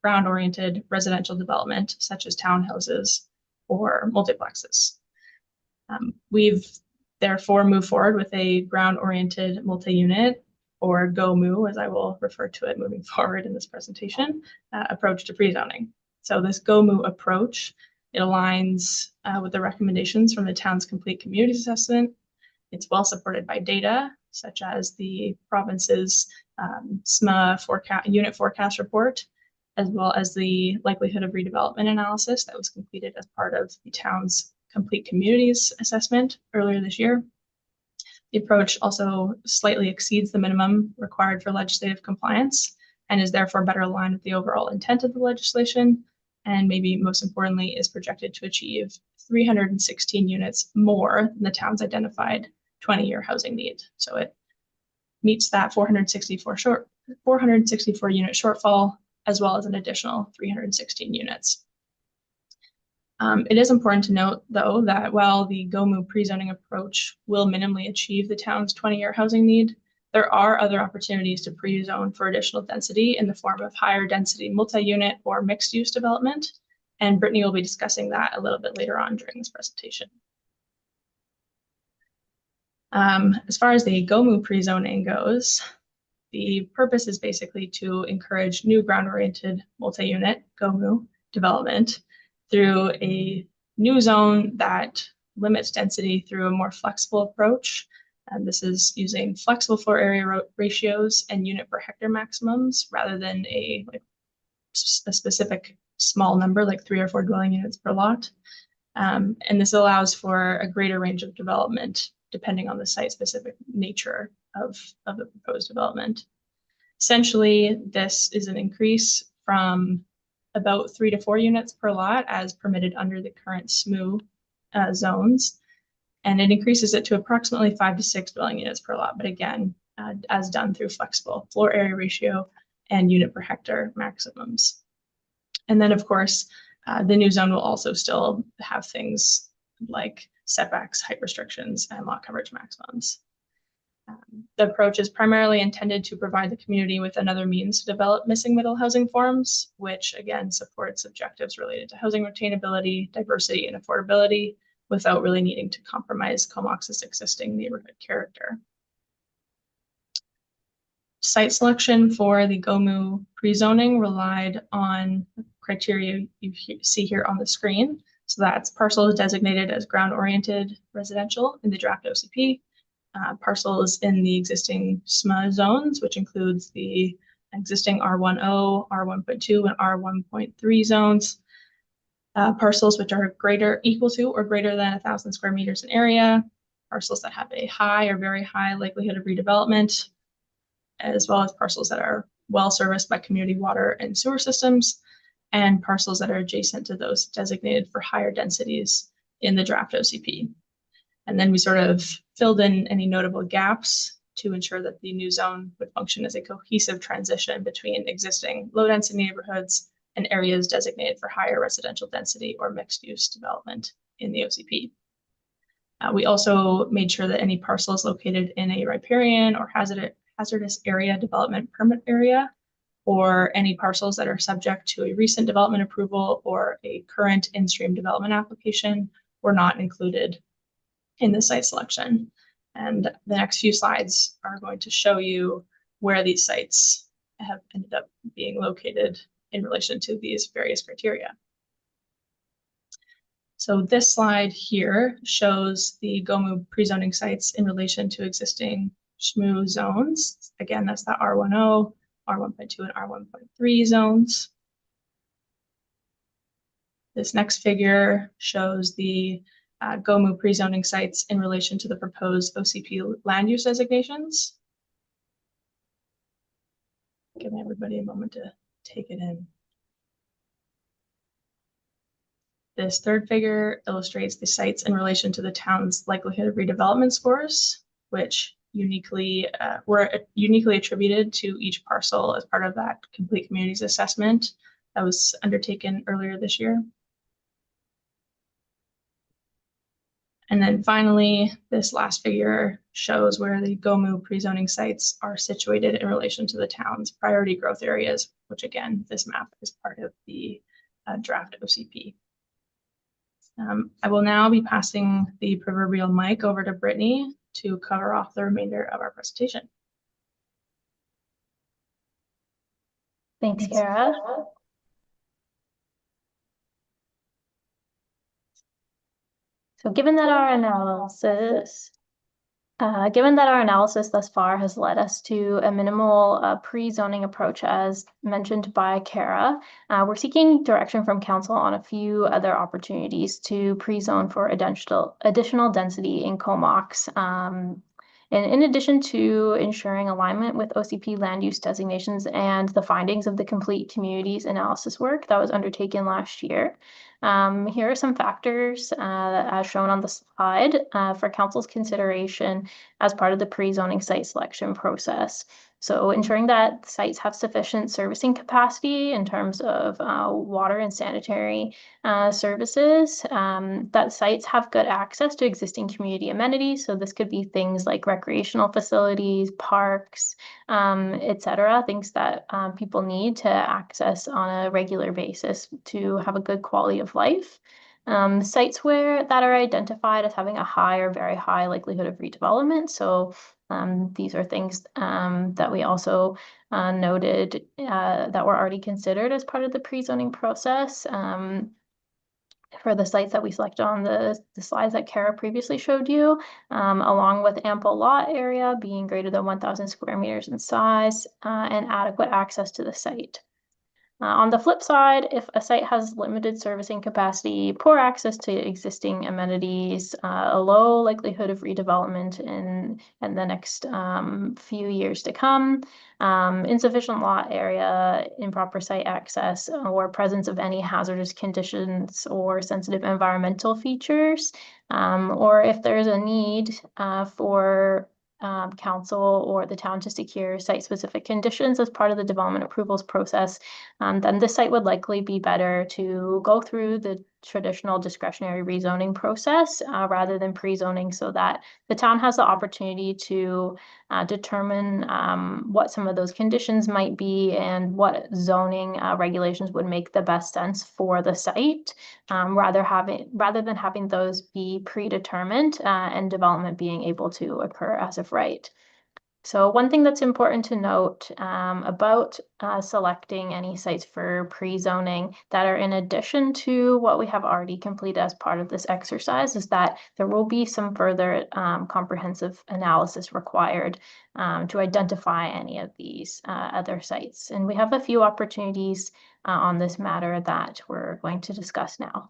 ground-oriented residential development, such as townhouses or multiplexes. We've therefore moved forward with a ground-oriented multi-unit, or GOMU, as I will refer to it moving forward in this presentation, approach to pre-zoning. So this GOMU approach, it aligns with the recommendations from the town's complete community assessment. It's well supported by data, such as the province's SMA unit forecast report, as well as the likelihood of redevelopment analysis that was completed as part of the town's complete communities assessment earlier this year. The approach also slightly exceeds the minimum required for legislative compliance and is therefore better aligned with the overall intent of the legislation, and maybe most importantly is projected to achieve 316 units more than the town's identified 20-year housing need. So it meets that 464 unit shortfall, as well as an additional 316 units. It is important to note, though, that while the GOMU pre-zoning approach will minimally achieve the town's 20-year housing need, there are other opportunities to pre-zone for additional density in the form of higher density multi-unit or mixed-use development, and Brittany will be discussing that a little bit later on during this presentation. As far as the GOMU pre-zoning goes, the purpose is basically to encourage new ground-oriented multi-unit GOMU development through a new zone that limits density through a more flexible approach. And this is using flexible floor area ratios and unit per hectare maximums rather than a specific small number like 3 or 4 dwelling units per lot. And this allows for a greater range of development depending on the site-specific nature of the proposed development. Essentially, this is an increase from about 3 to 4 units per lot as permitted under the current SMU zones, and it increases it to approximately 5 to 6 dwelling units per lot, but again, as done through flexible floor area ratio and unit per hectare maximums. And then, of course, the new zone will also still have things like setbacks, height restrictions, and lot coverage maximums. The approach is primarily intended to provide the community with another means to develop missing middle housing forms, which again supports objectives related to housing retainability, diversity, and affordability without really needing to compromise Comox's existing neighborhood character. Site selection for the GOMU pre-zoning relied on criteria you see here on the screen. So that's parcels designated as ground-oriented residential in the draft OCP, parcels in the existing SMA zones, which includes the existing R10, R1.2, and R1.3 zones, parcels which are equal to or greater than 1,000 square meters in area, parcels that have a high or very high likelihood of redevelopment, as well as parcels that are well serviced by community water and sewer systems, and parcels that are adjacent to those designated for higher densities in the draft OCP. And then we sort of filled in any notable gaps to ensure that the new zone would function as a cohesive transition between existing low density neighborhoods and areas designated for higher residential density or mixed use development in the OCP. We also made sure that any parcels located in a riparian or hazardous area development permit area, or any parcels that are subject to a recent development approval or a current in-stream development application, were not included in the site selection. And the next few slides are going to show you where these sites have ended up being located in relation to these various criteria. So this slide here shows the GOMU pre-zoning sites in relation to existing SHMU zones. Again, that's the R10, R1.2, and R1.3 zones. This next figure shows the GOMU pre-zoning sites in relation to the proposed OCP land use designations. Give everybody a moment to take it in. This third figure illustrates the sites in relation to the town's likelihood of redevelopment scores, which were uniquely attributed to each parcel as part of that complete communities assessment that was undertaken earlier this year. And then finally, this last figure shows where the GOMU pre-zoning sites are situated in relation to the town's priority growth areas, which again, this map is part of the draft OCP. I will now be passing the proverbial mic over to Brittany to cover off the remainder of our presentation. Thanks, Kara. So given that our analysis thus far has led us to a minimal pre-zoning approach as mentioned by Kara, we're seeking direction from council on a few other opportunities to pre-zone for additional density in Comox. And in addition to ensuring alignment with OCP land use designations and the findings of the complete communities analysis work that was undertaken last year, here are some factors as shown on the slide for council's consideration as part of the pre-zoning site selection process. So ensuring that sites have sufficient servicing capacity in terms of water and sanitary services, that sites have good access to existing community amenities. So this could be things like recreational facilities, parks, etc., things that people need to access on a regular basis to have a good quality of life. Sites that are identified as having a high or very high likelihood of redevelopment. So these are things that we also noted that were already considered as part of the pre-zoning process. For the sites that we selected on the slides that Kara previously showed you, along with ample lot area being greater than 1,000 square meters in size and adequate access to the site. On the flip side, if a site has limited servicing capacity, poor access to existing amenities, a low likelihood of redevelopment in the next few years to come, insufficient lot area, improper site access, or presence of any hazardous conditions or sensitive environmental features, or if there's a need for council or the town to secure site-specific conditions as part of the development approvals process, then this site would likely be better to go through the traditional discretionary rezoning process rather than pre-zoning, so that the town has the opportunity to determine what some of those conditions might be and what zoning regulations would make the best sense for the site, rather than having those be predetermined and development being able to occur as of right. So one thing that's important to note about selecting any sites for pre-zoning that are in addition to what we have already completed as part of this exercise is that there will be some further comprehensive analysis required to identify any of these other sites. And we have a few opportunities on this matter that we're going to discuss now.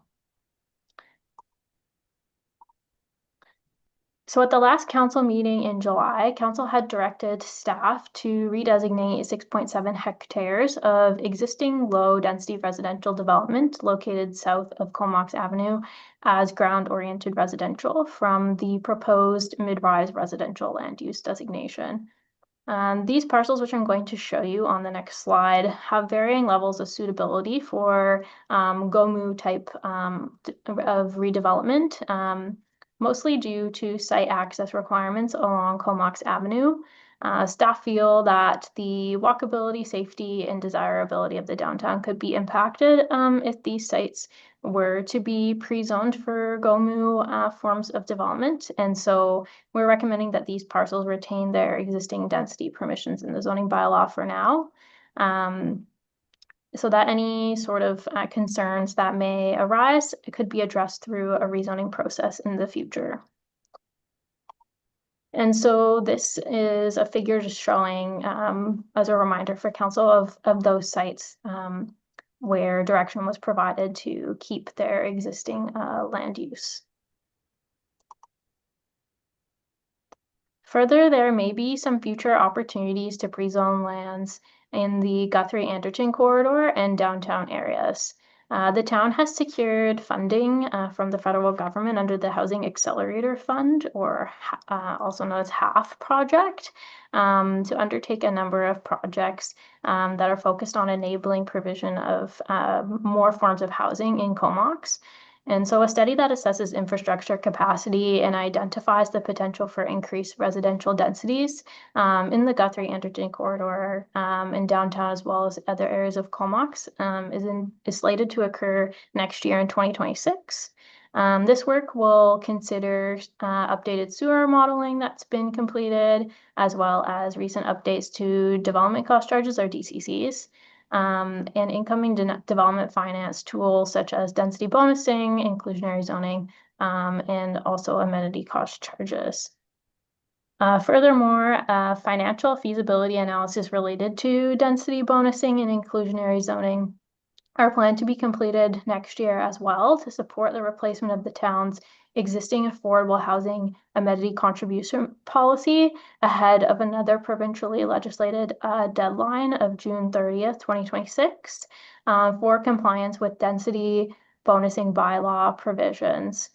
So at the last council meeting in July, council had directed staff to redesignate 6.7 hectares of existing low-density residential development located south of Comox Avenue as ground-oriented residential from the proposed mid-rise residential land use designation. These parcels, which I'm going to show you on the next slide, have varying levels of suitability for GOMU type of redevelopment. Mostly due to site access requirements along Comox Avenue. Staff feel that the walkability, safety, and desirability of the downtown could be impacted if these sites were to be pre-zoned for GOMU forms of development. And so we're recommending that these parcels retain their existing density permissions in the zoning bylaw for now. So that any sort of concerns that may arise could be addressed through a rezoning process in the future. And so this is a figure just showing, as a reminder for council of those sites where direction was provided to keep their existing land use. Further, there may be some future opportunities to pre-zone lands in the Guthrie-Anderton corridor and downtown areas. The town has secured funding from the federal government under the Housing Accelerator Fund, or also known as HAF project, to undertake a number of projects that are focused on enabling provision of more forms of housing in Comox. And so a study that assesses infrastructure capacity and identifies the potential for increased residential densities in the Guthrie-Anderton corridor in downtown, as well as other areas of Comox, is slated to occur next year in 2026. This work will consider updated sewer modeling that's been completed, as well as recent updates to development cost charges, or DCCs. And incoming development finance tools such as density bonusing, inclusionary zoning, and also amenity cost charges. Furthermore, financial feasibility analysis related to density bonusing and inclusionary zoning are planned to be completed next year as well to support the replacement of the town's existing affordable housing amenity contribution policy ahead of another provincially legislated deadline of June 30th, 2026 for compliance with density bonusing bylaw provisions.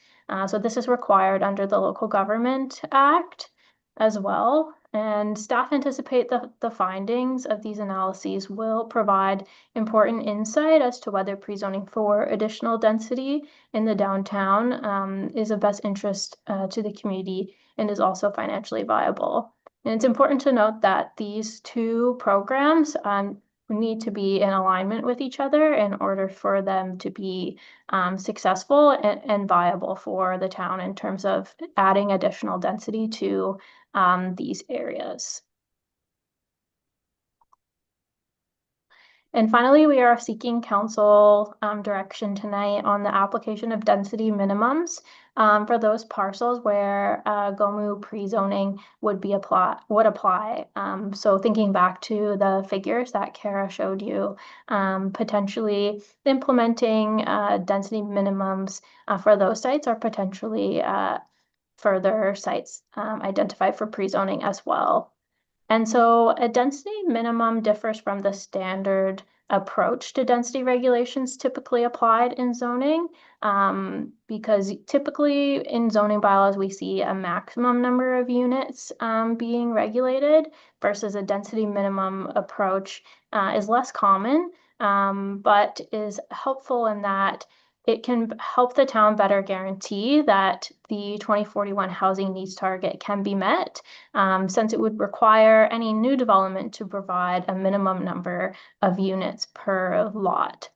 So this is required under the Local Government Act as well. And staff anticipate the findings of these analyses will provide important insight as to whether pre-zoning for additional density in the downtown is of best interest to the community and is also financially viable. And it's important to note that these two programs need to be in alignment with each other in order for them to be successful and viable for the town in terms of adding additional density to these areas. And finally, we are seeking council direction tonight on the application of density minimums for those parcels where GOMU pre-zoning would apply. So thinking back to the figures that Kara showed you, potentially implementing density minimums for those sites are potentially further sites identified for pre-zoning as well. And so a density minimum differs from the standard approach to density regulations typically applied in zoning. Because typically in zoning bylaws, we see a maximum number of units being regulated versus a density minimum approach is less common, but is helpful in that it can help the town better guarantee that the 2041 housing needs target can be met, since it would require any new development to provide a minimum number of units per lot.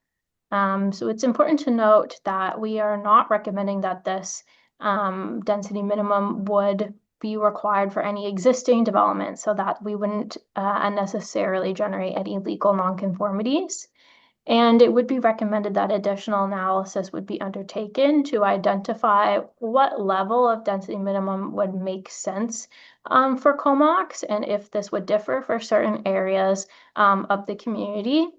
So it's important to note that we are not recommending that this density minimum would be required for any existing development, so that we wouldn't unnecessarily generate any legal nonconformities. And it would be recommended that additional analysis would be undertaken to identify what level of density minimum would make sense for Comox, and if this would differ for certain areas of the community,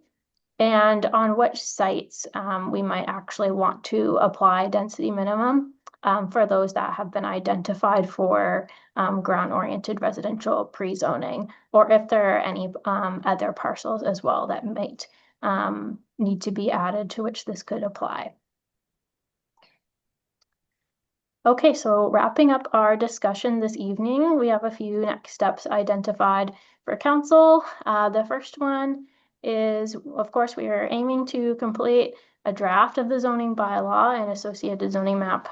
and on which sites we might actually want to apply density minimum for those that have been identified for ground-oriented residential pre-zoning, or if there are any other parcels as well that might need to be added to which this could apply. Okay, so wrapping up our discussion this evening, we have a few next steps identified for council. The first one is, of course, we are aiming to complete a draft of the zoning bylaw and associated zoning map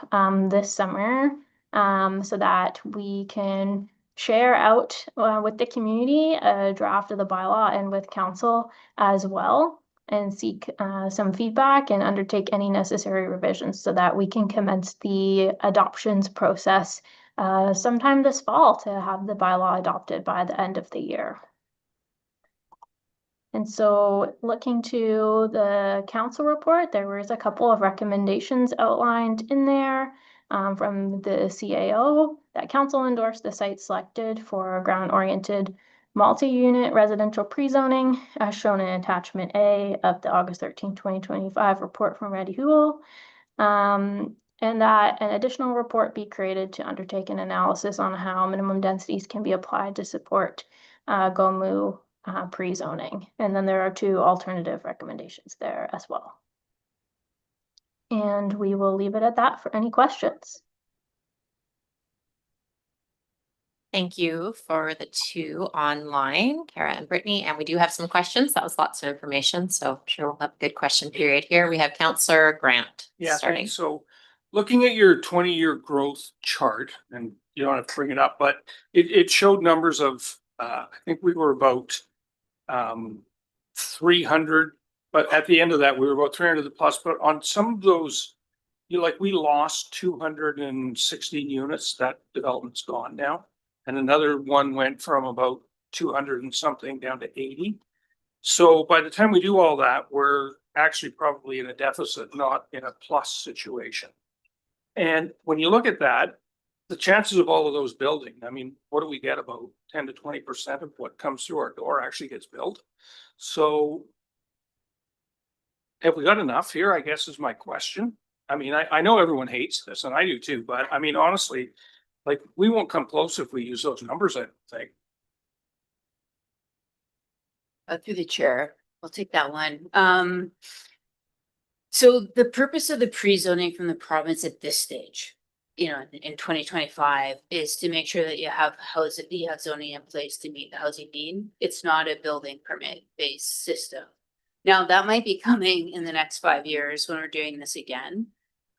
this summer, so that we can share out with the community a draft of the bylaw and with council as well, and seek some feedback and undertake any necessary revisions so that we can commence the adoptions process sometime this fall to have the bylaw adopted by the end of the year. And so looking to the council report, there was a couple of recommendations outlined in there from the CAO that council endorsed the site selected for ground-oriented multi-unit residential pre-zoning as shown in attachment A of the August 13, 2025 report from Randy Houle. And that an additional report be created to undertake an analysis on how minimum densities can be applied to support GOMU pre-zoning. And then there are 2 alternative recommendations there as well. And we will leave it at that for any questions. Thank you for the 2 online, Kara and Brittany. And we do have some questions. That was lots of information. So I'm sure we'll have a good question period here. We have Councillor Grant starting. So looking at your 20-year growth chart, and you don't have to bring it up, but it showed numbers of, I think we were about 300, but at the end of that, we were about 300 plus. But on some of those, we lost 216 units. That development's gone now. And another one went from about 200 and something down to 80. So by the time we do all that, we're actually probably in a deficit, not in a plus situation. And when you look at that, the chances of all of those building, I mean, what do we get? About 10 to 20% of what comes through our door actually gets built. So have we got enough here, I guess, is my question. I mean, I know everyone hates this, and I do too, but I mean, honestly, we won't come close if we use those numbers, I don't think. Through the chair, I'll take that one. So the purpose of the pre-zoning from the province at this stage, in 2025, is to make sure that you have zoning in place to meet the housing need. It's not a building permit based system. Now that might be coming in the next 5 years when we're doing this again.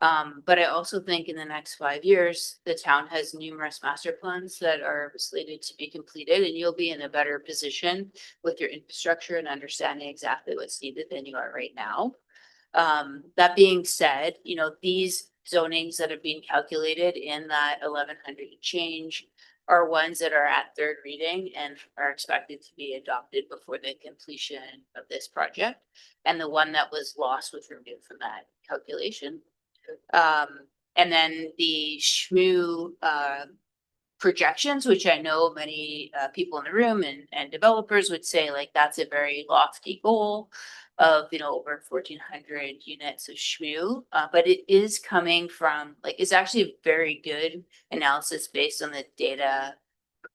But I also think in the next 5 years, the town has numerous master plans that are slated to be completed, and you'll be in a better position with your infrastructure and understanding exactly what's needed than you are right now. That being said, these zonings that are being calculated in that 1100 change are ones that are at 3rd reading and are expected to be adopted before the completion of this project. And the one that was lost was removed from that calculation. And then the SHMU projections, which I know many people in the room and developers would say that's a very lofty goal of over 1,400 units of SHMU, but it is coming from it's actually a very good analysis based on the data.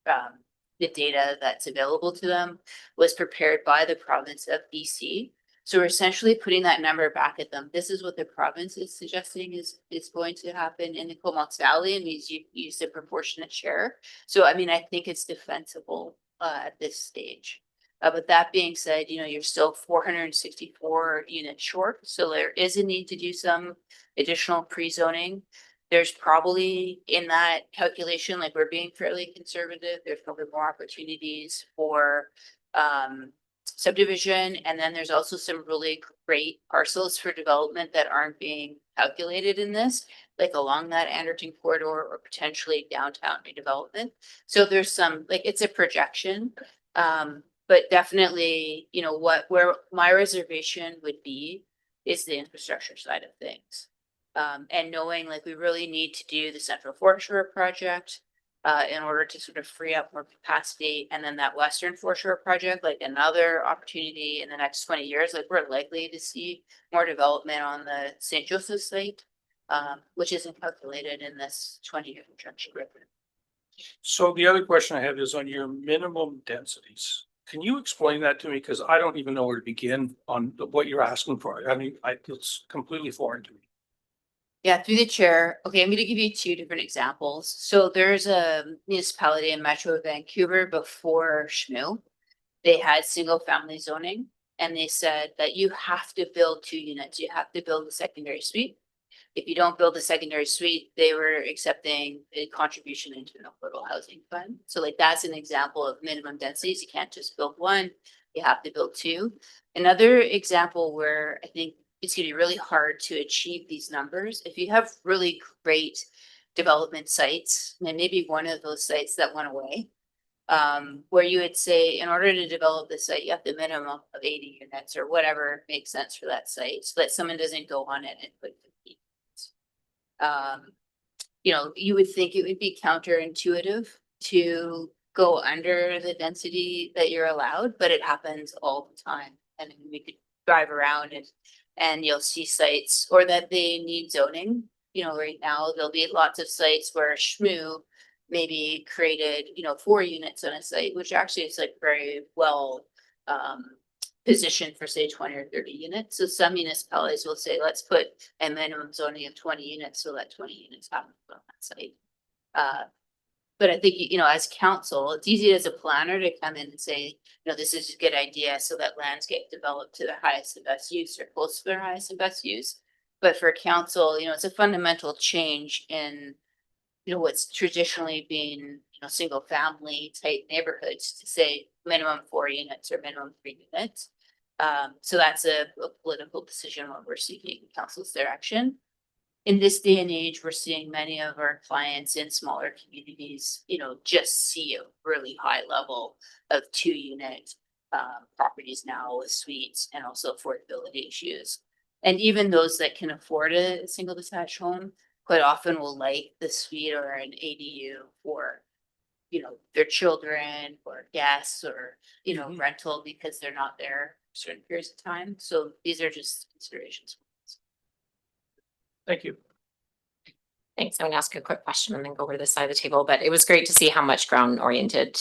The data that's available to them was prepared by the province of BC. So we're essentially putting that number back at them. This is what the province is suggesting is going to happen in the Comox Valley, and you use a proportionate share. So I mean, I think it's defensible at this stage. But that being said, you know, you're still 464 units short, so there is a need to do some additional pre-zoning. There's probably in that calculation, like we're being fairly conservative, there's probably more opportunities for subdivision. And then there's also some really great parcels for development that aren't being calculated in this, like along that Anderton corridor or potentially downtown redevelopment. So there's some, like, it's a projection. But definitely, you know, where my reservation would be is the infrastructure side of things. And knowing like we really need to do the Central Foreshore project in order to sort of free up more capacity. And then that Western Foreshore project, like another opportunity in the next 20 years, like we're likely to see more development on the St. Joseph site, which isn't calculated in this 20-year projection. So the other question I have is on your minimum densities. Can you explain that to me? Because I don't even know where to begin on what you're asking for. I mean, it's completely foreign to me. Yeah, through the chair. Okay, I'm going to give you two different examples. So there's a municipality in Metro Vancouver before Schmoo. They had single family zoning, and they said that you have to build 2 units. You have to build a secondary suite. If you don't build a secondary suite, they were accepting a contribution into an affordable housing fund. So like that's an example of minimum densities. You can't just build 1, you have to build 2. Another example where I think it's going to be really hard to achieve these numbers. If you have really great development sites, and maybe one of those sites that went away, where you would say, in order to develop the site, you have the minimum of 80 units or whatever makes sense for that site, so that someone doesn't go on it and put 50. You know, you would think it would be counterintuitive to go under the density that you're allowed, but it happens all the time. And we could drive around and you'll see sites or that they need zoning. You know, right now there'll be lots of sites where Schmoo maybe created, you know, 4 units on a site, which actually is like very well positioned for say 20 or 30 units. So some municipalities will say, let's put a minimum zoning of 20 units so that 20 units happen on that site. But I think, you know, as council, it's easy as a planner to come in and say, you know, this is a good idea so that lands get developed to the highest and best use or close to their highest and best use. But for council, you know, it's a fundamental change in, you know, what's traditionally been, you know, single family type neighborhoods to say minimum 4 units or minimum 3 units. So that's a political decision when we're seeking council's direction. In this day and age, we're seeing many of our clients in smaller communities, you know, just see a really high level of 2-unit properties now with suites and also affordability issues. And even those that can afford a single detached home quite often will like the suite or an ADU for, you know, their children or guests or, you know, rental because they're not there for certain periods of time. So these are just considerations. Thank you. Thanks. I'm gonna ask a quick question and then go over to the side of the table, but it was great to see how much ground oriented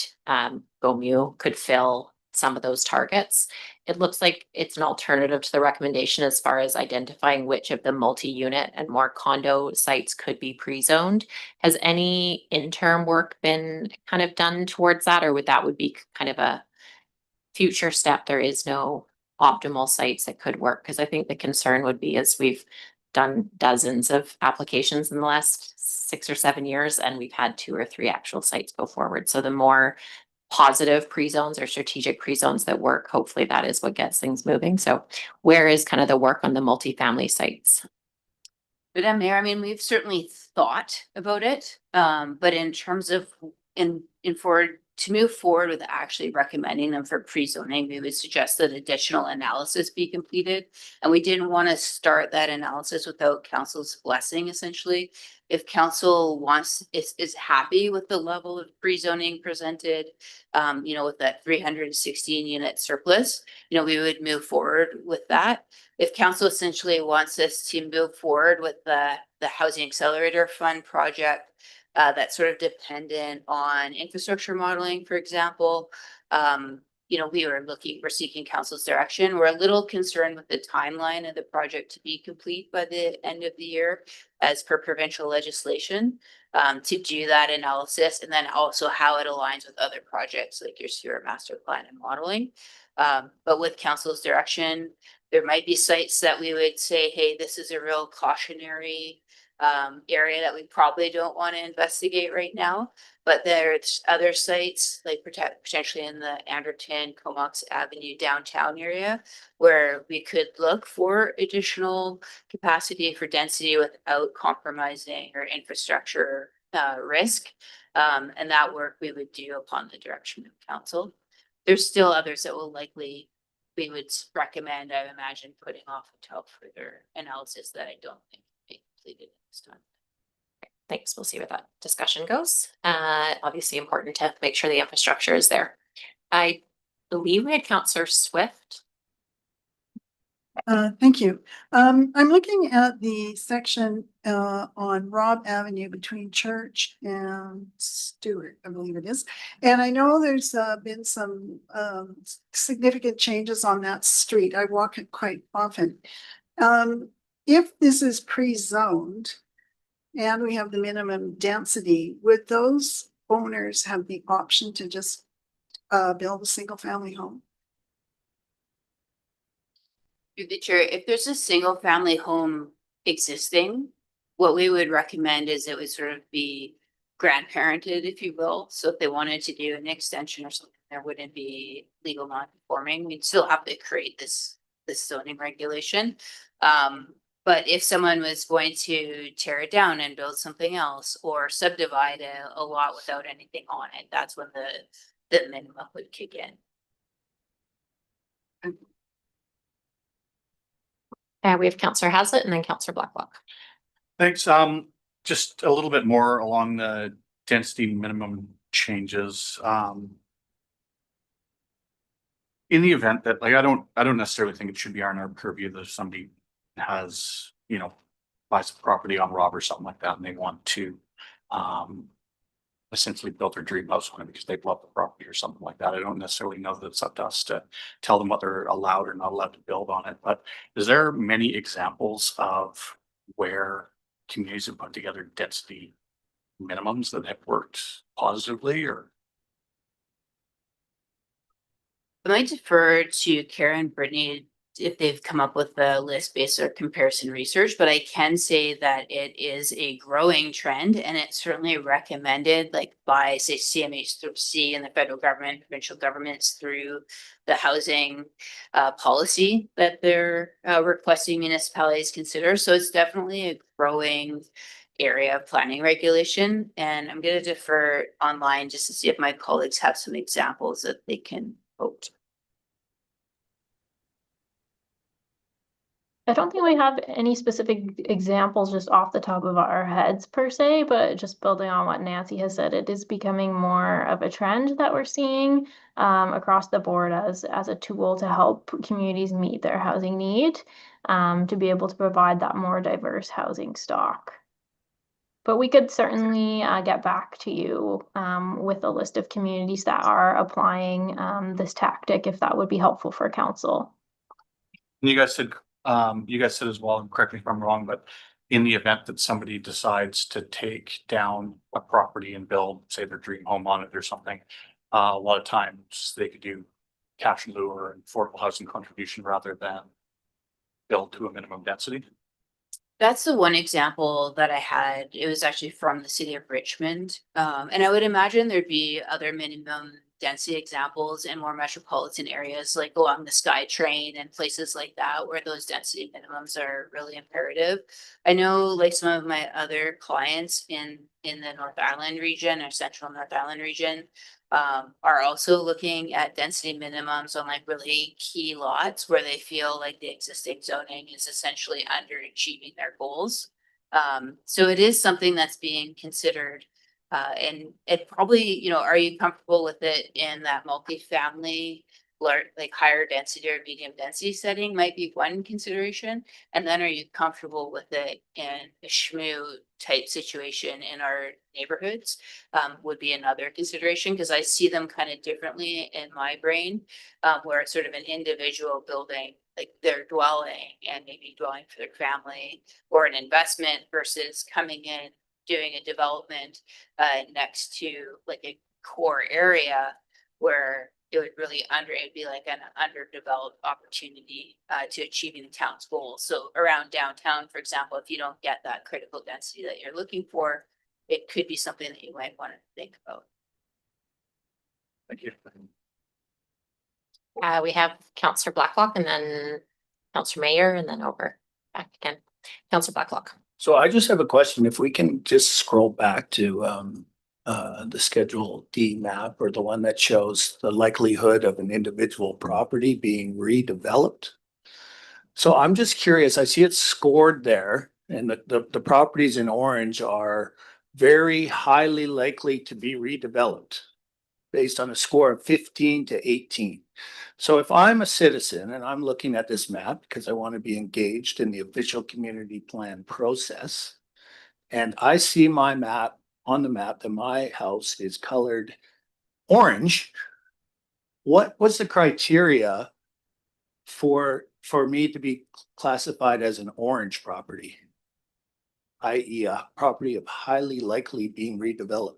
GOMU could fill some of those targets. It looks like it's an alternative to the recommendation as far as identifying which of the multi-unit and more condo sites could be pre-zoned. Has any interim work been kind of done towards that, or would be kind of a future step? There is no optimal sites that could work, because I think the concern would be as we've done dozens of applications in the last 6 or 7 years, and we've had 2 or 3 actual sites go forward. So the more positive pre-zones or strategic pre-zones that work, hopefully that is what gets things moving. So where is kind of the work on the multifamily sites? But Mayor, I mean, we've certainly thought about it, but in terms of to move forward with actually recommending them for pre-zoning, we would suggest that additional analysis be completed. And we didn't want to start that analysis without council's blessing, essentially. If council is happy with the level of pre-zoning presented, you know, with that 316 unit surplus, you know, we would move forward with that. If council essentially wants us to move forward with the Housing Accelerator Fund project, that's sort of dependent on infrastructure modeling, for example, we're seeking council's direction. We're a little concerned with the timeline of the project to be complete by the end of the year as per provincial legislation, to do that analysis, and then also how it aligns with other projects like your sewer master plan and modeling. But with council's direction, there might be sites that we would say, hey, this is a real cautionary area that we probably don't want to investigate right now. But there's other sites like potentially in the Anderton, Comox Avenue downtown area where we could look for additional capacity for density without compromising our infrastructure risk. And that work we would do upon the direction of council. There's still others that will likely, we would recommend, I imagine, putting off until further analysis that I don't think will be completed this time. Thanks. We'll see where that discussion goes. Obviously important to make sure the infrastructure is there. I believe we had Councillor Swift. Thank you. I'm looking at the section on Robb Avenue between Church and Stewart, I believe it is. And I know there's been some significant changes on that street. I walk it quite often. If this is pre-zoned and we have the minimum density, would those owners have the option to just build a single family home? Through the chair, if there's a single family home existing, what we would recommend is it would sort of be grandparented, if you will. So if they wanted to do an extension or something, there wouldn't be legal non-conforming. We'd still have to create this zoning regulation. But if someone was going to tear it down and build something else or subdivide a lot without anything on it, that's when the minimum would kick in. We have Councillor Hazlitt and then Councillor Blacklock. Thanks. Just a little bit more along the density minimum changes. In the event that, like, I don't necessarily think it should be on our purview that if somebody has, buys a property on Robb or something like that and they want to essentially build their dream house on it because they love the property or something like that. I don't necessarily know that it's up to us to tell them what they're allowed or not allowed to build on it. But is there many examples of where communities have put together density minimums that have worked positively? Or I might defer to Karen, Brittany, if they've come up with the list based on comparison research, but I can say that it is a growing trend and it's certainly recommended like by say CMHC and the federal government, provincial governments through the housing policy that they're requesting municipalities consider. So it's definitely a growing area of planning regulation. And I'm going to defer online just to see if my colleagues have some examples that they can quote. I don't think we have any specific examples just off the top of our heads per se, but just building on what Nancy has said, it is becoming more of a trend that we're seeing across the board as a tool to help communities meet their housing need, to be able to provide that more diverse housing stock. But we could certainly get back to you with a list of communities that are applying this tactic, if that would be helpful for council. you guys said as well, and correct me if I'm wrong, but in the event that somebody decides to take down a property and build, say, their dream home on it or something, a lot of times they could do cash in lieu or affordable housing contribution rather than build to a minimum density. That's the one example that I had. It was actually from the city of Richmond. And I would imagine there'd be other minimum density examples in more metropolitan areas like along the SkyTrain and places like that where those density minimums are really imperative. I know like some of my other clients in the North Island region or central North Island region are also looking at density minimums on like really key lots where they feel like the existing zoning is essentially underachieving their goals. So it is something that's being considered. And it probably, are you comfortable with it in that multifamily, like higher density or medium density setting might be one consideration. And then are you comfortable with it in a SHMU type situation in our neighborhoods would be another consideration, because I see them kind of differently in my brain, where it's sort of an individual building, like their dwelling and maybe dwelling for their family or an investment versus coming in, doing a development next to like a core area where it would really it'd be like an underdeveloped opportunity to achieving the town's goals. So around downtown, for example, if you don't get that critical density that you're looking for, it could be something that you might want to think about. Thank you. We have Councillor Blacklock and then Councillor Mayor and then over back again. Councillor Blacklock. So I just have a question. If we can just scroll back to the Schedule D map, or the one that shows the likelihood of an individual property being redeveloped. So I'm just curious, I see it scored there, and the properties in orange are very highly likely to be redeveloped based on a score of 15 to 18. So if I'm a citizen and I'm looking at this map because I want to be engaged in the official community plan process, and I see my map on the map that my house is colored orange, what was the criteria for me to be classified as an orange property, i.e. a property of highly likely being redeveloped?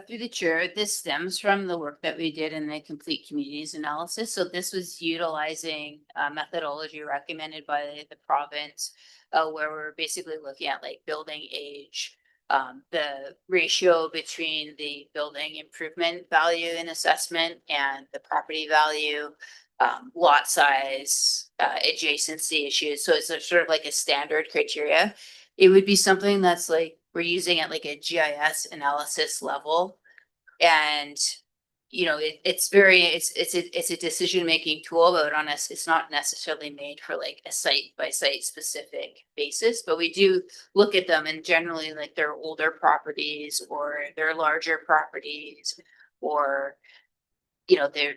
Through the chair, this stems from the work that we did in the complete communities analysis. So this was utilizing methodology recommended by the province, where we're basically looking at like building age, the ratio between the building improvement value and assessment and the property value, lot size, adjacency issues. So it's sort of like a standard criteria. It would be something that's like we're using at like a GIS analysis level, and you know it's a decision-making tool, but on us it's not necessarily made for like a site by site specific basis. But we do look at them, and generally like they're older properties or they're larger properties, or you know they're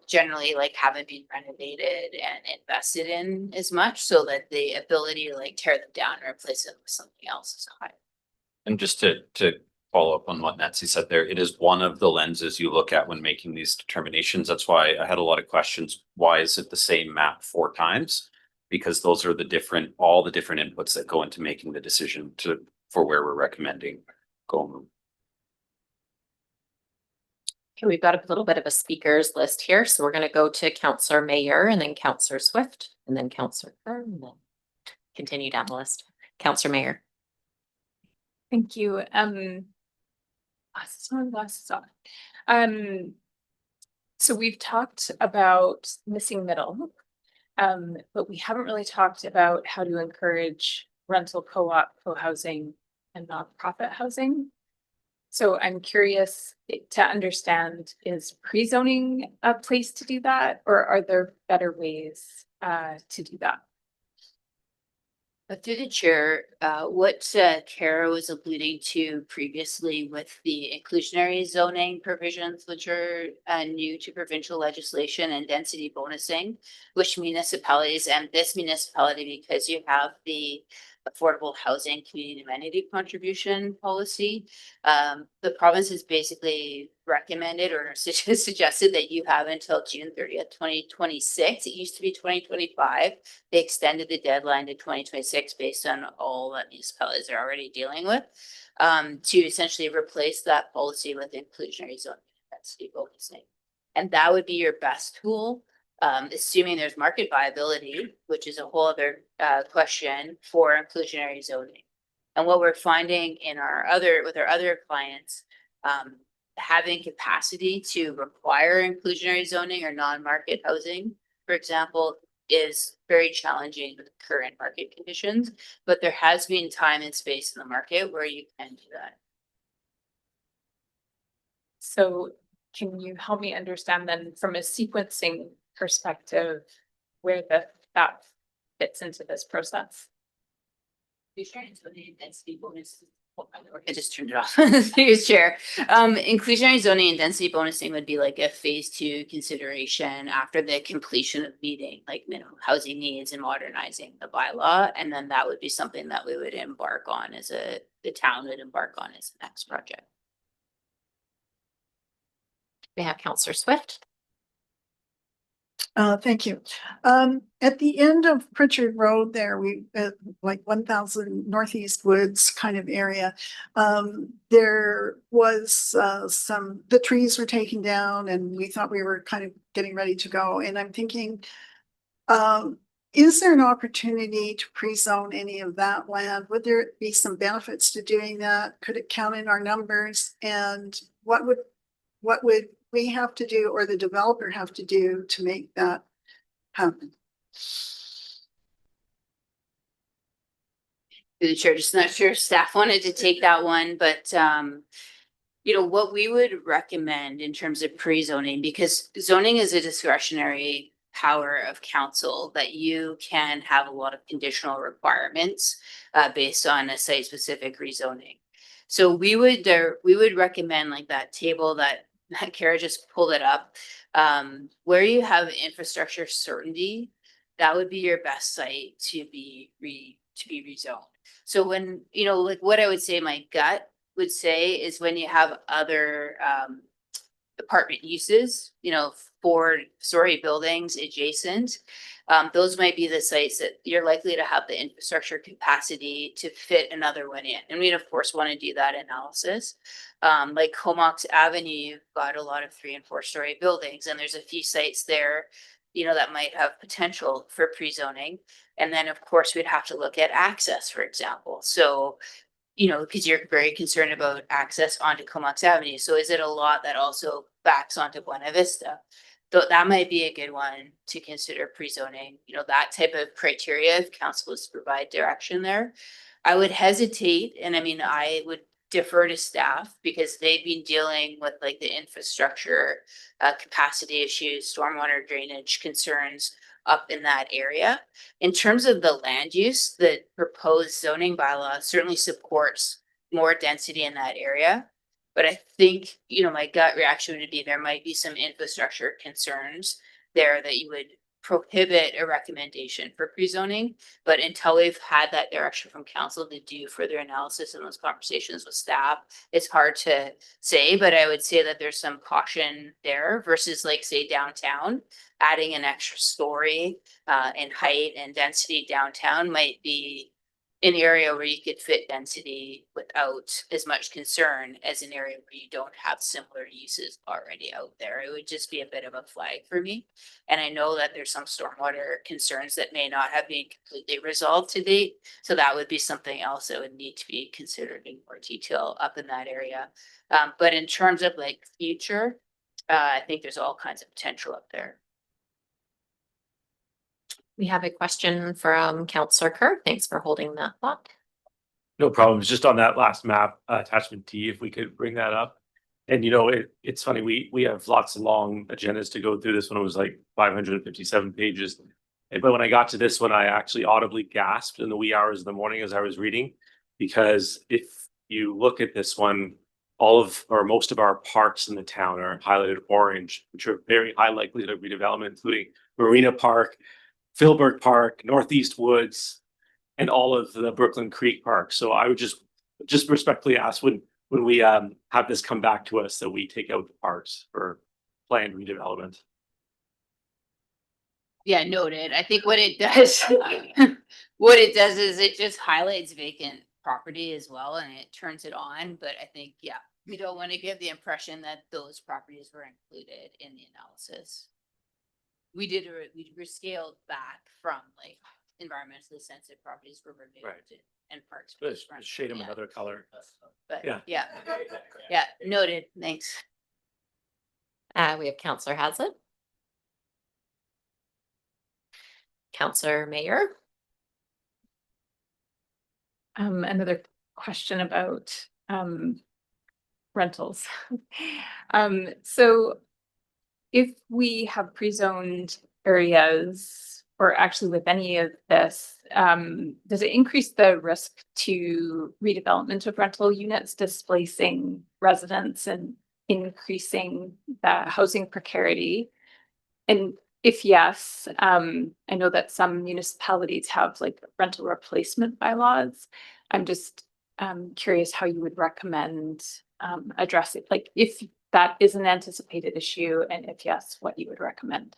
generally like haven't been renovated and invested in as much, so that the ability to like tear them down and replace them with something else is high. And just to follow up on what Nancy said there, it is one of the lenses you look at when making these determinations. That's why I had a lot of questions. Why is it the same map 4 times? Because those are all the different inputs that go into making the decision for where we're recommending going. Okay, we've got a little bit of a speakers list here, so we're going to go to Councillor Mayor and then Councillor Swift and then Councillor Kerr and then continue down the list. Councillor Mayor. Thank you. Glasses on. So we've talked about missing middle, but we haven't really talked about how to encourage rental co-op, co-housing, and nonprofit housing. So I'm curious to understand, is pre-zoning a place to do that, or are there better ways to do that? Through the chair, what Kara was alluding to previously with the inclusionary zoning provisions, which are new to provincial legislation, and density bonusing, which municipalities, and this municipality, because you have the affordable housing community amenity contribution policy, the province has basically recommended or suggested that you have until June 30th, 2026. It used to be 2025. They extended the deadline to 2026 based on all that municipalities are already dealing with, to essentially replace that policy with inclusionary zoning and density bonusing. And that would be your best tool, assuming there's market viability, which is a whole other question for inclusionary zoning. And what we're finding in with our other clients, having capacity to require inclusionary zoning or non-market housing, for example, is very challenging with current market conditions. But there has been time and space in the market where you can do that. So can you help me understand then, from a sequencing perspective, where that fits into this process? Inclusionary zoning and density bonus I just turned it off. Thanks, Chair. Inclusionary zoning and density bonusing would be like a phase 2 consideration after the completion of meeting like minimum housing needs and modernizing the bylaw. And then that would be something that we would embark on the town would embark on as the next project. We have Councillor Swift. Thank you. At the end of Pritchard Road there, we, like 1000 Northeast Woods kind of area, there was the trees were taken down and we thought we were kind of getting ready to go. And I'm thinking, is there an opportunity to pre-zone any of that land? Would there be some benefits to doing that? Could it count in our numbers? And what would we have to do or the developer have to do to make that happen? Through the chair, just not sure if staff wanted to take that one, but you know, what we would recommend in terms of pre-zoning, because zoning is a discretionary power of council, that you can have a lot of conditional requirements based on a site specific rezoning. So we would recommend like that table that Kara just pulled it up, where you have infrastructure certainty, that would be your best site to be rezoned. So when, you know, like what I would say, my gut would say is when you have other apartment uses, you know, 4-story buildings adjacent, those might be the sites that you're likely to have the infrastructure capacity to fit another one in. And we'd of course want to do that analysis. Like Comox Avenue, you've got a lot of 3- and 4-story buildings, and there's a few sites there, you know, that might have potential for pre-zoning. And then of course we'd have to look at access, for example. So, you know, because you're very concerned about access onto Comox Avenue. So is it a lot that also backs onto Buena Vista? That might be a good one to consider pre-zoning, you know, that type of criteria if council is to provide direction there. I would hesitate, and I mean, I would defer to staff because they've been dealing with like the infrastructure capacity issues, stormwater drainage concerns up in that area. In terms of the land use, the proposed zoning bylaw certainly supports more density in that area. But I think, you know, my gut reaction would be there might be some infrastructure concerns there that you would prohibit a recommendation for pre-zoning. But until we've had that direction from council to do further analysis in those conversations with staff, it's hard to say, but I would say that there's some caution there versus like say downtown, adding an extra story in height and density downtown might be an area where you could fit density without as much concern as an area where you don't have similar uses already out there. It would just be a bit of a flag for me. And I know that there's some stormwater concerns that may not have been completely resolved to date. So that would be something else that would need to be considered in more detail up in that area. But in terms of like future, I think there's all kinds of potential up there. We have a question from Councillor Kerr. Thanks for holding that thought. No problem. It's just on that last map, attachment D, if we could bring that up. And you know, it's funny, we have lots of long agendas to go through. This one was like 557 pages. But when I got to this one, I actually audibly gasped in the wee hours of the morning as I was reading, because if you look at this one, all of or most of our parks in the town are highlighted orange, which are very high likelihood of redevelopment, including Marina Park, Philbert Park, Northeast Woods, and all of the Brooklyn Creek Park. So I would just respectfully ask when we have this come back to us that we take out the parks for planned redevelopment. Yeah, noted. I think what it does, what it does is it just highlights vacant property as well, and it turns it on. But I think, yeah, we don't want to give the impression that those properties were included in the analysis. We were scaled back from like environmentally sensitive properties were removed, Right. And parks. Just shade them another color. But Yeah. yeah, noted. Thanks. We have Councillor Hazlitt. Councillor Mayer. Another question about rentals. So if we have pre-zoned areas, or actually with any of this, does it increase the risk to redevelopment of rental units displacing residents and increasing the housing precarity? And if yes, I know that some municipalities have like rental replacement bylaws. I'm just curious how you would recommend address it, like if that is an anticipated issue, and if yes, what you would recommend.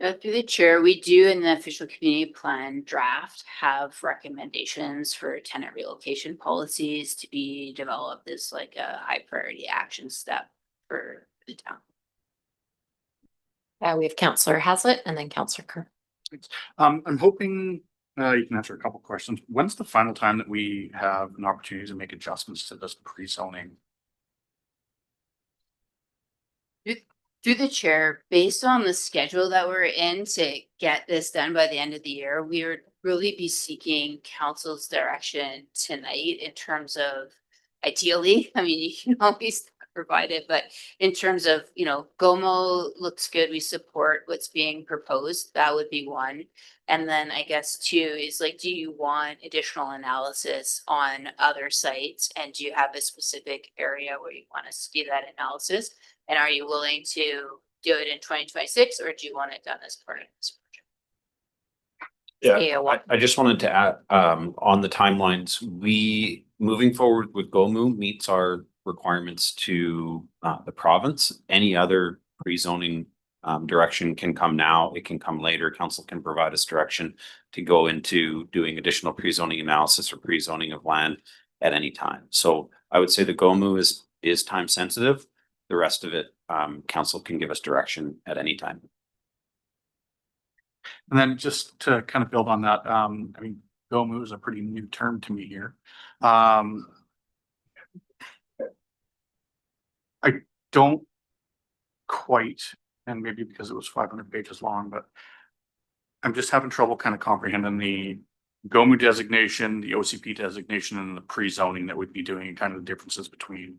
Through the chair, we do in the official community plan draft have recommendations for tenant relocation policies to be developed as like a high priority action step for the town. We have Councillor Haslett and then Councillor Kerr. I'm hoping you can answer a couple questions. When's the final time that we have an opportunity to make adjustments to this pre-zoning? Through the chair, based on the schedule that we're in to get this done by the end of the year, we would really be seeking council's direction tonight in terms of ideally, I mean, you can always provide it, but in terms of, you know, GOMO looks good, we support what's being proposed, that would be one. And then I guess two is like, do you want additional analysis on other sites? And do you have a specific area where you want to see that analysis? And are you willing to do it in 2026 or do you want it done as part of this project? Yeah, I just wanted to add, on the timelines, we, moving forward with GOMU meets our requirements to the province. Any other pre-zoning direction can come now, it can come later. Council can provide us direction to go into doing additional pre-zoning analysis or pre-zoning of land at any time. So I would say the GOMU is time sensitive. The rest of it, council can give us direction at any time. And then just to kind of build on that, I mean, GOMU is a pretty new term to me here. I don't quite, and maybe because it was 500 pages long, but I'm just having trouble kind of comprehending the GOMU designation, the OCP designation, and the pre-zoning that we'd be doing, and kind of the differences between.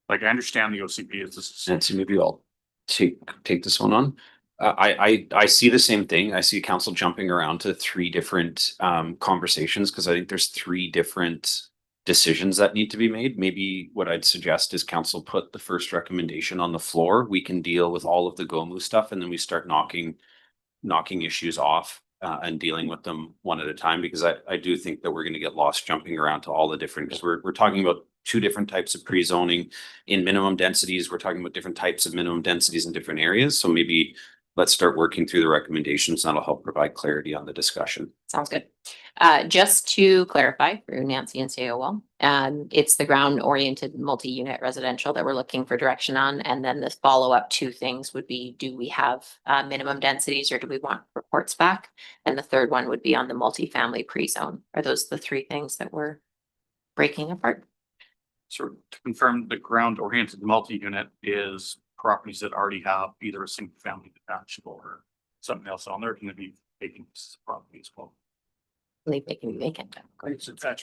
Like, I understand the OCP is this. Nancy, maybe I'll take this one on. I see the same thing. I see council jumping around to three different conversations because I think there's three different decisions that need to be made. Maybe what I'd suggest is council put the first recommendation on the floor. We can deal with all of the GOMU stuff and then we start knocking issues off and dealing with them one at a time, because I do think that we're going to get lost jumping around to all the different, because we're talking about two different types of pre-zoning in minimum densities. We're talking about different types of minimum densities in different areas. So maybe let's start working through the recommendations. That'll help provide clarity on the discussion. Sounds good. Just to clarify through Nancy and CAOL, it's the ground oriented multi-unit residential that we're looking for direction on. And then the follow-up two things would be, do we have minimum densities or do we want reports back? And the third one would be on the multifamily pre-zone. Are those the three things that we're breaking apart? So to confirm, the ground oriented multi-unit is properties that already have either a single family detached or something else on there. Can it be vacant property as well? I believe they can be vacant.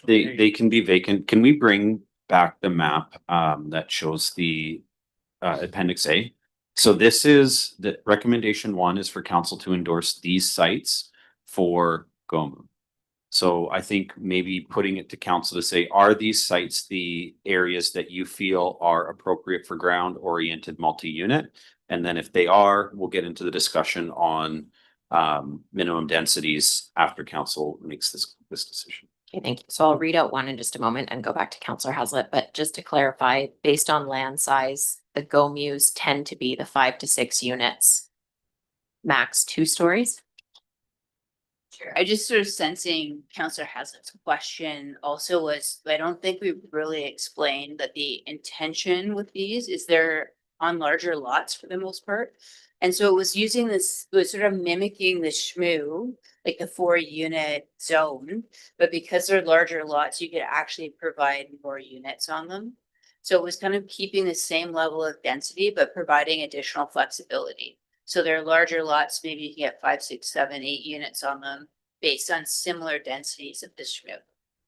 They can be vacant. Can we bring back the map that shows the appendix A? So this is the recommendation one is for council to endorse these sites for GOMU. So I think maybe putting it to council to say, are these sites the areas that you feel are appropriate for ground oriented multi-unit? And then if they are, we'll get into the discussion on minimum densities after council makes this decision. Okay, thank you. So I'll read out one in just a moment and go back to Councillor Haslett. But just to clarify, based on land size, the GOMUs tend to be the 5 to 6 units, max 2 stories. Sure. I just sort of sensing Councillor Hazlett's question also was, I don't think we really explained that the intention with these is they're on larger lots for the most part. And so it was using this, it was sort of mimicking the SHMU, like the 4-unit zone, but because they're larger lots, you could actually provide more units on them. So it was kind of keeping the same level of density, but providing additional flexibility. So they're larger lots, maybe you can get 5, 6, 7, 8 units on them based on similar densities of the SHMU.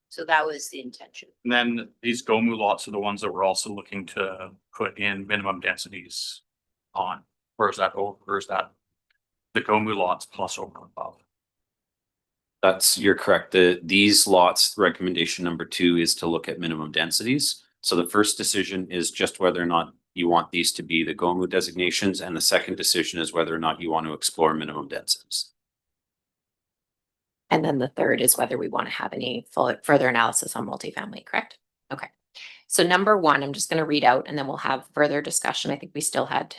So that was the intention. And then these GOMU lots are the ones that we're also looking to put in minimum densities on. Or is that the GOMU lots plus over and above? You're correct. These lots, recommendation number 2 is to look at minimum densities. So the first decision is just whether or not you want these to be the GOMU designations, and the second decision is whether or not you want to explore minimum densities. And then the third is whether we want to have any further analysis on multifamily, correct? Okay. So number 1, I'm just going to read out and then we'll have further discussion. I think we still had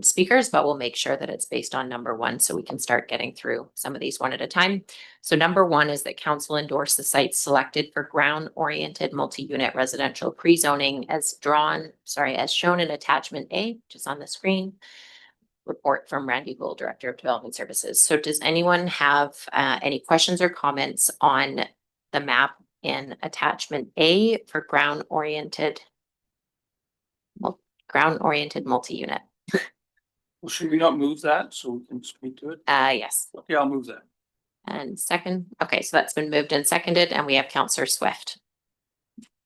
speakers, but we'll make sure that it's based on number 1 so we can start getting through some of these one at a time. So number 1 is that council endorse the sites selected for ground-oriented multi-unit residential pre-zoning as shown in attachment A, which is on the screen. Report from Randy Gould, Director of Development Services. So does anyone have any questions or comments on the map in attachment A for ground-oriented multi-unit? Well, should we not move that so we can speak to it? Yes. Okay, I'll move that. And second, okay, so that's been moved and seconded, and we have Councillor Swift.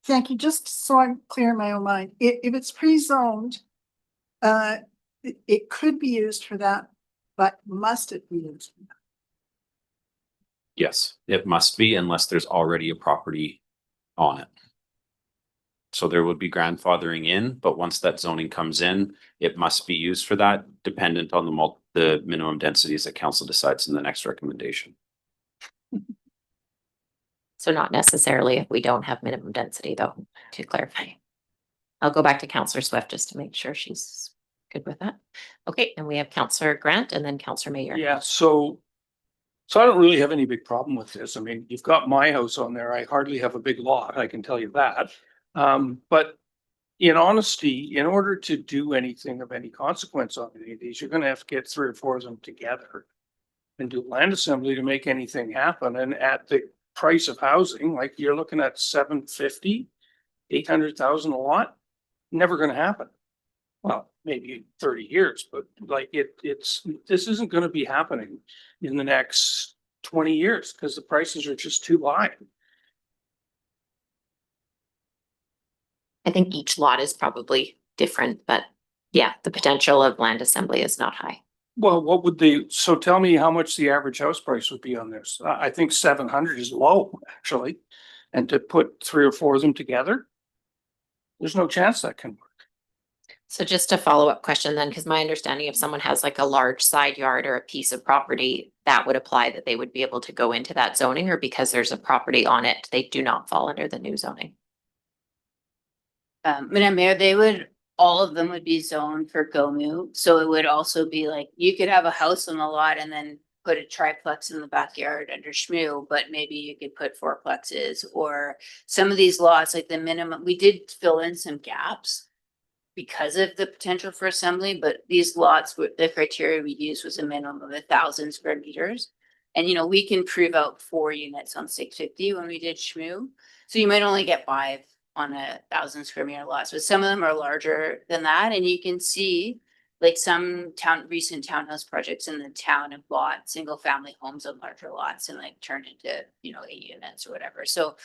Thank you. Just so I'm clear in my own mind, if it's pre-zoned, it could be used for that, but must it be used for that? Yes, it must be unless there's already a property on it. So there would be grandfathering in, but once that zoning comes in, it must be used for that, dependent on the minimum densities that council decides in the next recommendation. So not necessarily if we don't have minimum density, though, to clarify. I'll go back to Councillor Swift just to make sure she's good with that. Okay, and we have Councillor Grant and then Councillor Mayor. Yeah, so I don't really have any big problem with this. I mean, you've got my house on there. I hardly have a big lot, I can tell you that. But in honesty, in order to do anything of any consequence on any of these, you're gonna have to get 3 or 4 of them together and do land assembly to make anything happen. And at the price of housing, like you're looking at 750, 800,000 a lot, never gonna happen. Well, maybe 30 years, but like this isn't gonna be happening in the next 20 years because the prices are just too high. I think each lot is probably different, but yeah, the potential of land assembly is not high. Well, what would so tell me how much the average house price would be on this? I think 700 is low, actually. And to put 3 or 4 of them together, there's no chance that can work. So just a follow-up question then, because my understanding if someone has like a large side yard or a piece of property, that would apply that they would be able to go into that zoning, or because there's a property on it, they do not fall under the new zoning? Madam Mayor, all of them would be zoned for GOMU. So it would also be like, you could have a house on the lot and then put a triplex in the backyard under SHMU, but maybe you could put 4plexes, or some of these lots, like the minimum, we did fill in some gaps because of the potential for assembly, but these lots, the criteria we used was a minimum of 1,000 square meters. And, we can prove out 4 units on 650 when we did SHMU. So you might only get 5 on 1,000 square meter lots, but some of them are larger than that. And you can see like some recent townhouse projects in the town have bought single family homes on larger lots and like turned into, 8 units or whatever. So,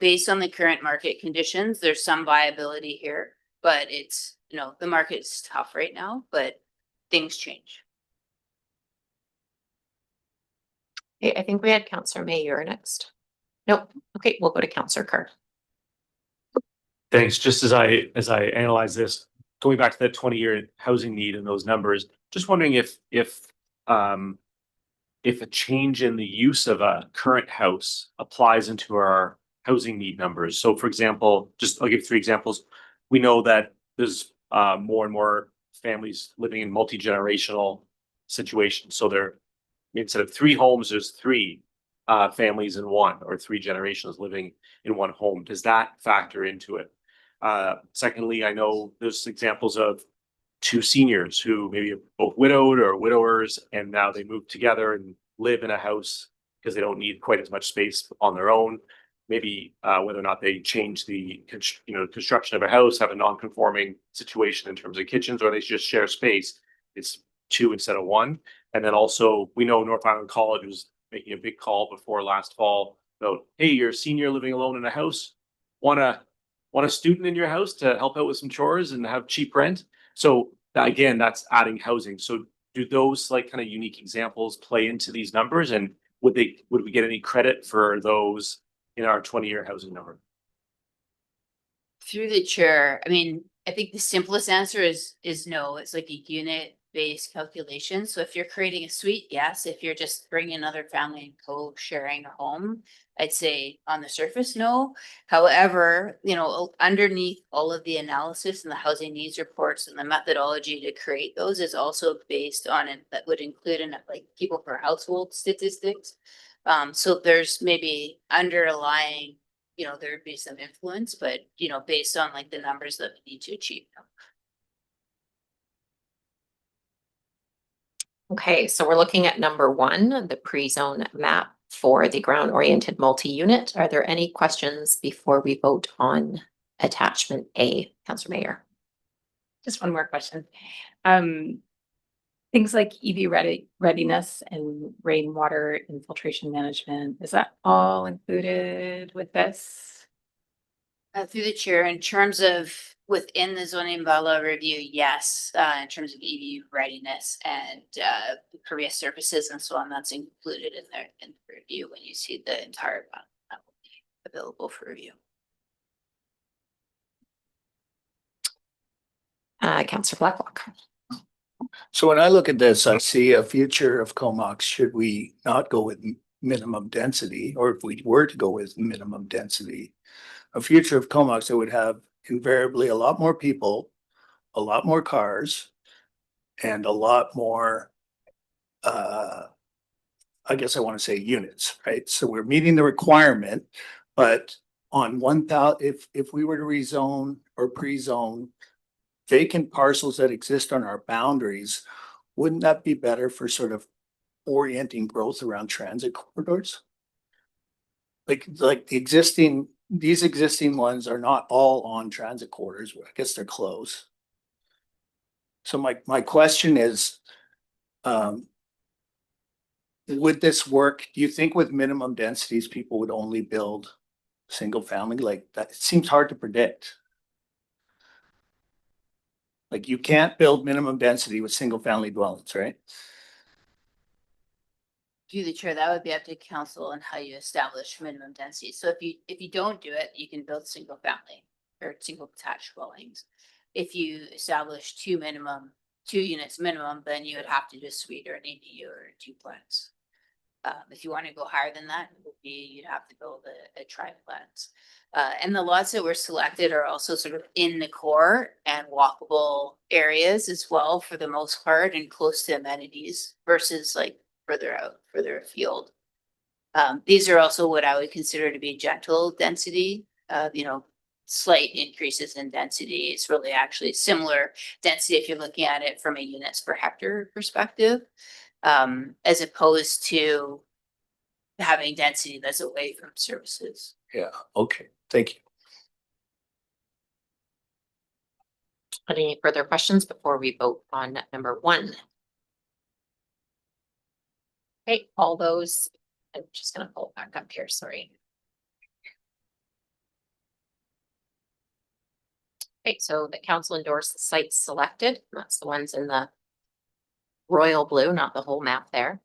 based on the current market conditions, there's some viability here, but it's, the market's tough right now, but things change. Okay, I think we had Councillor Mayor next. Nope. Okay, we'll go to Councillor Kerr. Thanks. Just as I analyze this, going back to that 20-year housing need and those numbers, just wondering if a change in the use of a current house applies into our housing need numbers. So for example, I'll give 3 examples. We know that there's more and more families living in multi-generational situations. So instead of 3 homes, there's 3 families in one, or 3 generations living in one home. Does that factor into it? Secondly, I know there's examples of 2 seniors who maybe are both widowed or widowers, and now they move together and live in a house because they don't need quite as much space on their own. Maybe whether or not they change the construction of a house, have a non-conforming situation in terms of kitchens, or they just share space. It's 2 instead of 1. And then also we know North Island College was making a big call before last fall about, hey, you're a senior living alone in a house, want a student in your house to help out with some chores and have cheap rent. So again, that's adding housing. So do those like kind of unique examples play into these numbers? And would we get any credit for those in our 20-year housing number? Through the chair, I mean, I think the simplest answer is no. It's like a unit-based calculation. So if you're creating a suite, yes. If you're just bringing another family and co-sharing a home, I'd say on the surface, no. However, you know, underneath all of the analysis and the housing needs reports and the methodology to create those is also based on it, that would include in like people per household statistics. So there's maybe underlying, you know, there would be some influence, but, you know, based on like the numbers that we need to achieve. Okay, so we're looking at number 1, the pre-zone map for the ground-oriented multi-unit. Are there any questions before we vote on attachment A, Councillor Mayor? Just one more question. Things like EV readiness and rainwater infiltration management, is that all included with this? Through the chair, in terms of within the zoning bylaw review, yes, in terms of EV readiness and pervious surfaces and so on, that's included in there in the review when you see the entire bylaw that will be available for review. Councillor Blacklock. So when I look at this, I see a future of Comox. Should we not go with minimum density, or if we were to go with minimum density, a future of Comox that would have invariably a lot more people, a lot more cars, and a lot more, I guess I want to say units, right? So we're meeting the requirement, but on 1,000, if we were to rezone or pre-zone vacant parcels that exist on our boundaries, wouldn't that be better for sort of orienting growth around transit corridors? Like these existing ones are not all on transit corridors. I guess they're close. So my question is, would this work? Do you think with minimum densities, people would only build single family like that? It seems hard to predict. Like you can't build minimum density with single family dwellings, right? Through the chair, that would be up to council and how you establish minimum density. So if you don't do it, you can build single family or single detached dwellings. If you establish 2 units minimum, then you would have to do a suite or an ADU or a duplex. If you want to go higher than that, it would be you'd have to build a triplex. And the lots that were selected are also sort of in the core and walkable areas as well, for the most part, and close to amenities versus like further out, further afield. These are also what I would consider to be gentle density, you know, slight increases in density. It's really actually similar density if you're looking at it from a units per hectare perspective, as opposed to having density that's away from services. Yeah, okay, thank you. Any further questions before we vote on number 1? Okay, all those, I'm just gonna pull it back up here, sorry. Okay, so the council endorsed the sites selected. That's the ones in the royal blue, not the whole map there.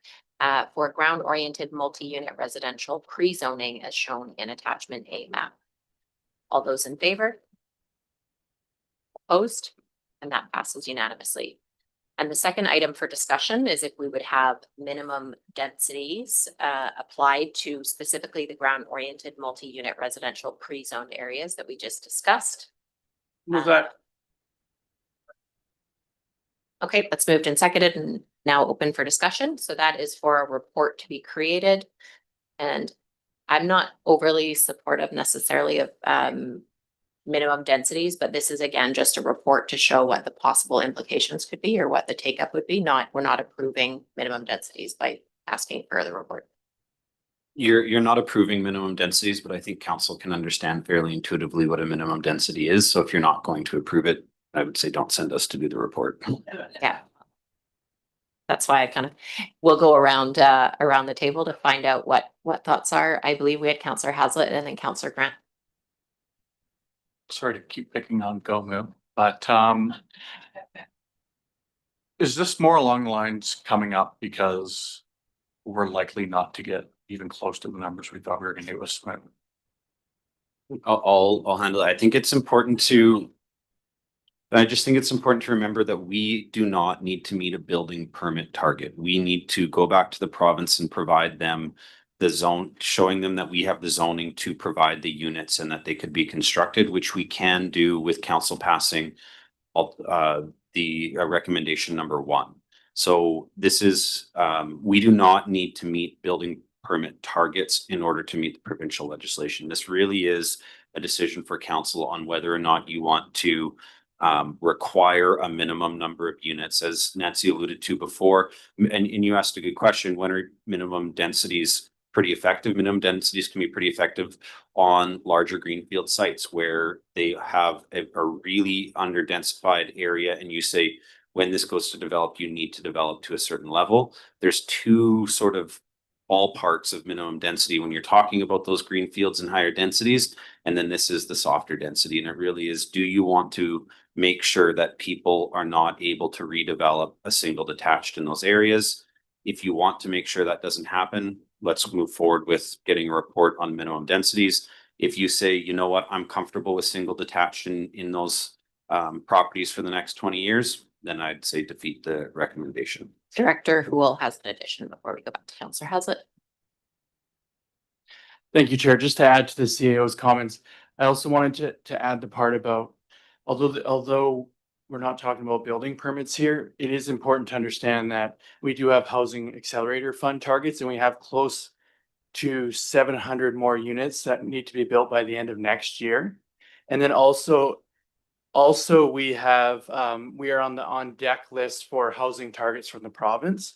For ground-oriented multi-unit residential pre-zoning as shown in attachment A map. All those in favor? Opposed? And that passes unanimously. And the second item for discussion is if we would have minimum densities applied to specifically the ground-oriented multi-unit residential pre-zoned areas that we just discussed. Was that? Okay, that's moved and seconded and now open for discussion. So that is for a report to be created. And I'm not overly supportive necessarily of minimum densities, but this is again just a report to show what the possible implications could be or what the take up would be. We're not approving minimum densities by asking for the report. You're not approving minimum densities, but I think council can understand fairly intuitively what a minimum density is. So if you're not going to approve it, I would say don't send us to do the report. Yeah. That's why I kind of, we'll go around the table to find out what thoughts are. I believe we had Councillor Hazlitt and then Councillor Grant. Sorry to keep picking on GOMU, but is this more along the lines coming up because we're likely not to get even close to the numbers we thought we were gonna get with cement. I'll handle it. I think it's important to. I just think it's important to remember that we do not need to meet a building permit target. We need to go back to the province and provide them the zone, showing them that we have the zoning to provide the units and that they could be constructed, which we can do with council passing the recommendation number 1. So this is, we do not need to meet building permit targets in order to meet the provincial legislation. This really is a decision for council on whether or not you want to require a minimum number of units, as Nancy alluded to before. And you asked a good question, when are minimum densities pretty effective? Minimum densities can be pretty effective on larger greenfield sites where they have a really underdensified area, and you say, when this goes to develop, you need to develop to a certain level. There's 2 sort of ballparks of minimum density when you're talking about those green fields and higher densities. And then this is the softer density. And it really is, do you want to make sure that people are not able to redevelop a single detached in those areas? If you want to make sure that doesn't happen, let's move forward with getting a report on minimum densities. If you say, you know what, I'm comfortable with single detached in those properties for the next 20 years, then I'd say defeat the recommendation. Director Houle has an addition before we go back to Councillor Hazlet. Thank you, Chair. Just to add to the CAO's comments, I also wanted to add the part about, although we're not talking about building permits here, it is important to understand that we do have Housing Accelerator Fund targets, and we have close to 700 more units that need to be built by the end of next year. And then also we have, we are on the on deck list for housing targets from the province.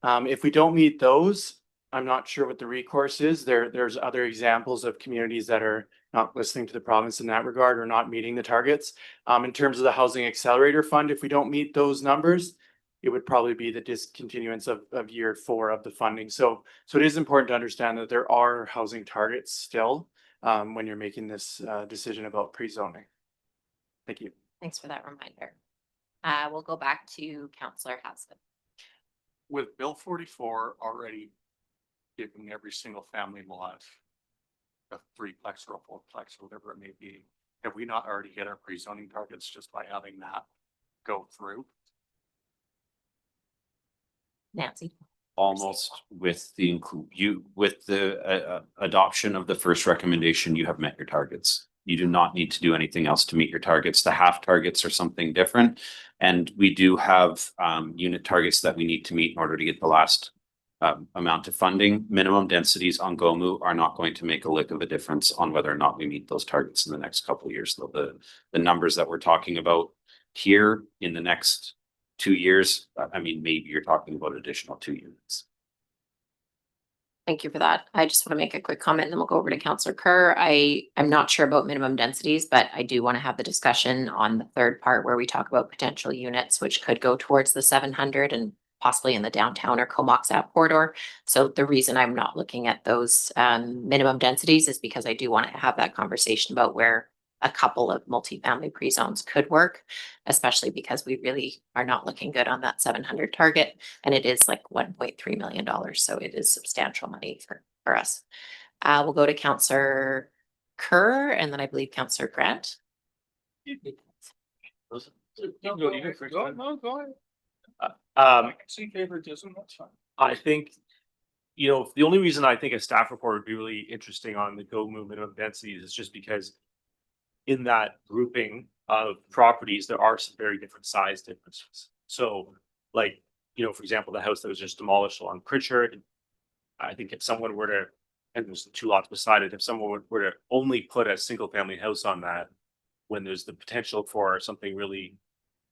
If we don't meet those, I'm not sure what the recourse is. There's other examples of communities that are not listening to the province in that regard or not meeting the targets. In terms of the Housing Accelerator Fund, if we don't meet those numbers, it would probably be the discontinuance of year 4 of the funding. So it is important to understand that there are housing targets still when you're making this decision about pre-zoning. Thank you. Thanks for that reminder. We'll go back to Councillor Hazlet. With Bill 44 already giving every single family in lot a 3-plex or a 4-plex or whatever it may be, have we not already hit our pre-zoning targets just by having that go through? Nancy. Almost with the adoption of the first recommendation, you have met your targets. You do not need to do anything else to meet your targets. The half targets are something different. And we do have unit targets that we need to meet in order to get the last amount of funding. Minimum densities on GOMU are not going to make a lick of a difference on whether or not we meet those targets in the next couple of years. Though the numbers that we're talking about here in the next 2 years, I mean, maybe you're talking about additional 2 units. Thank you for that. I just want to make a quick comment and then we'll go over to Councillor Kerr. I'm not sure about minimum densities, but I do want to have the discussion on the third part where we talk about potential units, which could go towards the 700 and possibly in the downtown or Comox app corridor. So the reason I'm not looking at those minimum densities is because I do want to have that conversation about where a couple of multifamily pre-zones could work, especially because we really are not looking good on that 700 target. And it is like $1.3 million. So it is substantial money for us. We'll go to Councillor Kerr and then I believe Councillor Grant. See favoritism, that's fine. I think, the only reason I think a staff report would be really interesting on the GOMU minimum densities is just because in that grouping of properties, there are some very different size differences. So like, for example, the house that was just demolished along Pritchard, I think if someone were to, and there's 2 lots beside it, if someone were to only put a single family house on that, when there's the potential for something really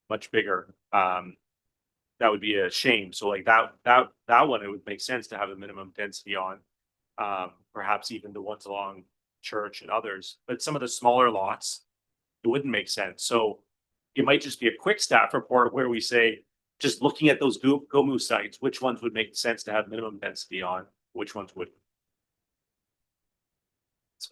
much bigger, that would be a shame. So like that one, it would make sense to have a minimum density on, perhaps even the ones along Church and others, but some of the smaller lots, it wouldn't make sense. So it might just be a quick staff report where we say, just looking at those GOMU sites, which ones would make sense to have minimum density on, which ones would.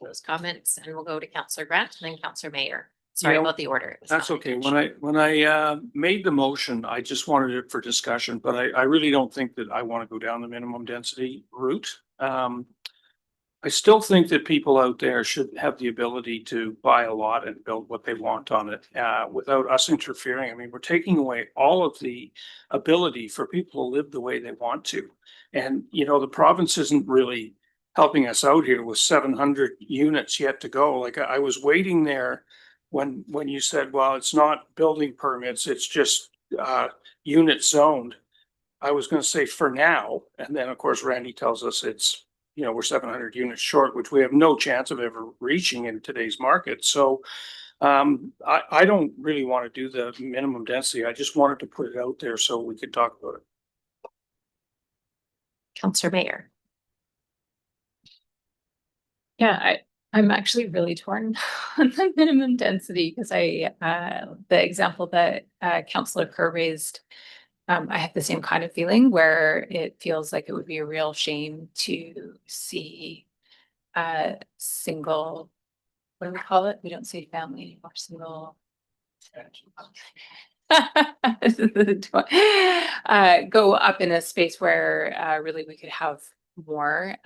Those comments and we'll go to Councillor Grant and then Councillor Mayer. Sorry Yeah, about the order. It was That's not okay. intentional. When I made the motion, I just wanted it for discussion, but I really don't think that I want to go down the minimum density route. I still think that people out there should have the ability to buy a lot and build what they want on it, without us interfering. I mean, we're taking away all of the ability for people to live the way they want to. And, you know, the province isn't really helping us out here with 700 units yet to go. Like I was waiting there when you said, well, it's not building permits, it's just unit zoned. I was gonna say for now, and then of course Randy tells us it's, you know, we're 700 units short, which we have no chance of ever reaching in today's market. So I don't really want to do the minimum density. I just wanted to put it out there so we could talk about it. Councillor Mayer. Yeah, I'm actually really torn on the minimum density because the example that Councillor Kerr raised, I have the same kind of feeling where it feels like it would be a real shame to see a single, what do we call it? We don't say family anymore, single. Go up in a space where really we could have more.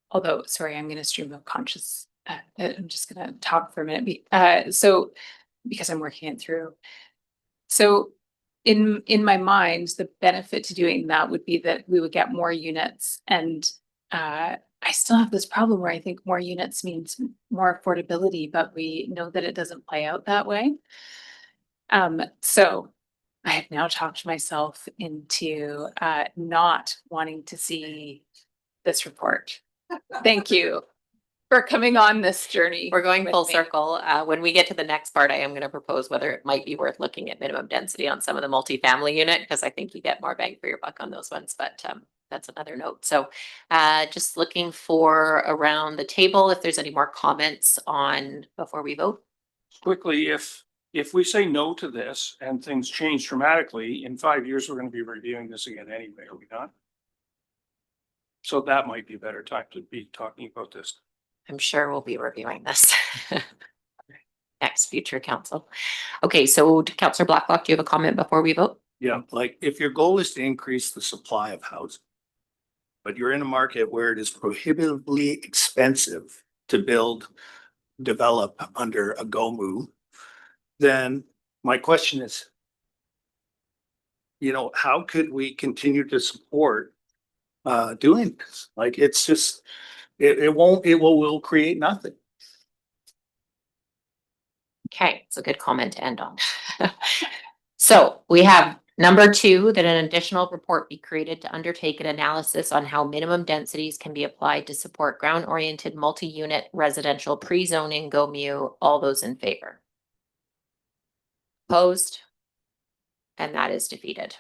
Although, sorry, I'm going to stream of conscious. I'm just going to talk for a minute. So, because I'm working it through. So, in my mind, the benefit to doing that would be that we would get more units, and I still have this problem where I think more units means more affordability, but we know that it doesn't play out that way. So, I have now talked myself into not wanting to see this report. Thank you for coming on this journey. We're going with full me. circle. When we get to the next part, I am going to propose whether it might be worth looking at minimum density on some of the multifamily unit, because I think you get more bang for your buck on those ones, but that's another note. So just looking for around the table, if there's any more comments on before we vote. Quickly, if we say no to this and things change dramatically, in 5 years, we're going to be reviewing this again anyway, are we not? So that might be a better time to be talking about this. I'm sure we'll be reviewing this. Next future council. Okay, so Councillor Blacklock, do you have a comment before we vote? Yeah, like if your goal is to increase the supply of housing, but you're in a market where it is prohibitively expensive to develop under a GOMU, then my question is, you know, how could we continue to support doing this? Like, it's just, it will create nothing. Okay, it's a good comment to end on. So we have number 2, that an additional report be created to undertake an analysis on how minimum densities can be applied to support ground-oriented multi-unit residential pre-zoning GOMU. All those in favor? Opposed? And that is defeated.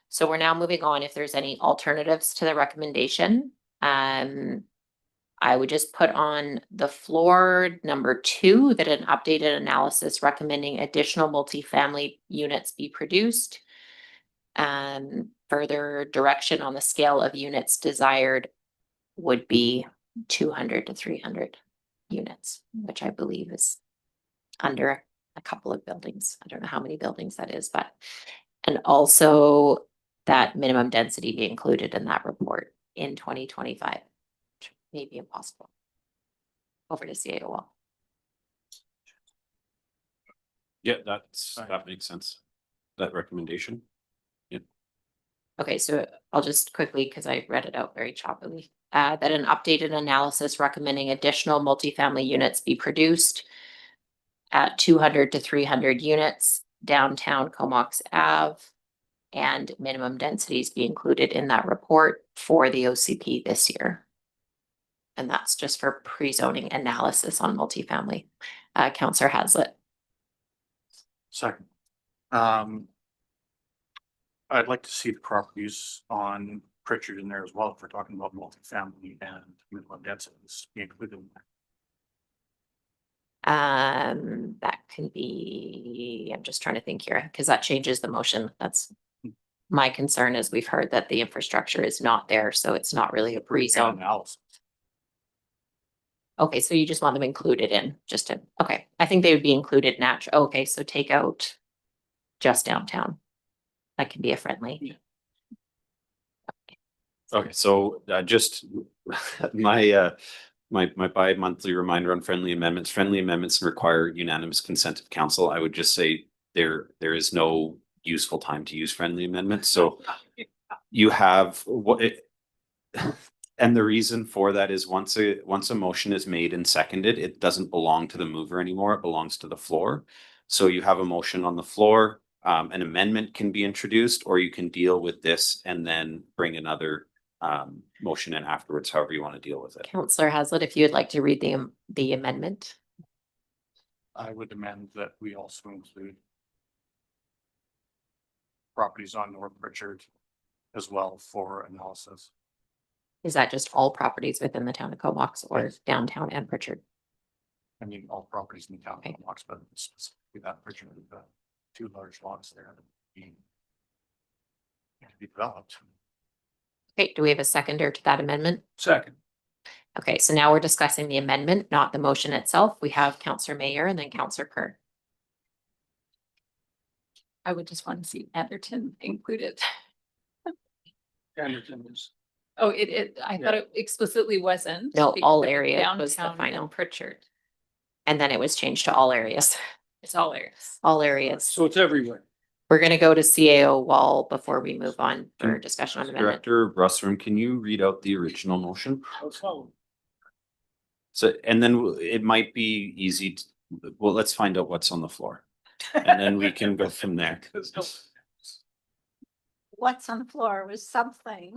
So we're now moving on. If there's any alternatives to the recommendation, I would just put on the floor number 2, that an updated analysis recommending additional multifamily units be produced. Further direction on the scale of units desired would be 200 to 300 units, which I believe is under a couple of buildings. I don't know how many buildings that is, but, and also that minimum density be included in that report in 2025. May be impossible. Over to CAO. Yeah, that makes sense. That recommendation. Okay, so I'll just quickly, because I read it out very choppily, that an updated analysis recommending additional multifamily units be produced at 200 to 300 units downtown Comox Ave, and minimum densities be included in that report for the OCP this year. And that's just for pre-zoning analysis on multifamily. Councillor Hazlitt. Second. I'd like to see the properties on Pritchard in there as well, if we're talking about multifamily and minimum densities be included in that. That can be, I'm just trying to think here, because that changes the motion. That's my concern, is we've heard that the infrastructure is not there, so it's not really a pre-zone. Analysis. Okay, so you just want them included in, just to, okay, I think they would be included okay, so take out just downtown. That can be a friendly. Okay, so just my my bi-monthly reminder on friendly amendments. Friendly amendments require unanimous consent of council. I would just say there is no useful time to use friendly amendments. So you have what it, and the reason for that is once a motion is made and seconded, it doesn't belong to the mover anymore. It belongs to the floor. So you have a motion on the floor. An amendment can be introduced, or you can deal with this and then bring another motion in afterwards, however you want to deal with it. Counselor Haslett, if you'd like to read the amendment. I would amend that we also include properties on North Pritchard as well for analysis. Is that just all properties within the town of Comox or Yes. downtown and Pritchard? I mean, all properties in the town of Comox, but specifically that Pritchard, the two large lots there that being to be developed. Okay, do we have a seconder to that amendment? Second. Okay, so now we're discussing the amendment, not the motion itself. We have Counselor Mayer and then Counselor Kern. I would just want to see Anderton included. Anderton is. Oh, I thought it explicitly wasn't. No, because all it was area was the downtown final. and Pritchard. And then it was changed to all areas, It's all areas. all areas. So it's everywhere. We're gonna go to CAO wall before we move on for discussion on amendment. Director Russrum, can you read out the original motion? Let's go. So, and then it might be easy to, well, let's find out what's on the floor. And then we can go from there. What's on the floor was something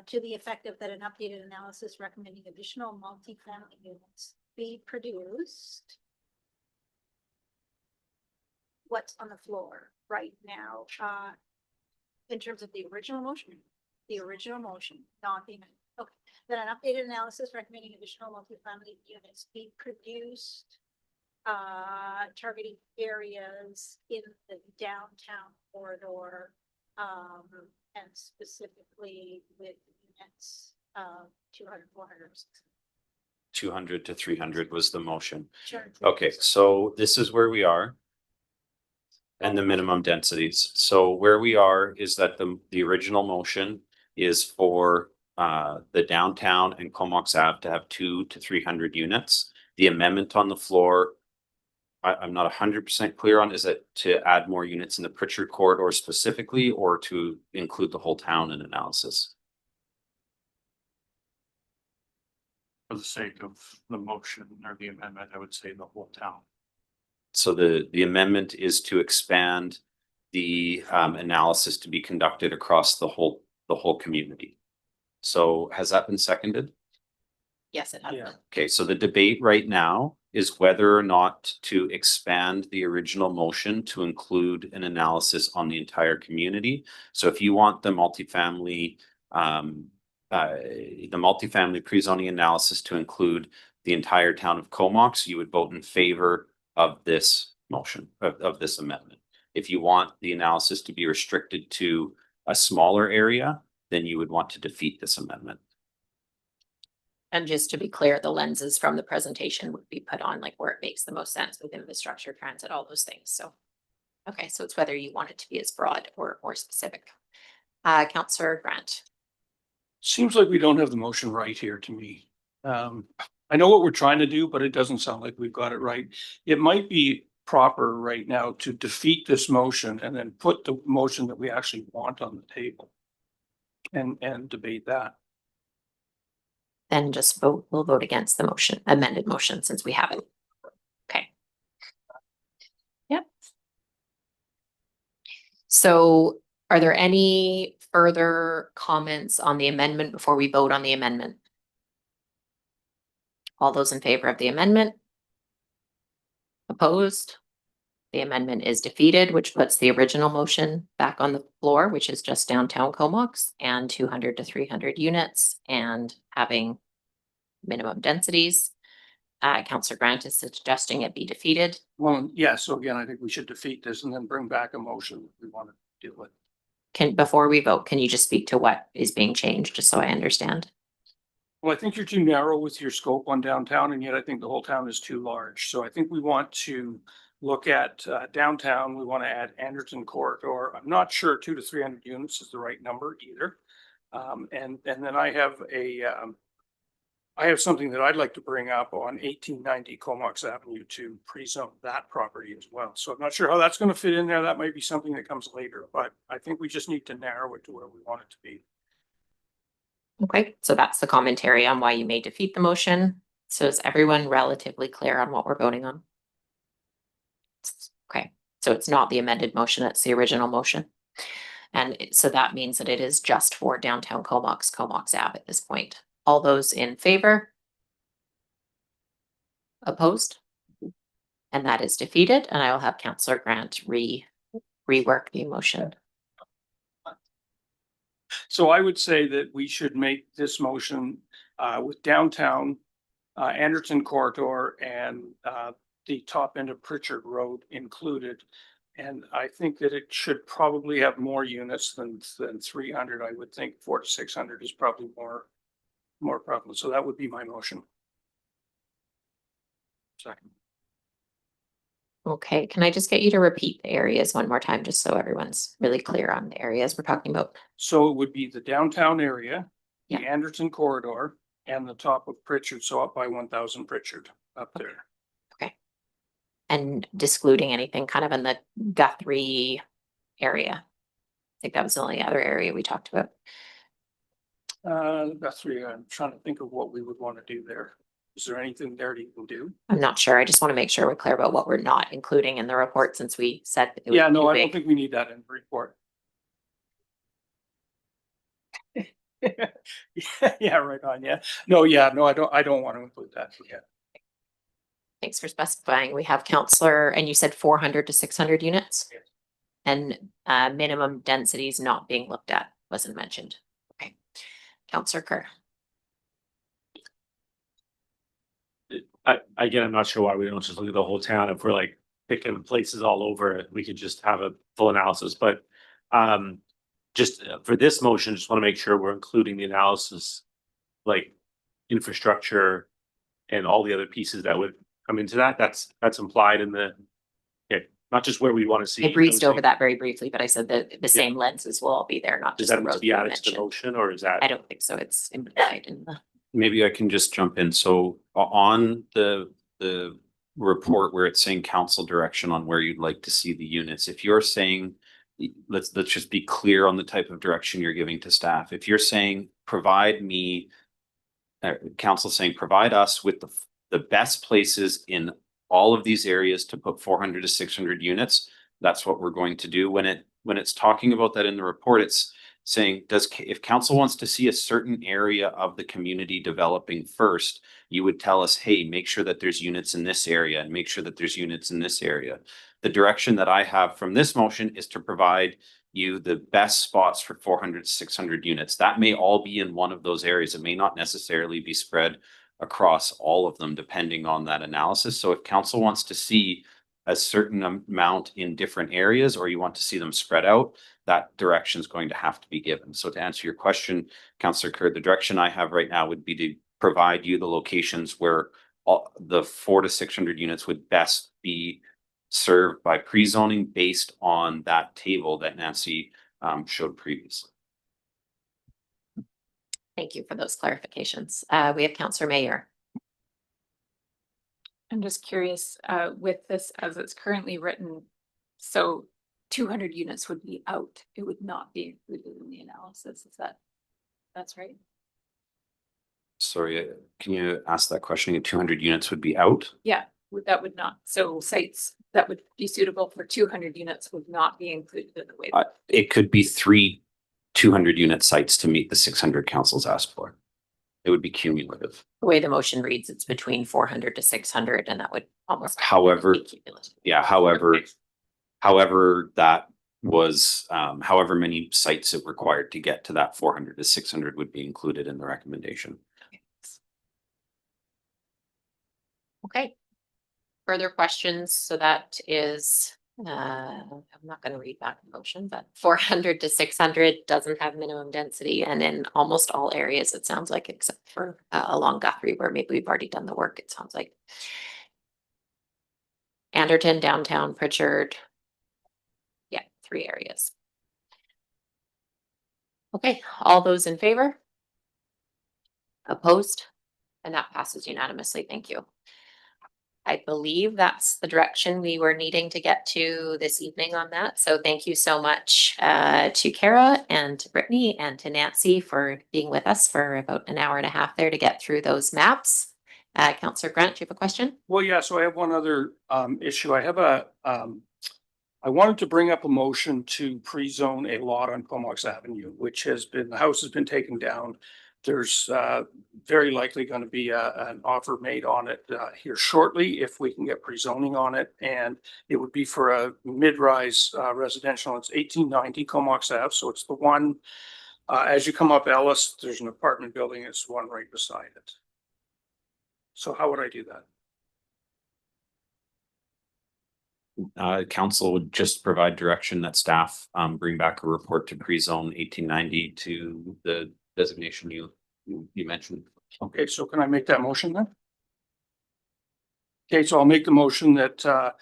to the effect of that an updated analysis recommending additional multifamily units be produced. What's on the floor right now, in terms of the original motion, not the amendment. Okay, then an updated analysis recommending additional multifamily units be produced, targeting areas in the downtown corridor, and specifically with units, 200, 400. 200 to 300 was the motion. Sure. Okay, so this is where we are. And the minimum densities. So where we are is that the original motion is for the downtown and Comox Ave to have 200 to 300 units. The amendment on the floor, I'm not 100% clear on, is it to add more units in the Pritchard corridor specifically, or to include the whole town in analysis? For the sake of the motion or the amendment, I would say the whole town. So the amendment is to expand the analysis to be conducted across the whole community. So has that been seconded? Yes, it has. Yeah. Okay, so the debate right now is whether or not to expand the original motion to include an analysis on the entire community. So if you want the multifamily pre-zoning analysis to include the entire town of Comox, you would vote in favor of this motion, of this amendment. If you want the analysis to be restricted to a smaller area, then you would want to defeat this amendment. And just to be clear, the lenses from the presentation would be put on like where it makes the most sense with infrastructure, transit, all those things. So, okay, so it's whether you want it to be as broad or specific. Counselor Grant. Seems like we don't have the motion right here to me. I know what we're trying to do, but it doesn't sound like we've got it right. It might be proper right now to defeat this motion and then put the motion that we actually want on the table and debate that. Then just vote, we'll vote against the motion, amended motion, since we have it. Okay. Yep. So are there any further comments on the amendment before we vote on the amendment? All those in favor of the amendment? Opposed? The amendment is defeated, which puts the original motion back on the floor, which is just downtown Comox and 200 to 300 units and having minimum densities. Counselor Grant is suggesting it be defeated. Well, yeah, so again, I think we should defeat this and then bring back a motion we want to deal with. Before we vote, can you just speak to what is being changed, just so I understand? Well, I think you're too narrow with your scope on downtown, and yet I think the whole town is too large. So I think we want to look at downtown. We want to add Anderson Court, or I'm not sure 200 to 300 units is the right number either. And then I have something that I'd like to bring up on 1890 Comox Avenue to pre-zone that property as well. So I'm not sure how that's going to fit in there. That might be something that comes later, but I think we just need to narrow it to where we want it to be. Okay, so that's the commentary on why you may defeat the motion. So is everyone relatively clear on what we're voting on? Okay, so it's not the amended motion, it's the original motion. And so that means that it is just for downtown Comox Ave at this point. All those in favor? Opposed? And that is defeated, and I will have Councillor Grant rework the motion. So I would say that we should make this motion with downtown Anderson Corridor and the top end of Pritchard Road included. And I think that it should probably have more units than 300. I would think 400 to 600 is probably more prevalent. So that would be my motion. Second. Okay, can I just get you to repeat the areas one more time, just so everyone's really clear on the areas we're talking about? So it would be the downtown area, the Yeah. Anderson Corridor, and the top of Pritchard, so up by 1000 Pritchard, up there. Okay. And excluding anything kind of in the Guthrie area. I think that was the only other area we talked about. That's where I'm trying to think of what we would want to do there. Is there anything there that you can do? I'm not sure. I just want to make sure we're clear about what we're not including in the report, since we said it was Yeah, no, too I don't big. think we need that in the report. Yeah, right on, yeah. No, I don't want to include that, yeah. Thanks for specifying. We have Councillor, and you said 400 to 600 units? Yes. And minimum densities not being looked at, wasn't mentioned. Okay. Councillor Kerr. Again, I'm not sure why we don't just look at the whole town. If we're like picking places all over, we could just have a full analysis, but just for this motion, just want to make sure we're including the analysis, like infrastructure and all the other pieces that would come into that. That's implied in the, okay, not just where we want to see. I breezed over that very briefly, but I said that the same lenses will all be there, not Does just the that need roads to be you added to the mentioned. motion, or is that? I don't think so. It's implied in the. Maybe I can just jump in. So on the report where it's saying council direction on where you'd like to see the units, if you're saying, let's just be clear on the type of direction you're giving to staff. If you're saying, provide me, council saying, provide us with the best places in all of these areas to put 400 to 600 units, that's what we're going to do. When it's talking about that in the report, it's saying, if council wants to see a certain area of the community developing first, you would tell us, hey, make sure that there's units in this area and make sure that there's units in this area. The direction that I have from this motion is to provide you the best spots for 400 to 600 units. That may all be in one of those areas. It may not necessarily be spread across all of them, depending on that analysis. So if council wants to see a certain amount in different areas, or you want to see them spread out, that direction is going to have to be given. So to answer your question, Councillor Kerr, the direction I have right now would be to provide you the locations where all the 400 to 600 units would best be served by pre-zoning based on that table that Nancy showed previously. Thank you for those clarifications. We have Councillor Mayer. I'm just curious, with this as it's currently written, so 200 units would be out. It would not be included in the analysis. That's right? Sorry, can you ask that question? 200 units would be out? Yeah, that would not, so sites that would be suitable for 200 units would not be included in the way. It could be 3 200 unit sites to meet the 600 councils asked for. It would be cumulative. The way the motion reads, it's between 400 to 600, and that would almost. However, be cumulative. yeah, however that was, however many sites it required to get to that 400 to 600 would be included in the recommendation. Okay. Further questions? So that is I'm not gonna read back the motion, but 400 to 600 doesn't have minimum density, and in almost all areas, it sounds like, except for along Guthrie, where maybe we've already done the work, it sounds like. Anderton, downtown, Pritchard. Yeah, 3 areas. Okay, all those in favor? Opposed? And that passes unanimously. Thank you. I believe that's the direction we were needing to get to this evening on that. So thank you so much to Kara and to Brittany and to Nancy for being with us for about an hour and a half there to get through those maps. Councillor Grant, do you have a question? Well, yeah, so I have one other issue. I have I wanted to bring up a motion to pre-zone a lot on Comox Avenue, which has been, the house has been taken down. There's very likely going to be an offer made on it here shortly if we can get pre-zoning on it. And it would be for a mid-rise residential. It's 1890 Comox Ave. So it's the one, as you come up Ellis, there's an apartment building. It's one right beside it. So how would I do that? Council would just provide direction that staff bring back a report to pre-zone 1890 to the designation you mentioned. Okay, so can I make that motion then? Okay, so I'll make the motion that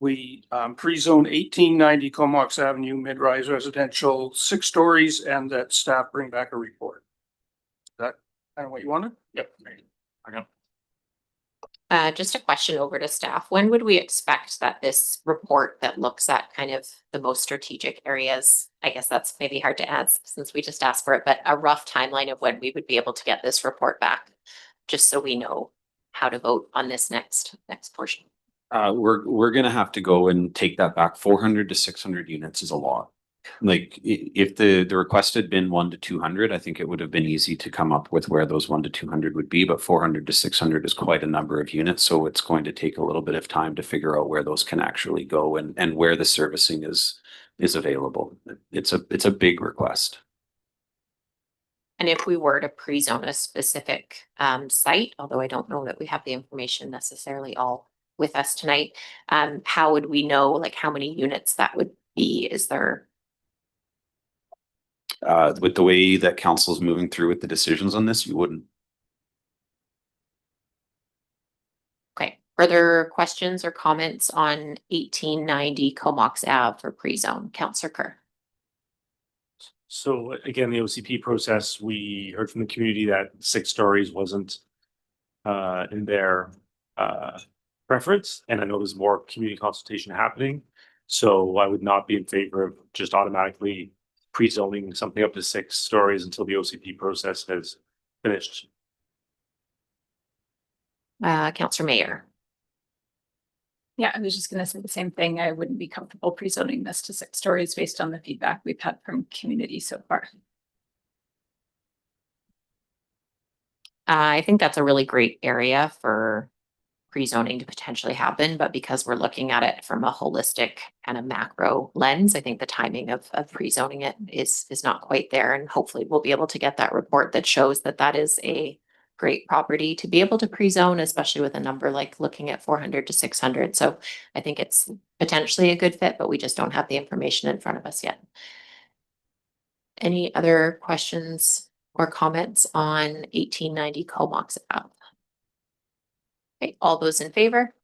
we pre-zone 1890 Comox Avenue mid-rise residential, 6 stories, and that staff bring back a report. Is that kind of what you wanted? Yep. Okay. Just a question over to staff. When would we expect that this report that looks at kind of the most strategic areas, I guess that's maybe hard to add since we just asked for it, but a rough timeline of when we would be able to get this report back, just so we know how to vote on this next portion? We're gonna have to go and take that back. 400 to 600 units is a lot. Like if the request had been 1 to 200, I think it would have been easy to come up with where those 1 to 200 would be, but 400 to 600 is quite a number of units. So it's going to take a little bit of time to figure out where those can actually go and where the servicing is available. It's a big request. And if we were to pre-zone a specific site, although I don't know that we have the information necessarily all with us tonight, how would we know like how many units that would be? Is there? With the way that council's moving through with the decisions on this, you wouldn't. Okay, further questions or comments on 1890 Comox Ave for pre-zone? Councillor Kerr. So again, the OCP process, we heard from the community that 6 stories wasn't in their preference. And I know there's more community consultation happening. So I would not be in favor of just automatically pre-zoning something up to 6 stories until the OCP process has finished. Councillor Mayer. Yeah, I was just gonna say the same thing. I wouldn't be comfortable pre-zoning this to 6 stories based on the feedback we've had from community so far. I think that's a really great area for pre-zoning to potentially happen, but because we're looking at it from a holistic kind of macro lens, I think the timing of pre-zoning it is not quite there. And hopefully we'll be able to get that report that shows that that is a great property to be able to pre-zone, especially with a number like looking at 400 to 600. So I think it's potentially a good fit, but we just don't have the information in front of us yet. Any other questions or comments on 1890 Comox Ave? Okay, all those in favor?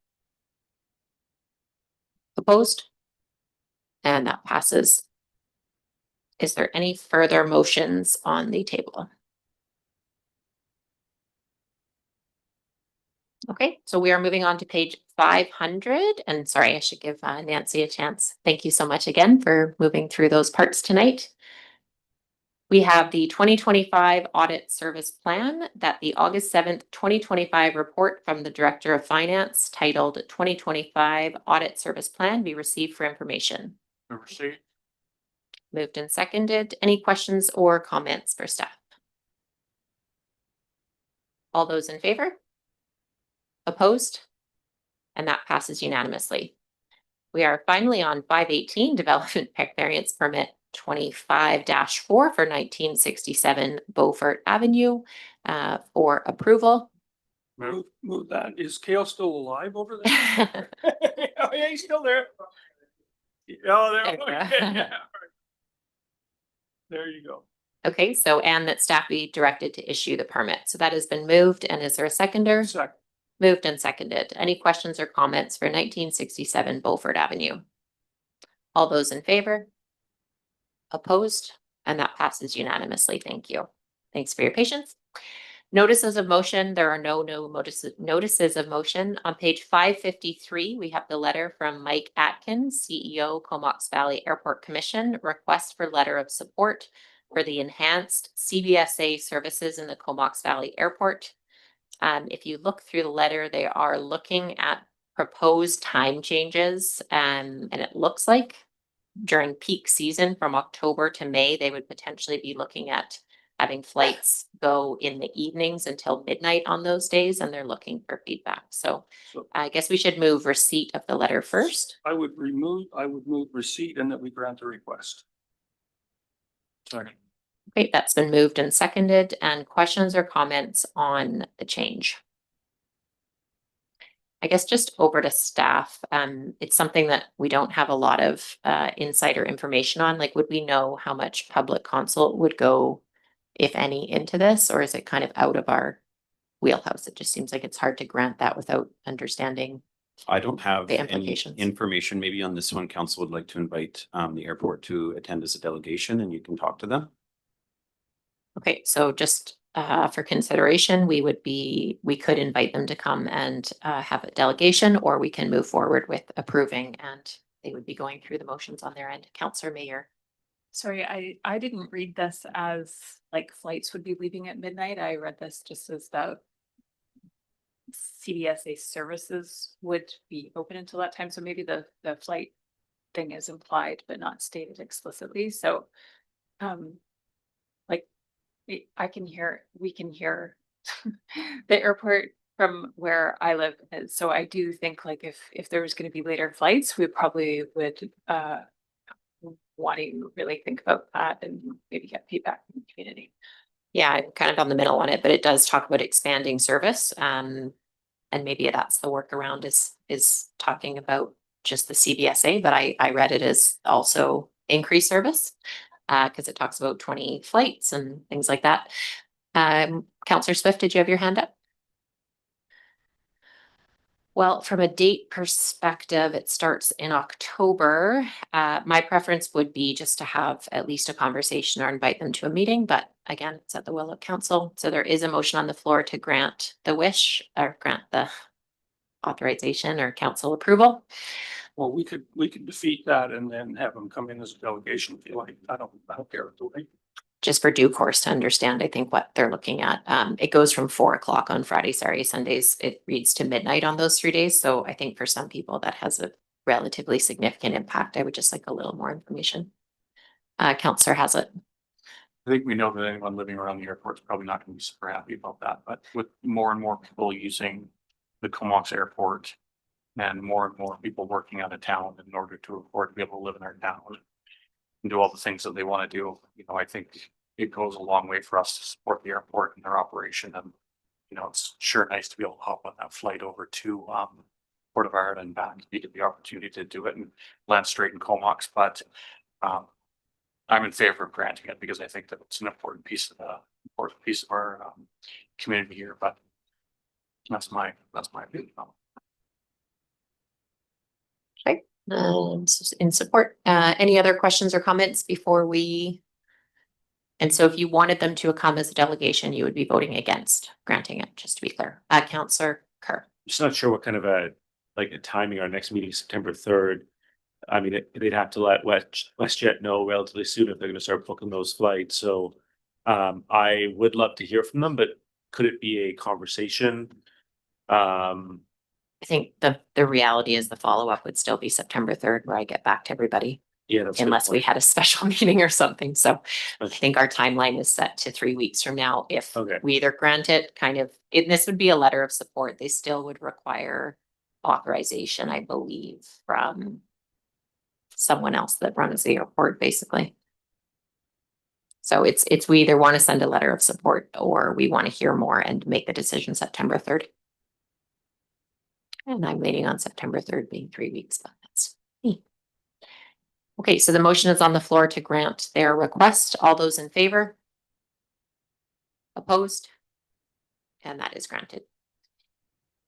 Opposed? And that passes. Is there any further motions on the table? Okay, so we are moving on to page 500. And sorry, I should give Nancy a chance. Thank you so much again for moving through those parts tonight. We have the 2025 audit service plan that the August 7th, 2025 report from the Director of Finance titled 2025 Audit Service Plan be received for information. Moved and seconded. Any questions or comments for staff? All those in favor? Opposed? And that passes unanimously. We are finally on 518 Development Variance Permit 25-4 for 1967 Beaufort Avenue for approval. Move that. Is Kale still alive over there? Oh, yeah, he's still there. Oh, there, Yeah. okay, yeah, right. There you go. Okay, so and that staff be directed to issue the permit. So that has been moved. And is there a seconder? Second. Moved and seconded. Any questions or comments for 1967 Beaufort Avenue? All those in favor? Opposed? And that passes unanimously. Thank you. Thanks for your patience. Notices of motion, there are no notices of motion. On page 553, we have the letter from Mike Atkins, CEO, Comox Valley Airport Commission, request for letter of support for the enhanced CBSA services in the Comox Valley Airport. If you look through the letter, they are looking at proposed time changes, and it looks like during peak season from October to May, they would potentially be looking at having flights go in the evenings until midnight on those days, and they're looking for feedback. So So I guess we should move receipt of the letter first. I would move receipt and that we grant the request. Second. Okay, that's been moved and seconded. And questions or comments on the change? I guess just over to staff. It's something that we don't have a lot of insider information on. Like, would we know how much public consult would go, if any, into this, or is it kind of out of our wheelhouse? It just seems like it's hard to grant that without understanding. I don't have The any implications. information. Maybe on this one, council would like to invite the airport to attend as a delegation and you can talk to them. Okay, so just for consideration, we could invite them to come and have a delegation, or we can move forward with approving, and they would be going through the motions on their end. Councillor Mayor. Sorry, I didn't read this as like flights would be leaving at midnight. I read this just as the CBSA services would be open until that time. So maybe the flight thing is implied but not stated explicitly. So like we can hear the airport from where I live. And so I do think like if there was going to be later flights, we probably would want to really think about that and maybe get feedback from the community. Yeah, I'm kind of on the middle on it, but it does talk about expanding service. And maybe that's the workaround is talking about just the CBSA, but I read it as also increased service because it talks about 20 flights and things like that. Councillor Swift, did you have your hand up? Well, from a date perspective, it starts in October. My preference would be just to have at least a conversation or invite them to a meeting, but again, it's at the will of council. So there is a motion on the floor to grant the wish or grant the authorization or council approval. Well, we could defeat that and then have them come in as a delegation if you like. I don't care what the way. Just for due course to understand, I think what they're looking at. It goes from 4 o'clock on Friday, Saturday, Sundays. It reads to midnight on those 3 days. So I think for some people that has a relatively significant impact. I would just like a little more information. Councillor Haslett. I think we know that anyone living around the airport is probably not going to be super happy about that, but with more and more people using the Comox Airport and more people working out of town in order to afford to be able to live in our town and do all the things that they want to do, I think it goes a long way for us to support the airport and their operation. And, it's sure nice to be able to hop on that flight over to Port of Ireland and back. You get the opportunity to do it and land straight in Comox, but I'm in favor of granting it because I think that it's an important piece of our community here. But that's my opinion. Okay, in support. Any other questions or comments before we? And so if you wanted them to come as a delegation, you would be voting against granting it, just to be clear. Councillor Kerr. Just not sure what kind of a timing. Our next meeting is September 3rd. I mean, they'd have to let WestJet know relatively soon if they're going to start booking those flights. So I would love to hear from them, but could it be a conversation? I think the reality is the follow-up would still be September 3rd, where I get back to everybody. Yeah, that's a good unless we point. had a special meeting or something. So I think our timeline is set to 3 weeks from now. If Okay. we either grant it this would be a letter of support. They still would require authorization, I believe, from someone else that runs the airport, basically. So it's we either want to send a letter of support or we want to hear more and make the decision September 3rd. And I'm waiting on September 3rd being 3 weeks, but that's me. Okay, so the motion is on the floor to grant their request. All those in favor? Opposed? And that is granted.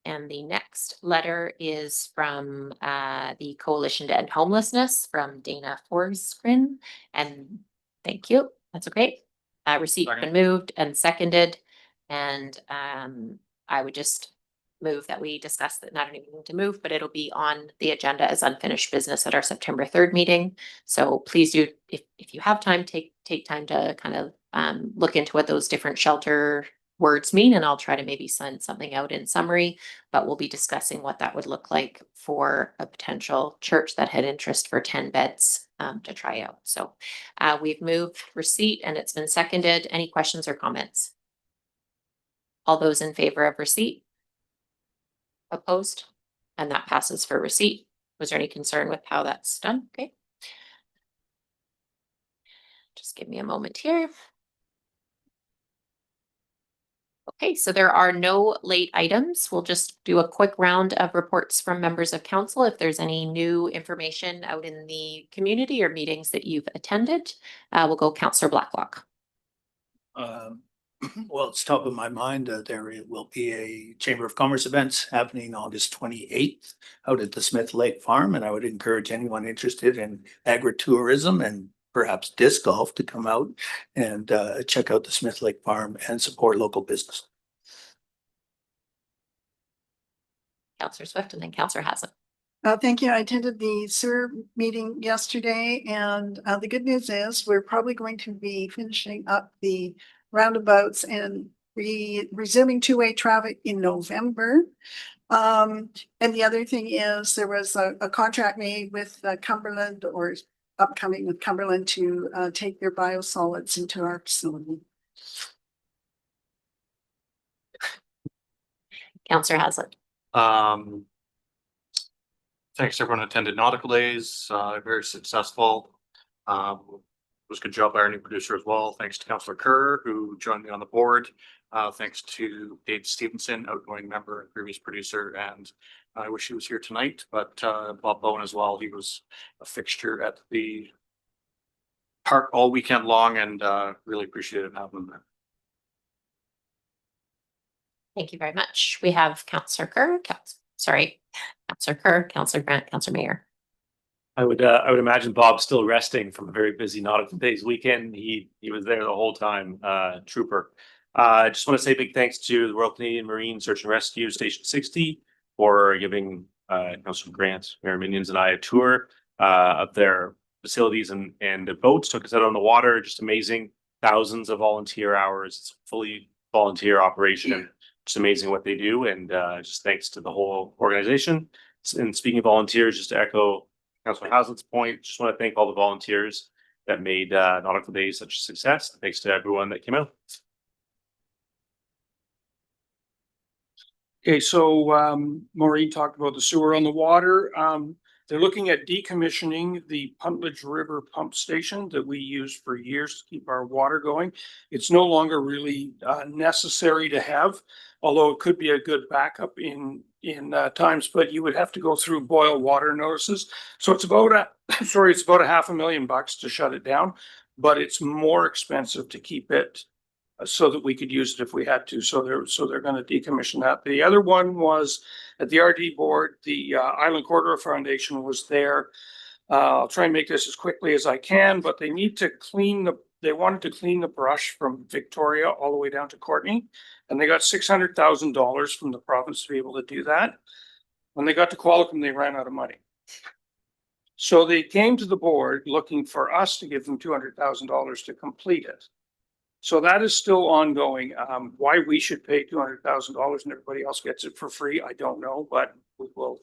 And the next letter is from the Coalition to End Homelessness from Dana Forsgren. And thank you. That's okay. Receipt been moved and seconded. And I would just move that we discuss that, not even need to move, but it'll be on the agenda as unfinished business at our September 3rd meeting. So please do, if you have time, take time to kind of look into what those different shelter words mean, and I'll try to maybe send something out in summary, but we'll be discussing what that would look like for a potential church that had interest for 10 beds to try out. So we've moved receipt and it's been seconded. Any questions or comments? All those in favor of receipt? Opposed? And that passes for receipt. Was there any concern with how that's done? Okay. Just give me a moment here. Okay, so there are no late items. We'll just do a quick round of reports from members of council. If there's any new information out in the community or meetings that you've attended, we'll go Councillor Blacklock. Well, it's top of my mind that there will be a Chamber of Commerce events happening August 28th out at the Smith Lake Farm, and I would encourage anyone interested in agritourism and perhaps disc golf to come out and check out the Smith Lake Farm and support local business. Councillor Swift and then Councillor Haslett. Thank you. I attended the sewer meeting yesterday, and the good news is we're probably going to be finishing up the roundabouts and resuming two-way traffic in November. And the other thing is there was a contract made with Cumberland, or upcoming with Cumberland, to take their biosolids into our facility. Councillor Haslett. Thanks everyone who attended Nautical Days, very successful. It was a good job by our new producer as well. Thanks to Councillor Kerr, who joined me on the board. Thanks to Dave Stevenson, outgoing member and previous producer, and I wish he was here tonight, but Bob Bowen as well. He was a fixture at the park all weekend long, and really appreciated having him there. Thank you very much. We have Councillor Kerr, Councillor Kerr, Councillor Grant, Councillor Mayor. I would imagine Bob's still resting from a very busy Nautical Days weekend. He was there the whole time, trooper. I just want to say a big thanks to the Royal Canadian Marine Search and Rescue Station 60 for giving Councillor Grant, Mayor Minions and I a tour of their facilities and the boats. Took us out on the water, just amazing. Thousands of volunteer hours. It's a fully volunteer operation, and just amazing what they do. And just thanks to the whole organization. And speaking of volunteers, just to echo Councillor Haslett's point, just want to thank all the volunteers that made Nautical Days such a success. Thanks to everyone that came out. Okay, so Maureen talked about the sewer on the water. They're looking at decommissioning the Puntledge River pump station that we used for years to keep our water going. It's no longer really necessary to have, although it could be a good backup in times, but you would have to go through boil water notices. So it's about it's about $500,000 to shut it down, but it's more expensive to keep it so that we could use it if we had to. So they're going to decommission that. The other one was at the RD board, the Island Corridor Foundation was there. I'll try and make this as quickly as I can, but they need to they wanted to clean the brush from Victoria all the way down to Courtenay, and they got $600,000 from the province to be able to do that. When they got to Qualicum, they ran out of money. So they came to the board looking for us to give them $200,000 to complete it. So that is still ongoing. Why we should pay $200,000 and everybody else gets it for free, I don't know, but we will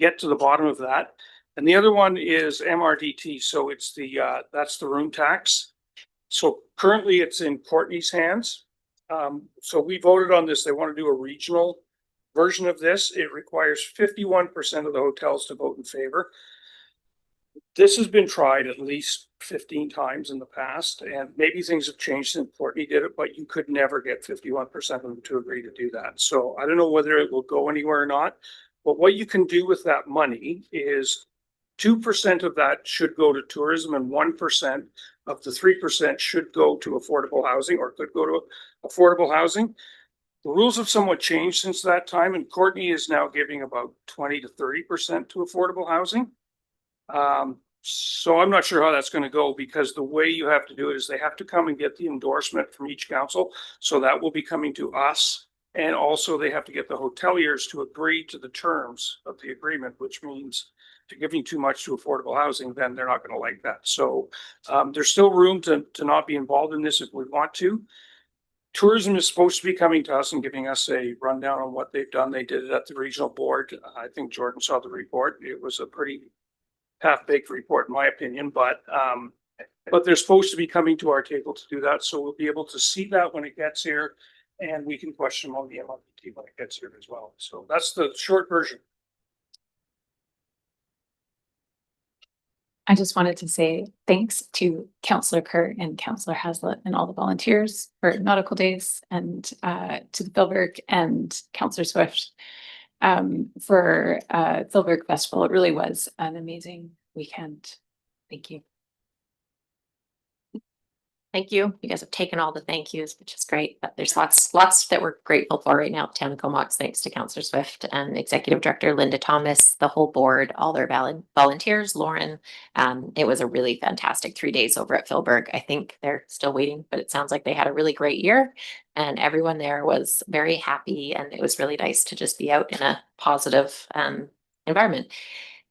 get to the bottom of that. And the other one is MRDT. So it's that's the room tax. So currently it's in Courtney's hands. So we voted on this. They want to do a regional version of this. It requires 51% of the hotels to vote in favor. This has been tried at least 15 times in the past, and maybe things have changed since Courtney did it, but you could never get 51% of them to agree to do that. So I don't know whether it will go anywhere or not, but what you can do with that money is 2% of that should go to tourism and 1% of the 3% should go to affordable housing or could go to affordable housing. The rules have somewhat changed since that time, and Courtney is now giving about 20 to 30% to affordable housing. So I'm not sure how that's going to go, because the way you have to do it is they have to come and get the endorsement from each council. So that will be coming to us. And also they have to get the hoteliers to agree to the terms of the agreement, which means if you're giving too much to affordable housing, then they're not going to like that. So there's still room to not be involved in this if we want to. Tourism is supposed to be coming to us and giving us a rundown on what they've done. They did it at the regional board. I think Jordan saw the report. It was a pretty half-baked report, in my opinion, but they're supposed to be coming to our table to do that. So we'll be able to see that when it gets here, and we can question them on the MLPT when it gets here as well. So that's the short version. I just wanted to say thanks to Councillor Kerr and Councillor Haslett and all the volunteers for Nautical Days, and to the Philburg and Councillor Swift for Philburg Festival. It really was an amazing weekend. Thank you. Thank you. You guys have taken all the thank yous, which is great, but there's lots that we're grateful for right now at Town of Comox, thanks to Councillor Swift and Executive Director Linda Thomas, the whole board, all their volunteers, Lauren. It was a really fantastic 3 days over at Philburg. I think they're still waiting, but it sounds like they had a really great year, and everyone there was very happy, and it was really nice to just be out in a positive environment.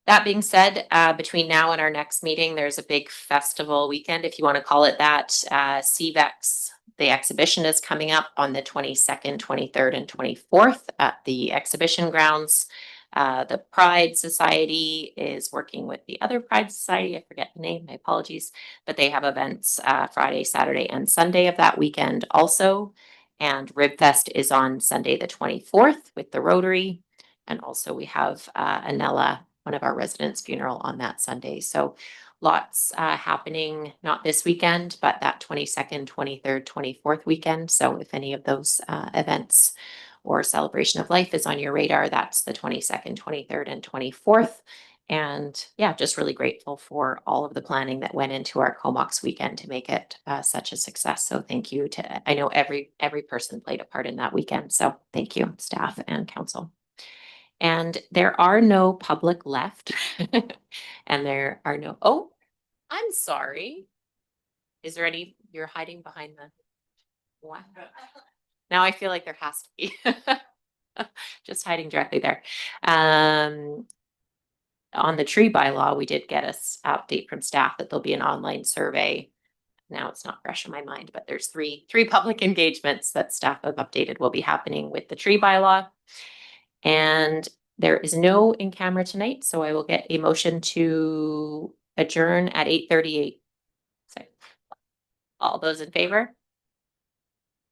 That being said, between now and our next meeting, there's a big festival weekend, if you want to call it that. CVEX, the exhibition, is coming up on the 22nd, 23rd, and 24th at the exhibition grounds. The Pride Society is working with the other Pride Society. I forget the name, my apologies, but they have events Friday, Saturday, and Sunday of that weekend also. And Ribfest is on Sunday, the 24th with the Rotary. And also we have Anella, one of our residents' funeral on that Sunday. So lots happening, not this weekend, but that 22nd, 23rd, 24th weekend. So if any of those events or celebration of life is on your radar, that's the 22nd, 23rd, and 24th. And yeah, just really grateful for all of the planning that went into our Comox weekend to make it such a success. So thank you to, I know every person played a part in that weekend. So thank you, staff and council. And there are no public left. And there are no, oh, I'm sorry. Is there any, you're hiding behind the, what? Now I feel like there has to be. Just hiding directly there. On the tree bylaw, we did get us update from staff that there'll be an online survey. Now it's not fresh in my mind, but there's three public engagements that staff have updated will be happening with the tree bylaw. And there is no in camera tonight, so I will get a motion to adjourn at 8:38. So all those in favor?